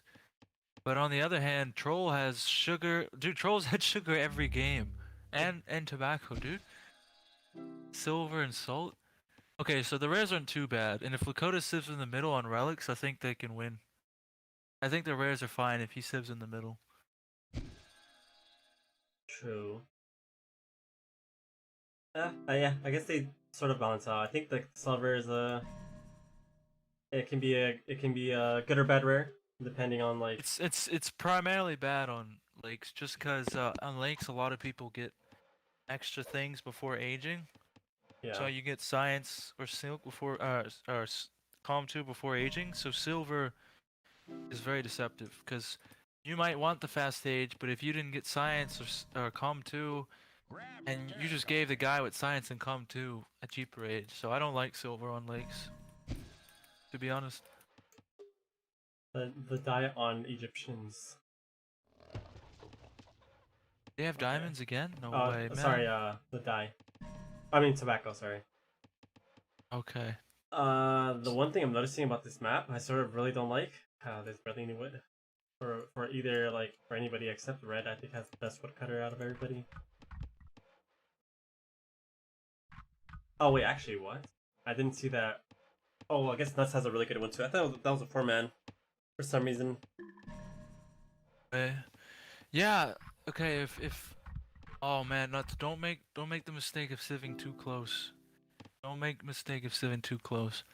But on the other hand, Troll has sugar. Dude, Troll's had sugar every game. And tobacco, dude. Silver and salt. Okay, so the rares aren't too bad. And if Lakota sits in the middle on relics, I think they can win. I think the rares are fine if he sits in the middle. True. Yeah, I guess they sort of balance out. I think the silver is a it can be a good or bad rare depending on like It's primarily bad on lakes, just cause on lakes a lot of people get extra things before aging. So Yeah. you get science or silk before calm 2 before aging. So silver is very deceptive because you might want the fast age, but if you didn't get science or calm 2 and you just gave the guy with science and calm 2 a cheaper age. So I don't like silver on lakes, to be honest. The diet on Egyptians. They have Okay. diamonds again? No way, Sorry. man. The dye. I mean tobacco. Sorry. Okay. The one thing I'm noticing about this map, I sort of really don't like. There's barely any wood for either like for anybody except red. I think has the best woodcutter out of everybody. Oh wait, actually, what? I didn't see that. Oh, well, I guess Nuts has a really good one too. I thought that was a 4-man for some reason. Eh. Yeah. Okay. If oh man, not don't make the mistake of siving too close. Don't make the mistake of siving too close.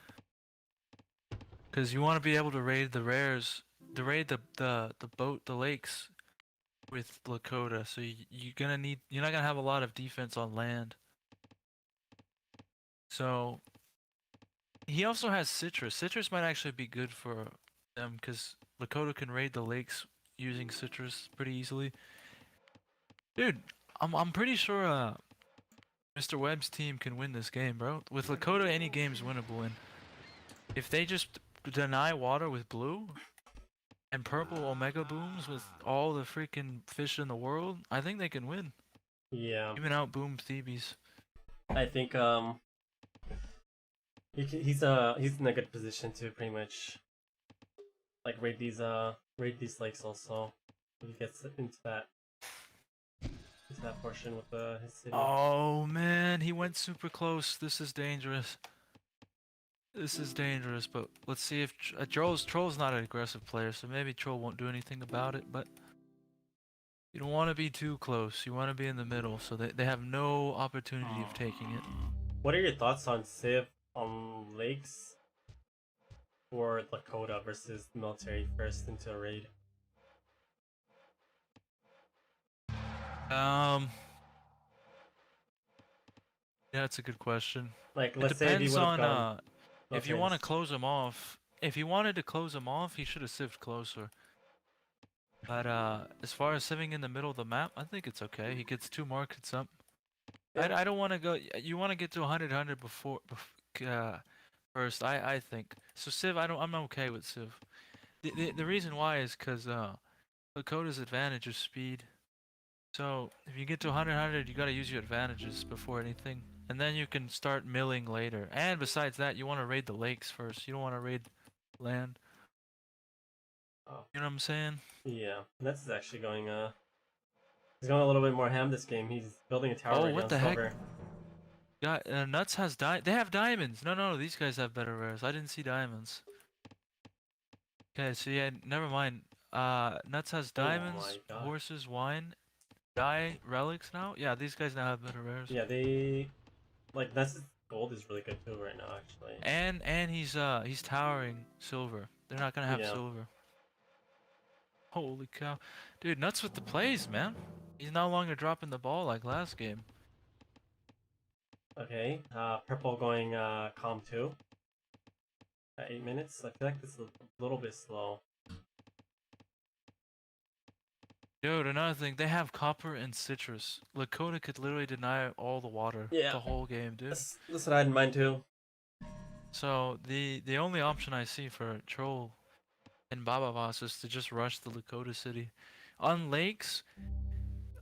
Cause you want to be able to raid the rares, to raid the lakes with Lakota. So you're not gonna have a lot of defense on land. So he also has citrus. Citrus might actually be good for them because Lakota can raid the lakes using citrus pretty easily. Dude, I'm pretty sure Mr. Webb's team can win this game, bro. With Lakota, any game's winnable. And if they just deny water with blue and purple Omega booms with all the freaking fish in the world, I think they can win. Yeah, Even out boom Thebes. I think he's in a good position to pretty much like raid these lakes also. If he gets into that portion with his city. Oh man, he went super close. This is dangerous. This is dangerous, but let's see if Troll's not an aggressive player, so maybe Troll won't do anything about it, but you don't want to be too close. You want to be in the middle, so they have no opportunity of taking it. What are your thoughts on Civ on lakes for Lakota versus the military first into a raid? Um, yeah, that's a good question. Like, It let's say if he depends would have on gone if you military. want to close him off. If he wanted to close him off, he should have sieved closer. But as far as sieving in the middle of the map, I think it's okay. He gets 2 markets up. Yeah. I don't want to go. You want to get to 100 before first. I think so. Civ, I'm okay with Civ. The reason why is because Lakota's advantage is speed. So if you get to 100, you gotta use your advantages before anything, and then you can start milling later. And besides that, you want to raid the lakes first. You don't want to raid land. Oh, You know what I'm saying? yeah. That's actually going. He's going a little bit more ham this game. He's building a tower Oh, already what on the heck? silver. Got NUTZ has They have diamonds. No, these guys have better rares. I didn't see diamonds. Okay, so yeah, never mind. NUTZ has Oh my diamonds, god. horses, wine, relics now. Yeah, these guys now have better rares. Yeah, they like that's gold is really good too right now actually. And he's towering silver. They're not gonna have Yeah. silver. Holy cow. Dude, nuts with the plays, man. He's no longer dropping the ball like last game. Okay. Purple going calm 2 at 8 minutes. I feel like this is a little bit slow. Dude, another thing, they have copper and citrus. Lakota could literally deny all the water Yeah. the whole game, dude. That's what I had in mind too. So the only option I see for Troll and Baba Boss is to just rush the Lakota city. On lakes,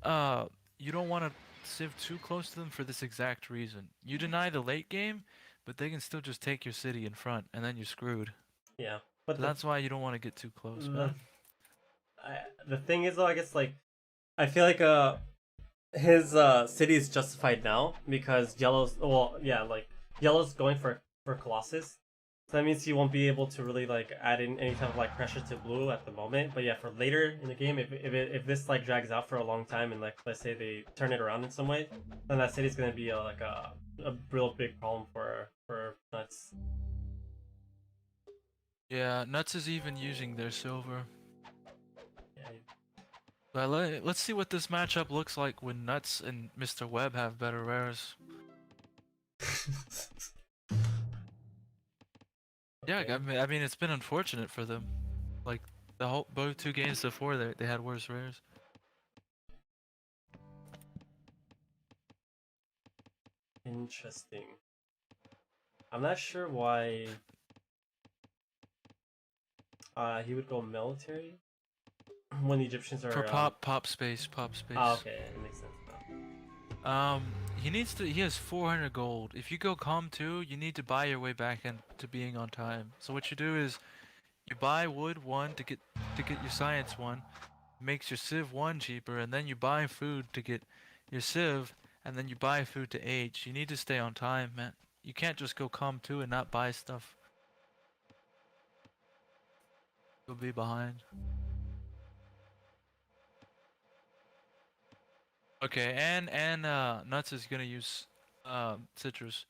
uh, you don't want to sieve too close to them for this exact reason. You deny the late game, but they can still just take your city in front, and then you're screwed. Yeah. But So that's why you don't want to get too close, the man. the thing is though, I guess like I feel like his city is justified now because yellow's going for Colossus. So that means he won't be able to really like add in any type of like pressure to blue at the moment. But yeah, for later in the game, if this like drags out for a long time and like let's say they turn it around in some way, then that city's gonna be a real big problem for Nuts. Yeah, NUTZ is even using their silver. Yeah, But let's see what this matchup looks like when NUTZ and Mr. Webb have better rares. Yeah, Okay. I mean it's been unfortunate for them. Like both two games before they had worse rares. Interesting. I'm not sure why he would go military when the Egyptians For are pop space. okay, it makes sense now. He has 400 gold. If you go com 2, you need to buy your way back into being on time. So what you do is you buy wood 1 to get your science 1, makes your civ 1 cheaper, and then you buy food to get your civ, and then you buy food to age. You need to stay on time, man. You can't just go com 2 and not buy stuff. You'll be behind. Okay, and NUTZ is gonna use citrus.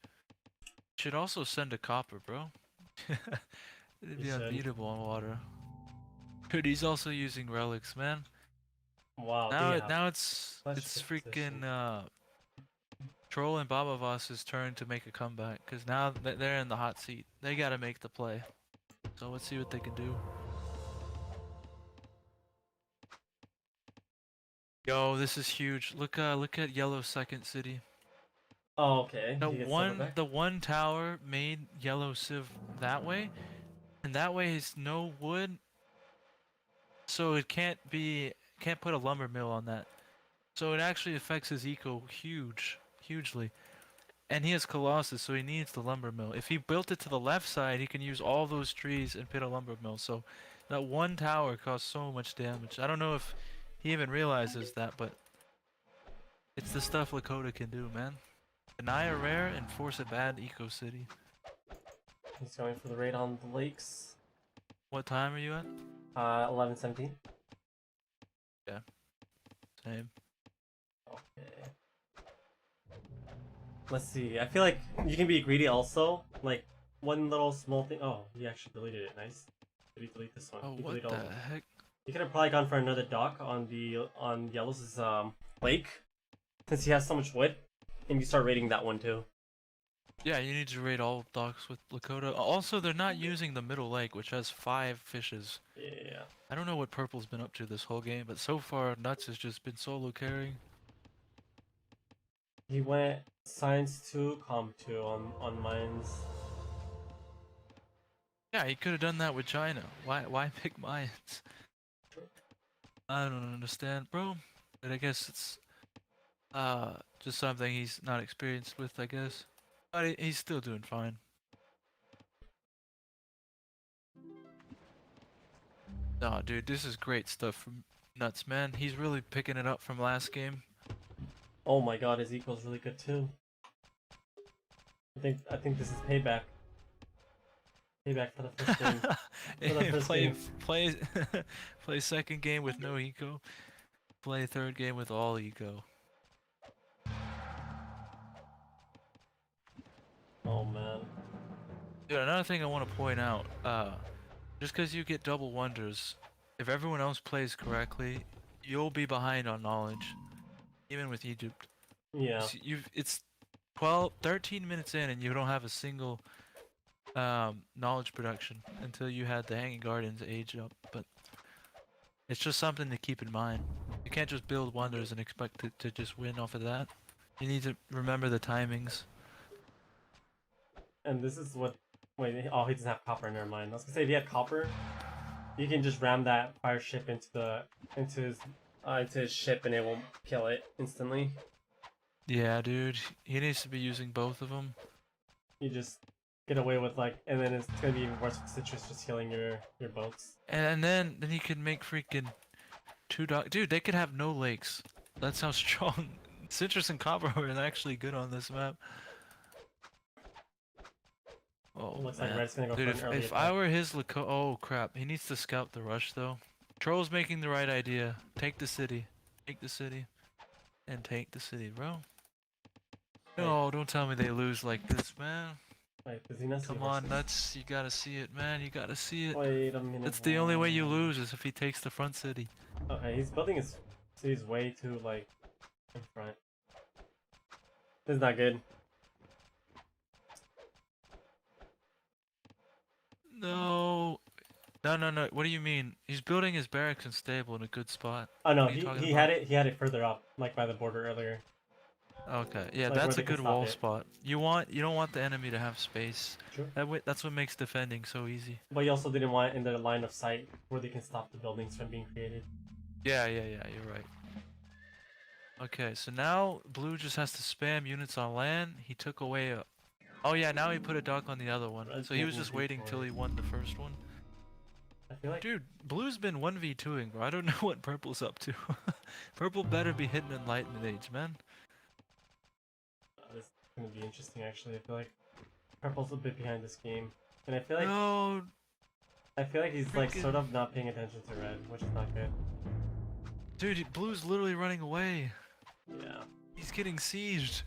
Should also send a copper, bro. It'd He be should. unbeatable on water. Dude, he's also using relics, man. Wow, they Now have such it's good position. freaking Troll and Baba Voss's turn to make a comeback, cause now they're in the hot seat. They gotta make the play. So let's see what they can do. Yo, this is huge. Look at Yellow Second City. Oh, okay. He gets silver back. The one tower made Yellow Civ that way, and that way is no wood, so it can't put a lumber mill on that. So it actually affects his eco hugely. And he has Colossus, so he needs the lumber mill. If he built it to the left side, he can use all those trees and put a lumber mill. So that one tower caused so much damage. I don't know if he even realizes that, but it's the stuff Lakota can do, man. Deny a rare and force a bad eco city. He's going for the raid on the lakes. What time are you at? 11:17. Yeah. Same. Okay. Let's see. I feel like you can be greedy also. Like one little small thing. Oh, he actually deleted it. Nice. Did he delete this one? Oh, He what deleted all the of them. heck? He could have probably gone for another dock on Yellow's lake, since he has so much wood, and you start raiding that one too. Yeah, you need to raid all docks with Lakota. Also, they're not using the middle lake, which has 5 fishes. Yeah. I don't know what Purple's been up to this whole game, but so far, NUTZ has just been solo carrying. He went science 2, com 2 on mines. Yeah, he could have done that with China. Why pick Mayans? I don't understand, bro. But I guess it's just something he's not experienced with, I guess. But he's still doing fine. Nah, dude, this is great stuff from NUTZ, man. He's really picking it up from last game. Oh my god, his equal's really good too. I think this is payback. Payback for the first game. For the first game. Play second game with no eco. Play third game with all eco. Oh man. Dude, another thing I want to point out, just because you get double wonders, if everyone else plays correctly, you'll be behind on knowledge, even with Egypt. Yeah. It's 13 minutes in and you don't have a single knowledge production until you had the Hanging Gardens age up, but it's just something to keep in mind. You can't just build wonders and expect to just win off of that. You need to remember the timings. And this is what. Wait, oh, he doesn't have copper. Never mind. I was gonna say if he had copper, you can just ram that fire ship into his ship and it will kill it instantly. Yeah, dude, he needs to be using both of them. You just get away with and then it's gonna be even worse with citrus just healing your boats. And then he could make freaking dude, they could have no lakes. That's how strong citrus and copper are actually good on this map. Oh, It looks man. like Red's gonna go Dude, for an early if I were his oh crap, he needs to scout the rush though. Troll's making the right idea. Take the city. Take the city. And take the city, bro. No, don't tell me they lose like this, man. Wait, does he not see Come on, horses? NUTZ, you gotta see it, man. You gotta see it. Wait a minute. That's the only way you lose is if he takes the front city. Okay, he's building his So he's way too like in front. This is not good. No. No, no, no. What do you mean? He's building his barracks and stable in a good spot. Oh no, What are you talking he about? had it further up, like by the border earlier, Okay, yeah, like where that's they a can good stop wall it. spot. You don't want the enemy to have space. True. That's what makes defending so easy. But you also didn't want it in their line of sight where they can stop the buildings from being created. Yeah, yeah, yeah, you're right. Okay, so now blue just has to spam units on land. He took away a... Oh yeah, now he put a dock on the other one. Red's So he was making just waiting till detours. he won the first one. I feel like Dude, blue's been 1v2ing, bro. I don't know what purple's up to. Purple better be hitting Enlightenment Age, man. this is gonna be interesting. Actually, I feel like purple's a bit behind this game, and I feel like No, he's like freaking... sort of not paying attention to red, which is not good. Dude, blue's literally running away. Yeah. He's getting sieged.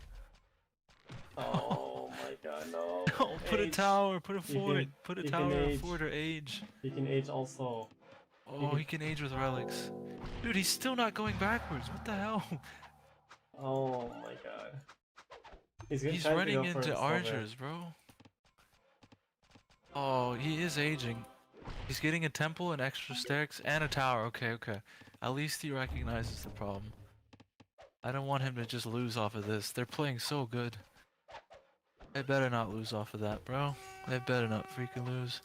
Oh my god, no. Oh, put a Age. tower, put a You fort, can- put a you can tower, a age. fort, or age. He can age also. Oh, he can age with relics. Dude, he's still not going backwards. What the hell? Oh my god. He's He's trying to running go for into the silver. archers, bro. Oh, he is aging. He's getting a temple, an extra stairs, and a tower. Okay, okay. At least he recognizes the problem. I don't want him to just lose off of this. They're playing so good. They better not lose off of that, bro. They better not freaking lose.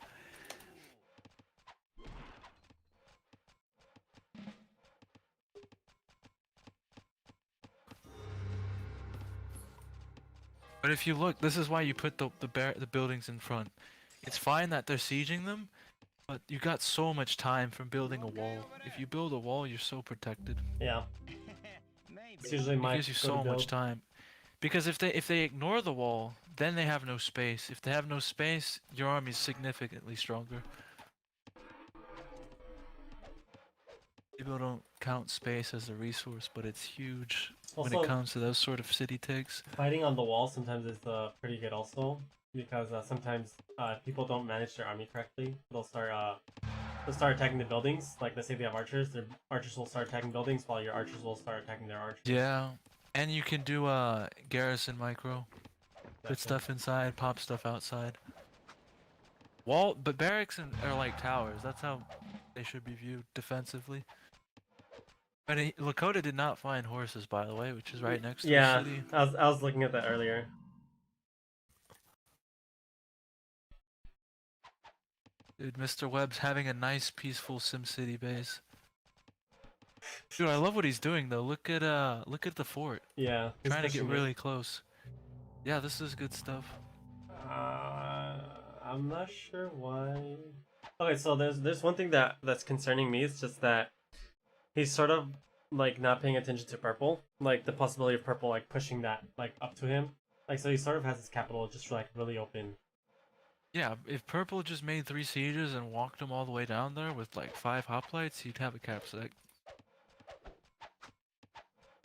But if you look, this is why you put the buildings in front. It's fine that they're sieging them, but you got so much time from building a wall. If you build a wall, you're so protected. Yeah. It's usually It my gives you go to so build. much time. Because if they ignore the wall, then they have no space. If they have no space, your army's significantly stronger. People don't count space as a resource, but it's huge when Also, it comes to those sort of city takes. fighting on the wall sometimes is pretty good also, because sometimes people don't manage their army correctly. They'll start attacking the buildings. Like let's say they have archers, their archers will start attacking buildings while your archers will start attacking their archers. Yeah, and you can do garrison micro. Put stuff inside, pop stuff outside. But barracks are like towers. That's how they should be viewed defensively. But Lakota did not find horses, by the way, which is right next to the city. I was looking at that earlier. Dude, Mr. Webb's having a nice, peaceful SimCity base. Dude, I love what he's doing though. Look at the fort. Yeah, he's Trying to get pushing it. really close. Yeah, this is good stuff. I'm not sure why. Okay, so there's one thing that's concerning me. It's just that he's sort of like not paying attention to purple, like the possibility of purple like pushing that like up to him. Like so he sort of has his capital just like really open. Yeah, if Purple just made 3 sieges and walked him all the way down there with like 5 hoplites, he'd have a capsec.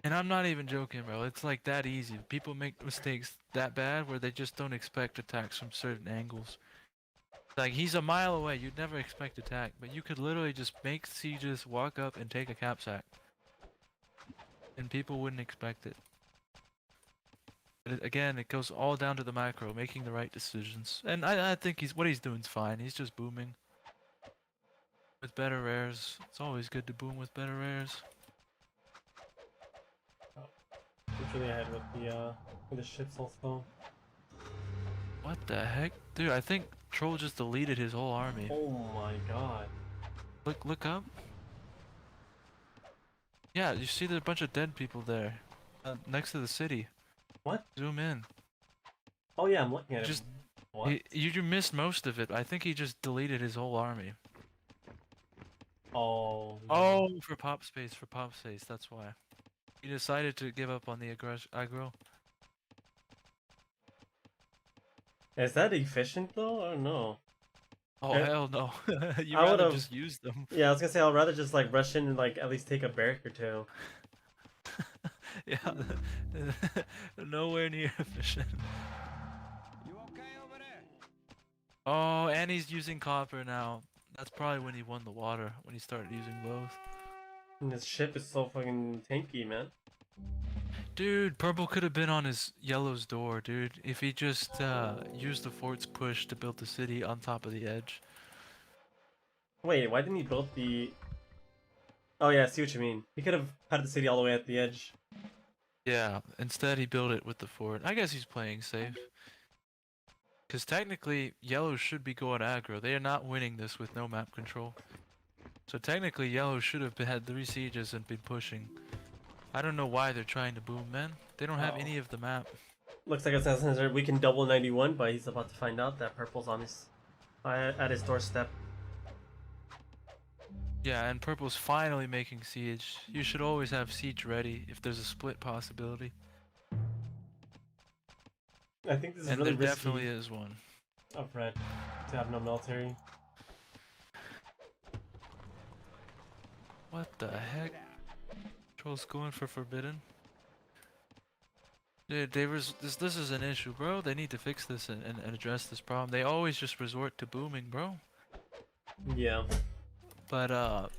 And I'm not even joking, bro. It's like that easy. People make mistakes that bad where they just don't expect attacks from certain angles. Like, he's a mile away. You'd never expect attack, but you could literally just make sieges, walk up, and take a capsack. And people wouldn't expect it. But again, it goes all down to the macro, making the right decisions. And I think what he's doing's fine. He's just booming. With better rares. It's always good to boom with better rares. He's really ahead with the ships also. What the heck? Dude, I think Troll just deleted his whole army. Oh my god. Look up. Yeah, you see there's a bunch of dead people there. Next to the city. What? Zoom in. Oh yeah, I'm looking at Just it. What? you missed most of it. I think he just deleted his whole army. Oh. Oh, for pop space, that's why. He decided to give up on the aggro. Is that efficient though, or no? Oh, hell no. You I rather would've- just use them. Yeah, I was gonna say I'd rather just like rush in and like at least take a barrack or two. Yeah, nowhere near efficient. You okay over there? Oh, and he's using copper now. That's probably when he won the water, when he started using both. And this ship is so fucking tanky, man. Dude, purple could have been on his yellow's door, dude. If he just used the fort's push to build the city on top of the edge. Wait, why didn't he build the... Oh yeah, I see what you mean. He could have had the city all the way at the edge. Yeah, instead he built it with the fort. I guess he's playing safe. Because technically, yellow should be going aggro. They are not winning this with no map control. So technically, yellow should have had 3 sieges and been pushing. I don't know why they're trying to boom, man. They don't have Oh. any of the map. Looks like Assassin's we can double 91, but he's about to find out that purple's on his... at his doorstep. Yeah, and purple's finally making siege. You should always have siege ready if there's a split possibility. I think this is And really there risky definitely is one. of red to have no military. What the heck? Troll's going for forbidden. Dude, this is an issue, bro. They need to fix this and address this problem. They always just resort to booming, bro. Yeah. But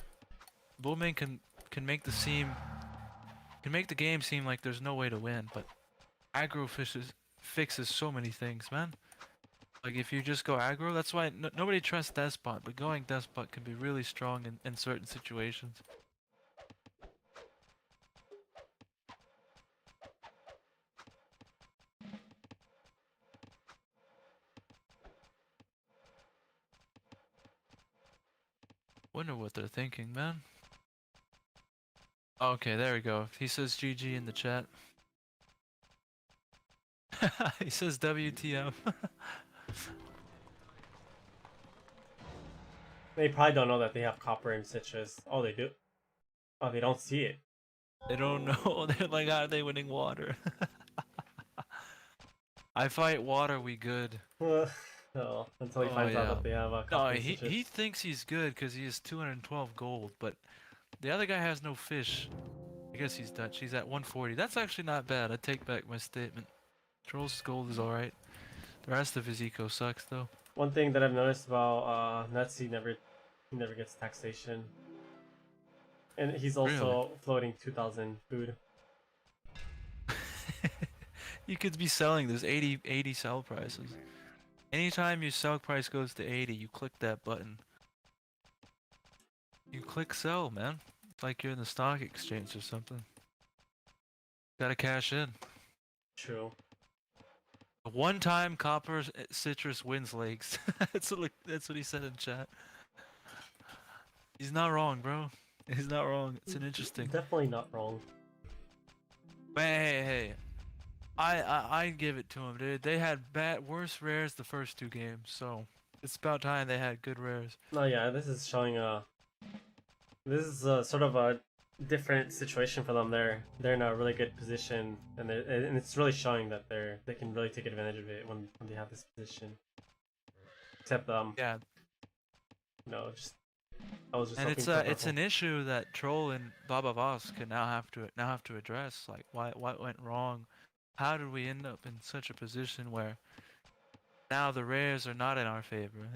booming can make the game seem like there's no way to win, but aggro fixes so many things, man. Like if you just go aggro, that's why nobody trusts despot, but going despot can be really strong in certain situations. Wonder what they're thinking, man. Okay, there we go. He says GG in the chat. He says WTF. They probably don't know that they have copper in citrus. Oh, they do? Oh, they don't see it. They don't know. They're like, how are they winning water? I fight water, we good. No, until he finds out that they have No, copper in he citrus. thinks he's good because he has 212 gold, but the other guy has no fish. I guess he's Dutch. He's at 140. That's actually not bad. I take back my statement. Troll's gold is alright. The rest of his eco sucks though. One thing that I've noticed about NUTZ, he never gets taxation. And he's also floating 2,000 food. You could be selling. There's 80 sell prices. Anytime your sell price goes to 80, you click that button. You click sell, man. It's like you're in the stock exchange or something. Gotta cash in. True. One time copper citrus wins legs. that's what he said in chat. He's not wrong, bro. He's not wrong. It's an interesting. Definitely not wrong. Hey. I give it to him, dude. They had worse rares the first 2 games, so it's about time they had good rares. No, yeah, this is showing this is sort of a different situation for them. They're in a really good position, and it's really showing that they can really take advantage of it when they have this position. Except Yeah, just I was just and hoping for it's purple. an issue that Troll and Baba Voss can now have to address. Like, what went wrong? How did we end up in such a position where now the rares are not in our favor,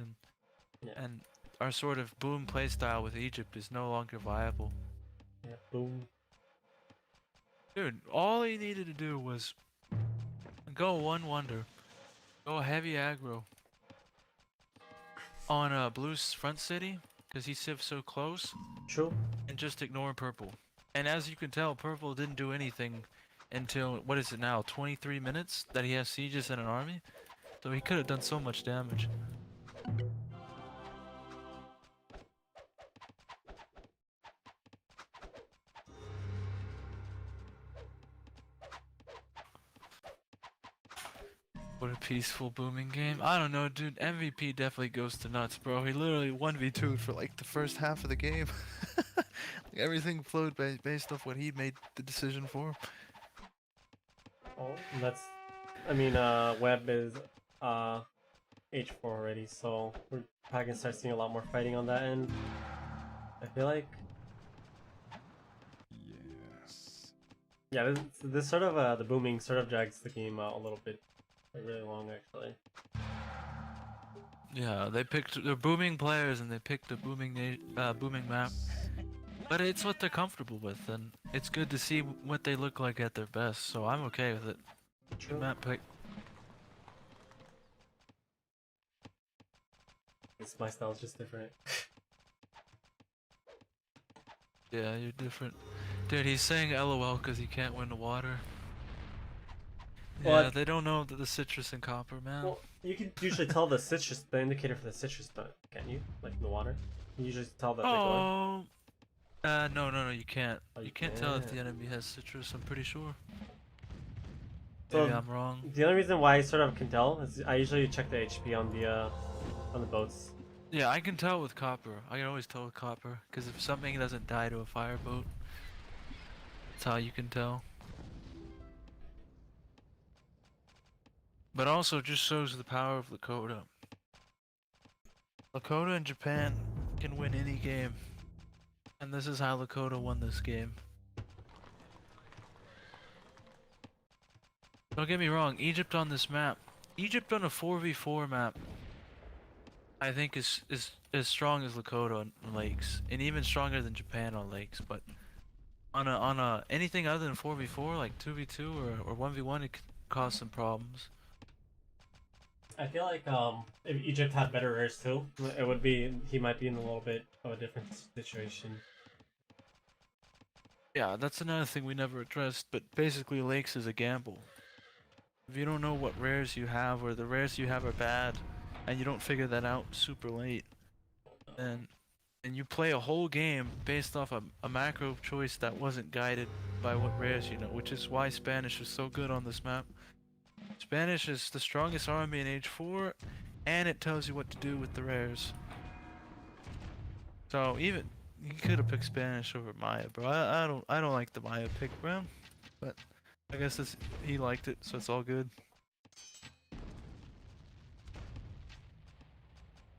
and our sort of boom playstyle with Egypt is no longer viable? Yeah, boom. Dude, all he needed to do was go one wonder, go heavy aggro on Blue's front city, because he sivs so close, True. and just ignore purple. And as you can tell, purple didn't do anything until, what is it now, 23 minutes that he has sieges and an army? So he could have done so much damage. What a peaceful booming game. I don't know, dude. MVP definitely goes to NUTZ, bro. He literally 1v2'd for like the first half of the game. Everything flowed based off what he made the decision for. Oh, that's. I mean, Web is H4 already, so we're probably gonna start seeing a lot more fighting on that end. I feel like. Yes. Yeah, this sort of the booming sort of drags the game out a little bit, like really long actually. Yeah, they're booming players and they picked a booming map. But it's what they're comfortable with, and it's good to see what they look like at their best. So I'm okay with it. True. Good map pick. My style's just different. Yeah, you're different. Dude, he's saying LOL because he can't win the water. Well, Yeah, they don't know that the citrus and copper, man. Well, you can usually tell the citrus, the indicator for the citrus, but can't you? Like in the water, you usually tell that they're glowing. Oh, no, you can't. Oh, You can't tell if the enemy has citrus. I'm pretty sure. So Maybe I'm wrong. the only reason why I sort of can tell is I usually check the HP on the boats. Yeah, I can tell with copper. I can always tell with copper because if something doesn't die to a fireboat, that's how you can tell. But also just shows the power of Lakota. Lakota and Japan can win any game. And this is how Lakota won this game. Don't get me wrong, Egypt on this map. Egypt on a 4v4 map, I think is as strong as Lakota on lakes. And even stronger than Japan on lakes, but on a anything other than 4v4, like 2v2 or 1v1, it could cause some problems. I feel like if Egypt had better rares too, it would be he might be in a little bit of a different situation. Yeah, that's another thing we never addressed, but basically lakes is a gamble. If you don't know what rares you have, or the rares you have are bad, and you don't figure that out super late, and you play a whole game based off a macro choice that wasn't guided by what rares you know, which is why Spanish is so good on this map. Spanish is the strongest army in Age 4, and it tells you what to do with the rares. So even you could have picked Spanish over Maya, bro. I don't like the Maya pick, bro. But I guess he liked it, so it's all good.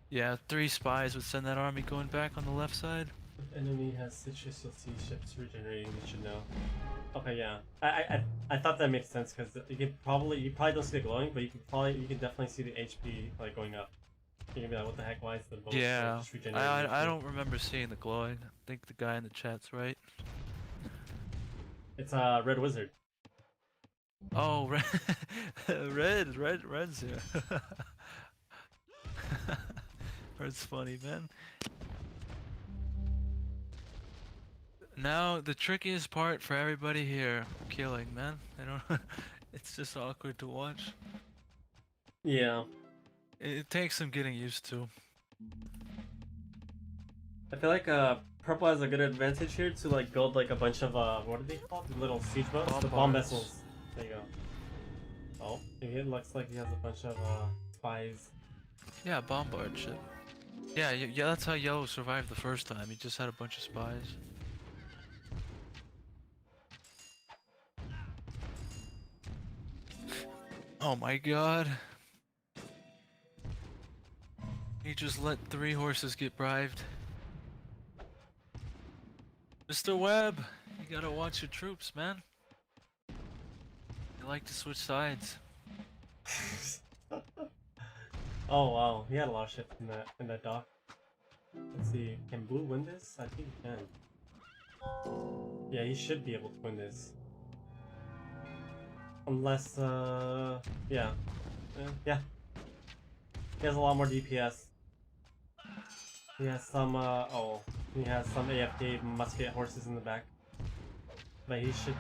Yeah, 3 spies would send that army going back on the left side. If enemy has citrus, you'll see ships regenerating. You should know. Okay, yeah. I thought that makes sense because you probably don't see the glowing, but you can definitely see the HP like going up. You can be like, what the heck? Why is the boat just regenerating? I don't remember seeing the glowing. I think the guy in the chat's right. It's Red Wizard. Oh, red's here. Red's funny, man. Now the trickiest part for everybody here, killing, man. I don't. It's just awkward to watch. Yeah. It takes some getting used to. I feel like purple has a good advantage here to like build like a bunch of what are they called? The little siege boats, the bomb Bombards. vessels. There you go. Oh, it looks like he has a bunch of spies. Yeah, bombard ship. Yeah, yeah, that's how Yellow survived the first time. He just had a bunch of spies. Oh my god. He just let 3 horses get bribed. Mr. Webb, you gotta watch your troops, man. They like to switch sides. Oh wow, he had a lot of shit in that dock. Let's see, can Blue win this? I think he can. Yeah, he should be able to win this. Unless yeah. Yeah. He has a lot more DPS. He has some he has some AFK musket horses in the back. But he should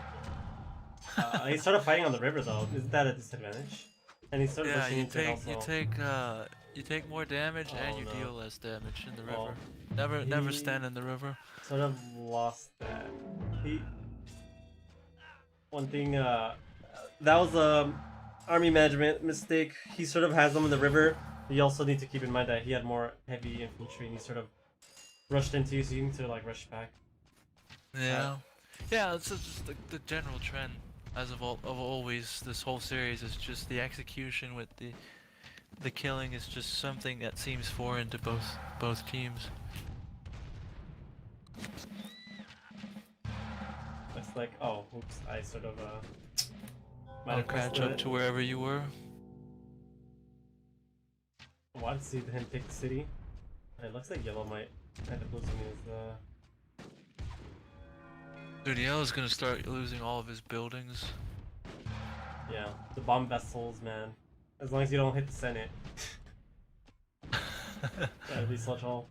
he's sort of fighting on the river though. Isn't that a disadvantage? And he's sort of pushing into it also. You take more damage and you no. deal less damage in the Well, river. Never he- stand in the river. Sort of lost that. One thing that was a army management mistake. He sort of has them in the river. You also need to keep in mind that he had more heavy infantry and he sort of rushed into you, so you need to like rush back. Yeah. Yeah, it's just the general trend as of always. This whole series is just the execution with the killing is just something that seems foreign to both teams. It's like, oh, oops, I sort of might I'll have catch missed up it. to wherever you were. Want to see him take the city? It looks like yellow might end up losing his Dude, Yellow's gonna start losing all of his buildings. Yeah, the bomb vessels, man. As long as you don't hit the Senate. That'd be such all.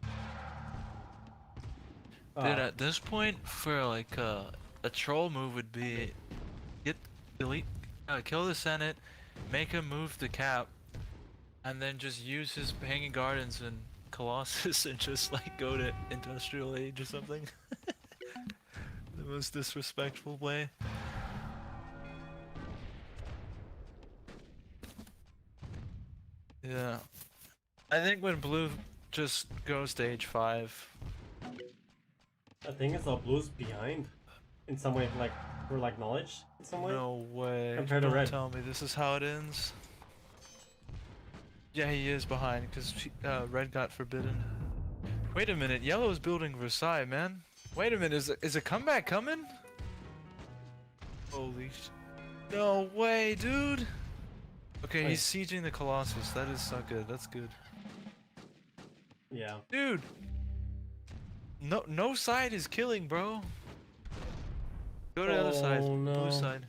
Dude, at this point, for like a troll move would be get delete, kill the Senate, make him move the cap, and then just use his hanging gardens and Colossus and just like go to industrial age or something. The most disrespectful way. Yeah. I think when blue just goes to age 5. I think it's blue's behind in some way, like for like knowledge in some way. No way. Compared to Don't red. tell me this is how it ends. Yeah, he is behind because red got forbidden. Wait a minute, yellow's building Versailles, man. Wait a minute, is a comeback coming? Holy no way, dude! Okay, Wait. he's sieging the Colossus. That is so good. That's good. Yeah. Dude! No side is killing, bro. Go to the other side. Oh, no. Blue side.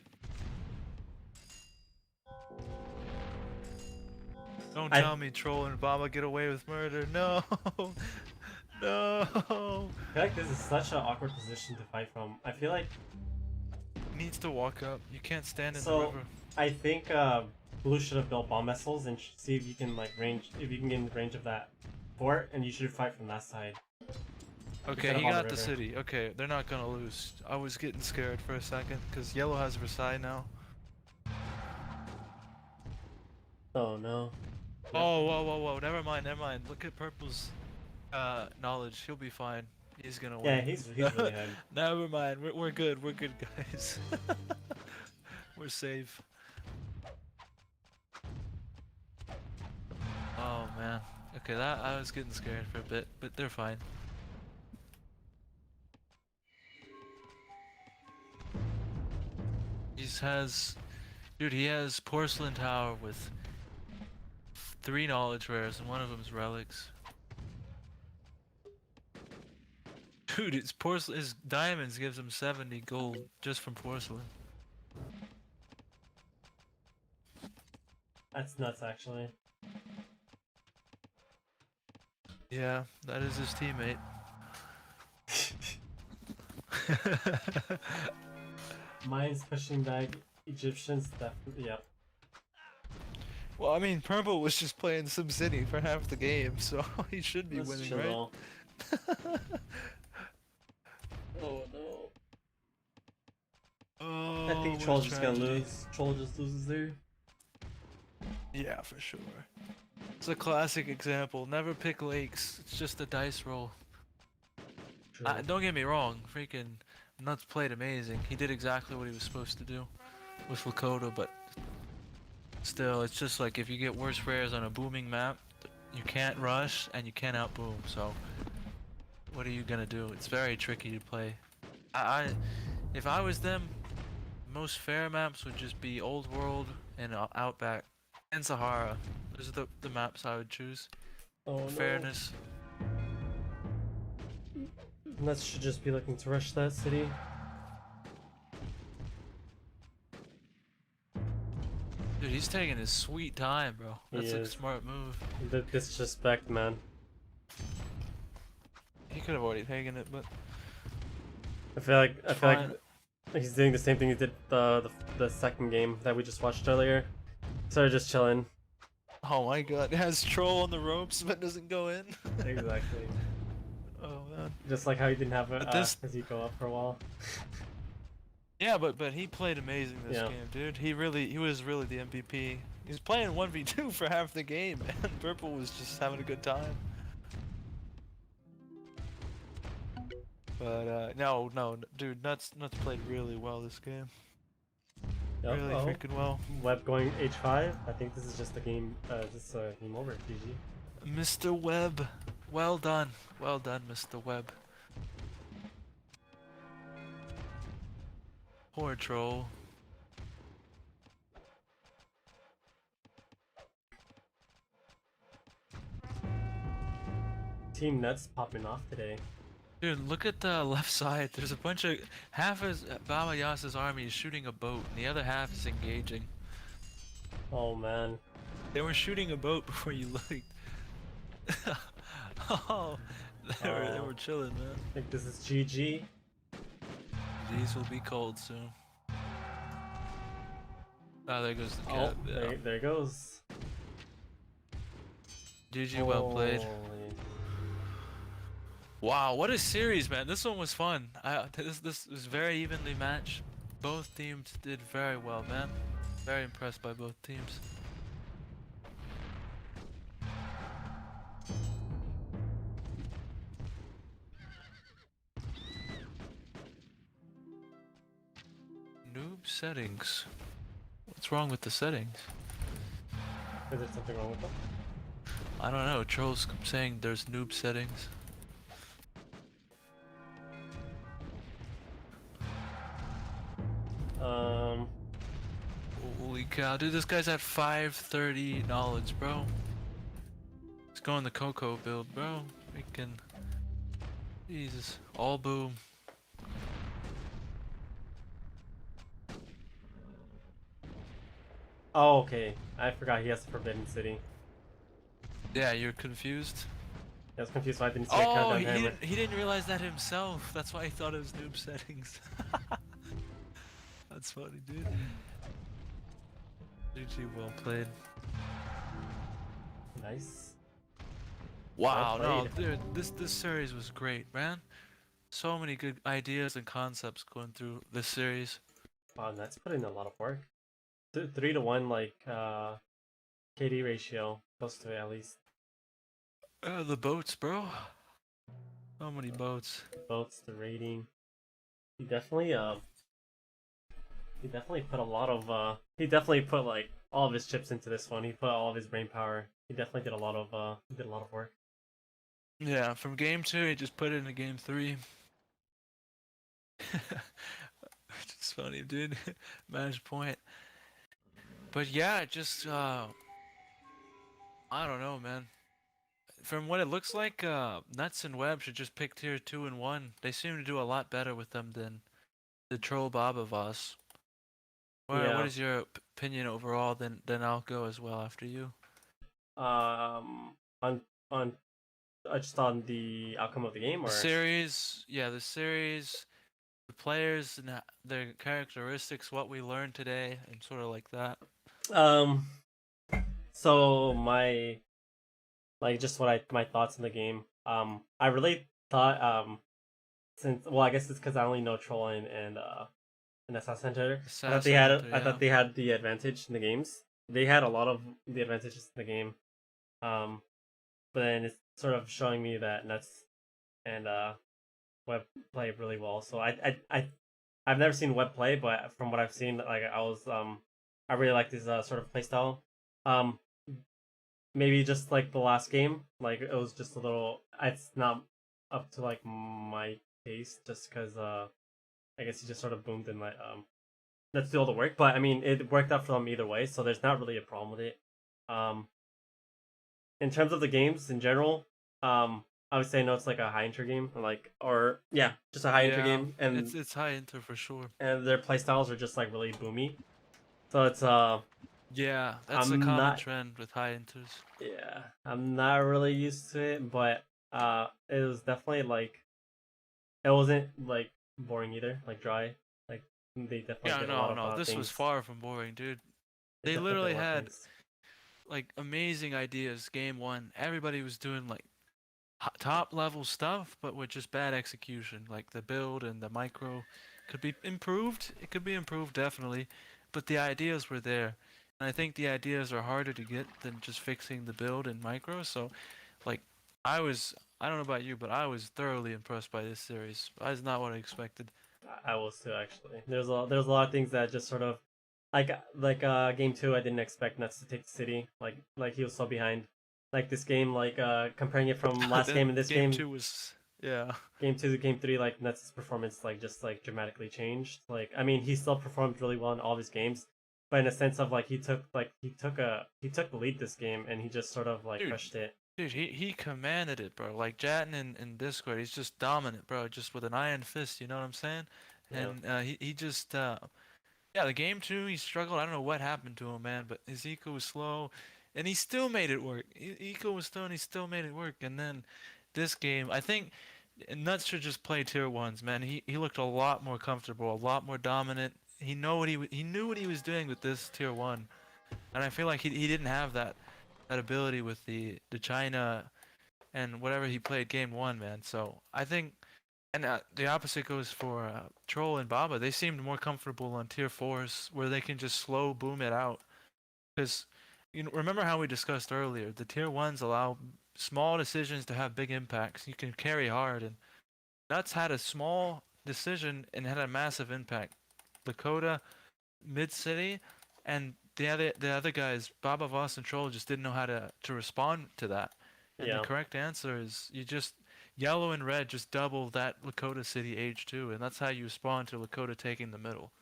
Don't tell me Troll and Baba get away with murder. No! No! I feel like this is such an awkward position to fight from. I feel like Needs to walk up. You can't stand in the so. river. I think blue should have built bomb vessels and see if you can like if you can get in range of that fort, and you should fight from that side. Okay, Instead he of on got the the river. city. Okay, they're not gonna lose. I was getting scared for a second because yellow has Versailles now. Oh no. Oh, whoa. Never mind. Look at purple's knowledge. He'll be fine. He's gonna win. Yeah, he's really good. Never mind. We're good. We're good, guys. We're safe. Oh man. Okay, that I was getting scared for a bit, but they're fine. Dude, he has porcelain tower with 3 knowledge rares, and one of them's relics. Dude, it's porcelain. His diamonds gives him 70 gold just from porcelain. That's nuts, actually. Yeah, that is his teammate. Mine's pushing back Egyptians. Definitely, yeah. Well, I mean, Purple was just playing SimCity for half the game, so he should be Let's winning, chill. right? Oh no. Oh, I think what a Troll's just gonna tragedy. lose. Troll just loses there. Yeah, for sure. It's a classic example. Never pick lakes. It's just a dice roll. True. Don't get me wrong. Freaking NUTZ played amazing. He did exactly what he was supposed to do with Lakota, but still, it's just like if you get worse rares on a booming map, you can't rush and you can't outboom. So, what are you gonna do? It's very tricky to play. If I was them, most fair maps would just be Old World and Outback and Sahara. Those are the maps I would choose. Oh no. Fairness. Nuts should just be looking to rush that city. Dude, he's taking his sweet time, bro. That's He a is. smart move. The disrespect, man. He could have already taken it, but I feel like Fine. he's doing the same thing he did the second game that we just watched earlier. Started just chilling. oh my god, it has troll on the ropes but doesn't go in. Exactly. Oh man. Just like how he didn't have But this- as he go up for a while. Yeah, but he played amazing this Yeah. game, dude. He was really the MVP. He was playing 1v2 for half the game, and Purple was just having a good time. But no, dude, NUTZ played really well this game. Yep. Really Oh, freaking well. Web going H5. I think this is just a game. This game over. GG. Mr. Webb, well done, Mr. Webb. Poor troll. Team NUTZ popping off today. Dude, look at the left side. There's a bunch of half of Baba Yasa's army is shooting a boat, and the other half is engaging. Oh man. They were shooting a boat before you looked. Oh, they were chilling, man. I think this is GG. These will be cold soon. Oh, there goes the Oh, cap. Yeah. there goes. GG, well played. Holy. Wow, what a series, man! This one was fun. This was very evenly matched. Both teams did very well, man. Very impressed by both teams. Noob settings. What's wrong with the settings? Is there something wrong with them? I don't know. Trolls saying there's noob settings. Holy cow, dude! This guy's at 530 knowledge, bro. He's going the Coco build, bro. Freaking Jesus, all boom. Oh, okay. I forgot he has the Forbidden City. Yeah, you're confused. I was confused why I didn't see a Oh, countdown he hammer. didn't realize that himself. That's why he thought it was noob settings. That's funny, dude. GG, well played. Nice. Wow, Well no, played. dude, this series was great, man. So many good ideas and concepts going through this series. Wow, that's putting in a lot of work. 3-to-1 like KD ratio, close to it at least. The boats, bro. So many boats. Votes, the rating. He definitely put a lot of he definitely put like all of his chips into this one. He put all of his brain power. He definitely did a lot of work. Yeah, from game 2, he just put it into game 3. It's funny, dude. Match point. But yeah, just I don't know, man. From what it looks like, NUTZ and Webb should just pick tier 2 and 1. They seem to do a lot better with them than the Troll Babavas. What Yeah. is your opinion overall? Then I'll go as well after you. On just on the outcome of the game, The or series, yeah, the series, the players and their characteristics, what we learned today, and sort of like that. so my just my thoughts in the game. I really thought since I guess it's because I only know Troll and an Assassin Hunter. Assassin Hunter, I thought yeah. they had the advantage in the games. They had a lot of the advantages in the game. But then it's sort of showing me that NUTZ and Webb play really well. So I've never seen Webb play, but from what I've seen, like I really like his sort of playstyle. Maybe just like the last game, like it was just a little. It's not up to like my taste, just because I guess he just sort of boomed and like let's do all the work. But I mean, it worked out for them either way, so there's not really a problem with it. In terms of the games in general, I would say no, it's like a high inter game, just a high inter game, and it's high inter for sure. and their playstyles are just like really boomy. So it's Yeah, that's a I'm common not- trend with high inters. yeah, I'm not really used to it, but it was definitely like it wasn't like boring either, like dry. Like they definitely Yeah, did a lot no, of this was things. far from boring, dude. They They definitely did a literally lot of had things. like amazing ideas. Game 1, everybody was doing like top level stuff, but with just bad execution. Like the build and the micro could be improved. It could be improved definitely, but the ideas were there. And I think the ideas are harder to get than just fixing the build and micro. So, like, I don't know about you, but I was thoroughly impressed by this series. That's not what I expected. I was too actually. There's a lot of things that just sort of game 2. I didn't expect NUTZ to take the city. Like he was so behind. Like this game, comparing it from last game and this game. Game 2 was, yeah. Game 2 to game 3, like NUTZ's performance just dramatically changed. Like I mean, he still performed really well in all of his games, but in a sense of like he took the lead this game and he just sort of Dude, crushed it. Dude, he commanded it, bro. Like Jatten in Discord, he's just dominant, bro. Just with an iron fist, you know what I'm saying? Yeah. And he just yeah, the game two he struggled. I don't know what happened to him, man. But his eco was slow, and he still made it work. Eco was slow, and he still made it work. And then this game, I think NUTZ should just play tier ones, man. He looked a lot more comfortable, a lot more dominant. He knew what he was doing with this tier one, and I feel like he didn't have that ability with the China and whatever he played game one, man. So I think, and the opposite goes for Troll and Baba. They seemed more comfortable on tier fours where they can just slow boom it out. Because you know, remember how we discussed earlier, the tier ones allow small decisions to have big impacts. You can carry hard, and NUTZ had a small decision and had a massive impact. Lakota, Mid City, and the other guys, Baba Voss and Troll, just didn't know how to respond to that. And the Yeah. correct answer is you just yellow and red just double that Lakota City H2, and that's how you respond to Lakota taking the middle.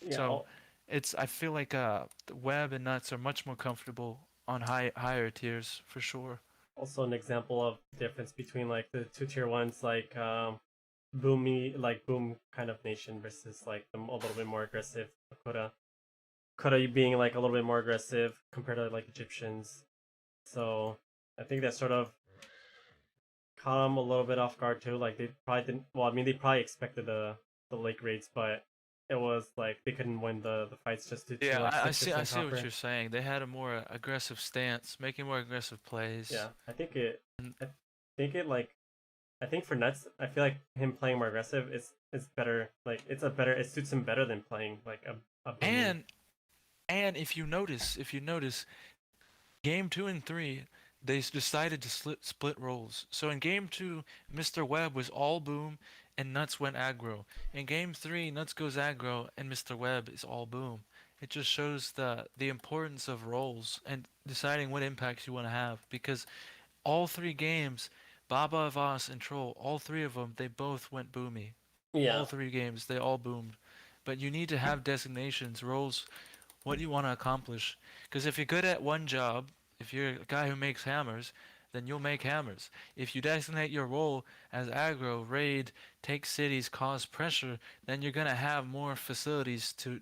Yeah. So it's I feel like the Web and NUTZ are much more comfortable on higher tiers for sure. Also an example of difference between like the two tier ones, like boomy, like boom kind of nation versus like the a little bit more aggressive Lakota. Lakota being like a little bit more aggressive compared to like Egyptians. So I think that sort of caught them a little bit off guard too. Like they probably didn't. Well, I mean they probably expected the lake raids, but it was like they couldn't win the fights just due to Yeah, like I citrus see. I and see what copper. you're saying. They had a more aggressive stance, making more aggressive plays. Yeah, I think it. And I think it like. I think for NUTZ, I feel like him playing more aggressive is better. Like it's a better. It suits him better than playing like a boomy. and, and if you notice, game two and three, they decided to split roles. So in game two, Mr. Webb was all boom, and NUTZ went aggro. In game three, NUTZ goes aggro, and Mr. Webb is all boom. It just shows the importance of roles and deciding what impacts you want to have. Because all three games, Baba, Voss, and Troll, all three of them, they both went boomy. All Yeah, three games, they all boomed. But you need to have designations, roles, what you want to accomplish. Because if you're good at one job, if you're a guy who makes hammers, then you'll make hammers. If you designate your role as aggro, raid, take cities, cause pressure, then you're gonna have more facilities to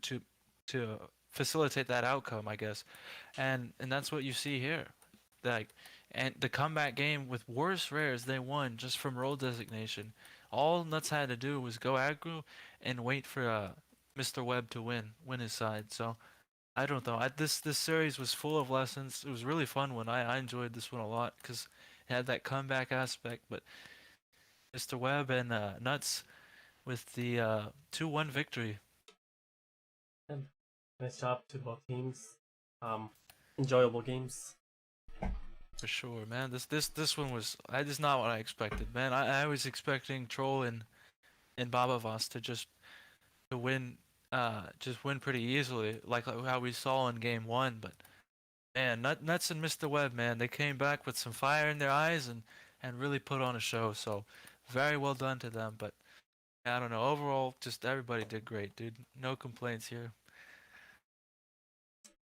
facilitate that outcome, I guess. And that's what you see here. Like, and the comeback game with worse rares, they won just from role designation. All NUTZ had to do was go aggro and wait for Mr. Webb to win his side. So I don't know. This series was full of lessons. It was a really fun one. I enjoyed this one a lot because it had that comeback aspect. But Mr. Webb and NUTZ with the 2-1 victory and nice job to both teams. Enjoyable games. for sure, man. This one was this is not what I expected, man. I was expecting Troll and Baba Voss to win, just win pretty easily, like how we saw in game one. But man, NUTZ and Mr. Webb, man, they came back with some fire in their eyes and really put on a show. So very well done to them. But I don't know. Overall, just everybody did great, dude. No complaints here.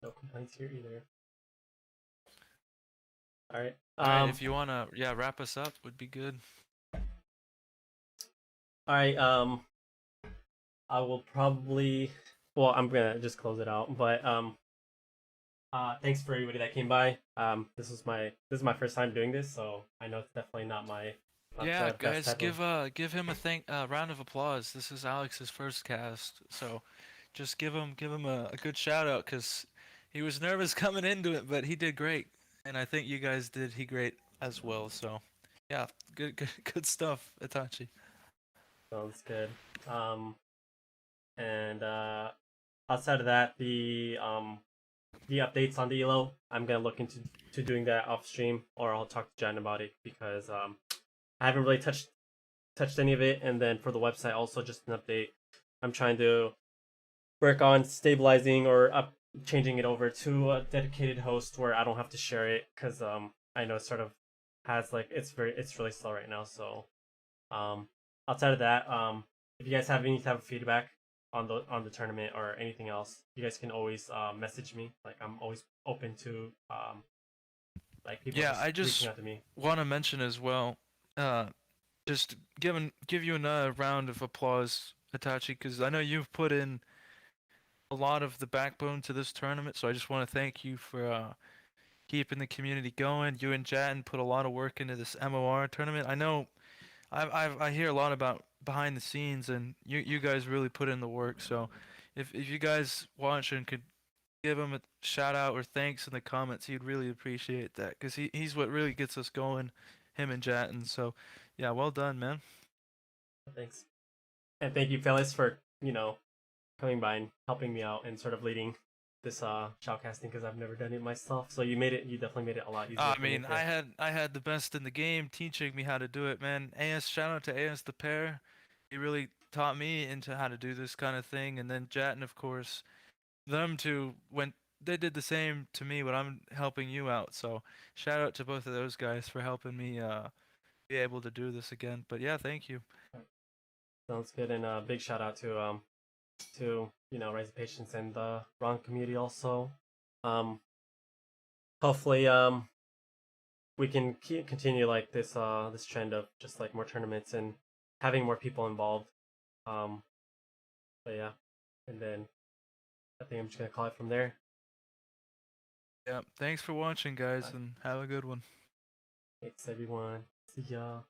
No complaints here either. All right. All right, if you wanna, yeah, wrap us up would be good. All right. I will probably. Well, I'm gonna just close it out. But thanks for everybody that came by. This is my first time doing this, so I know it's definitely not my. Not Yeah, the best guys, type of- give him a round of applause. This is Alex's first cast, so just give him a good shout out because he was nervous coming into it, but he did great, and I think you guys did he great as well. So yeah, good stuff, Itachi. Sounds good. And outside of that, the updates on the ELO, I'm gonna look into doing that off stream, or I'll talk to Jen about it because I haven't really touched any of it. And then for the website, also just an update. I'm trying to work on stabilizing or changing it over to a dedicated host where I don't have to share it because I know it sort of has like it's really slow right now. So outside of that, if you guys have any type of feedback on the tournament or anything else, you guys can always message me. Like I'm always open to like people Yeah, just I just reaching out to me. want to mention as well, uh, just give you another round of applause, Hitachi, because I know you've put in a lot of the backbone to this tournament. So I just want to thank you for keeping the community going. You and Jatin put a lot of work into this MOR tournament. I know I hear a lot about behind the scenes, and you guys really put in the work. So if you guys watch and could give him a shout out or thanks in the comments, he'd really appreciate that because he's what really gets us going, him and Jatin. So yeah, well done, man. Thanks, and thank you, Phyllis, for coming by and helping me out and sort of leading this shoutcasting because I've never done it myself. So you definitely made it a lot easier I for me mean, to. I had the best in the game teaching me how to do it, man. AS, shout out to AS the pair. He really taught me into how to do this kind of thing, and then Jatin, of course. Them two when they did the same to me when I'm helping you out. So shout out to both of those guys for helping me be able to do this again. But yeah, thank you. Sounds good, and big shout out to Rise of Patience and the Ron community also. Um, hopefully we can continue like this trend of just like more tournaments and having more people involved. Um, but yeah, and then I think I'm just gonna call it from there. Yeah, thanks for watching, guys, Bye. and have a good one. Thanks everyone. See ya.